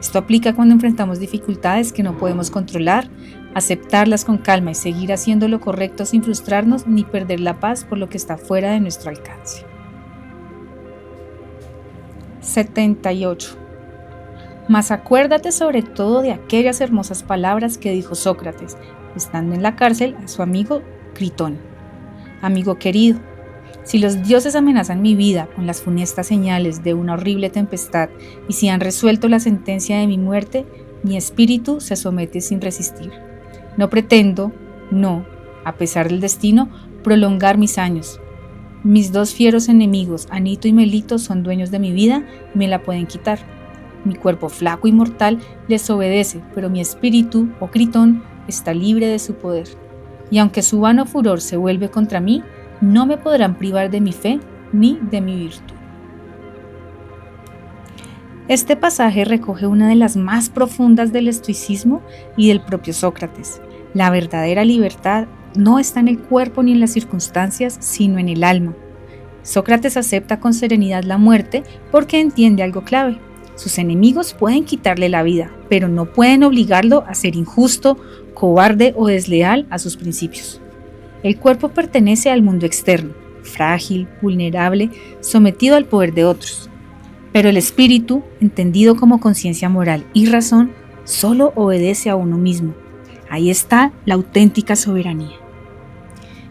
Esto aplica cuando enfrentamos dificultades que no podemos controlar, aceptarlas con calma y seguir haciendo lo correcto sin frustrarnos ni perder la paz por lo que está fuera de nuestro alcance. 78. Mas acuérdate sobre todo de aquellas hermosas palabras que dijo Sócrates, estando en la cárcel, a su amigo Critón. Amigo querido, si los dioses amenazan mi vida con las funestas señales de una horrible tempestad y si han resuelto la sentencia de mi muerte, mi espíritu se somete sin resistir. No pretendo, a pesar del destino, prolongar mis años. Mis dos fieros enemigos, Anito y Melito, son dueños de mi vida y me la pueden quitar. Mi cuerpo flaco y mortal les obedece, pero mi espíritu, o Critón, está libre de su poder. Y aunque su vano furor se vuelve contra mí, no me podrán privar de mi fe ni de mi virtud. Este pasaje recoge una de las más profundas del estoicismo y del propio Sócrates. La verdadera libertad no está en el cuerpo ni en las circunstancias, sino en el alma. Sócrates acepta con serenidad la muerte porque entiende algo clave. Sus enemigos pueden quitarle la vida, pero no pueden obligarlo a ser injusto, cobarde o desleal a sus principios. El cuerpo pertenece al mundo externo, frágil, vulnerable, sometido al poder de otros. Pero el espíritu, entendido como conciencia moral y razón, solo obedece a uno mismo. Ahí está la auténtica soberanía.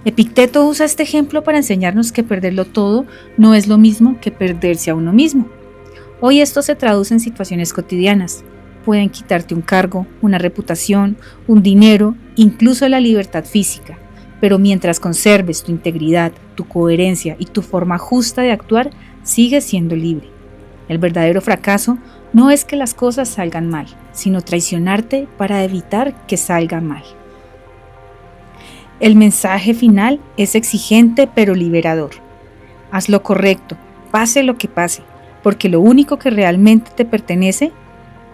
Epicteto usa este ejemplo para enseñarnos que perderlo todo no es lo mismo que perderse a uno mismo. Hoy esto se traduce en situaciones cotidianas. Pueden quitarte un cargo, una reputación, un dinero, incluso la libertad física. Pero mientras conserves tu integridad, tu coherencia y tu forma justa de actuar, sigues siendo libre. El verdadero fracaso no es que las cosas salgan mal, sino traicionarte para evitar que salgan mal. El mensaje final es exigente pero liberador. Haz lo correcto, pase lo que pase, porque lo único que realmente te pertenece,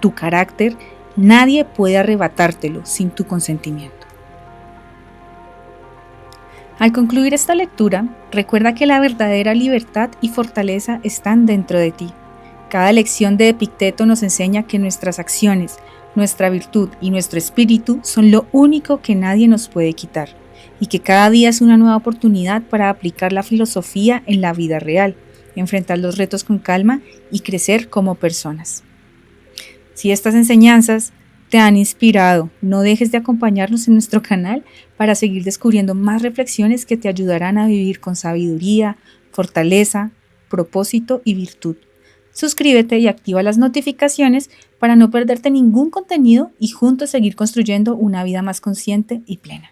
tu carácter, nadie puede arrebatártelo sin tu consentimiento. Al concluir esta lectura, recuerda que la verdadera libertad y fortaleza están dentro de ti. Cada lección de Epicteto nos enseña que nuestras acciones, nuestra virtud y nuestro espíritu son lo único que nadie nos puede quitar, y que cada día es una nueva oportunidad para aplicar la filosofía en la vida real, enfrentar los retos con calma y crecer como personas. Si estas enseñanzas te han inspirado, no dejes de acompañarnos en nuestro canal para seguir descubriendo más reflexiones que te ayudarán a vivir con sabiduría, fortaleza, propósito y virtud. Suscríbete y activa las notificaciones para no perderte ningún contenido y juntos seguir construyendo una vida más consciente y plena.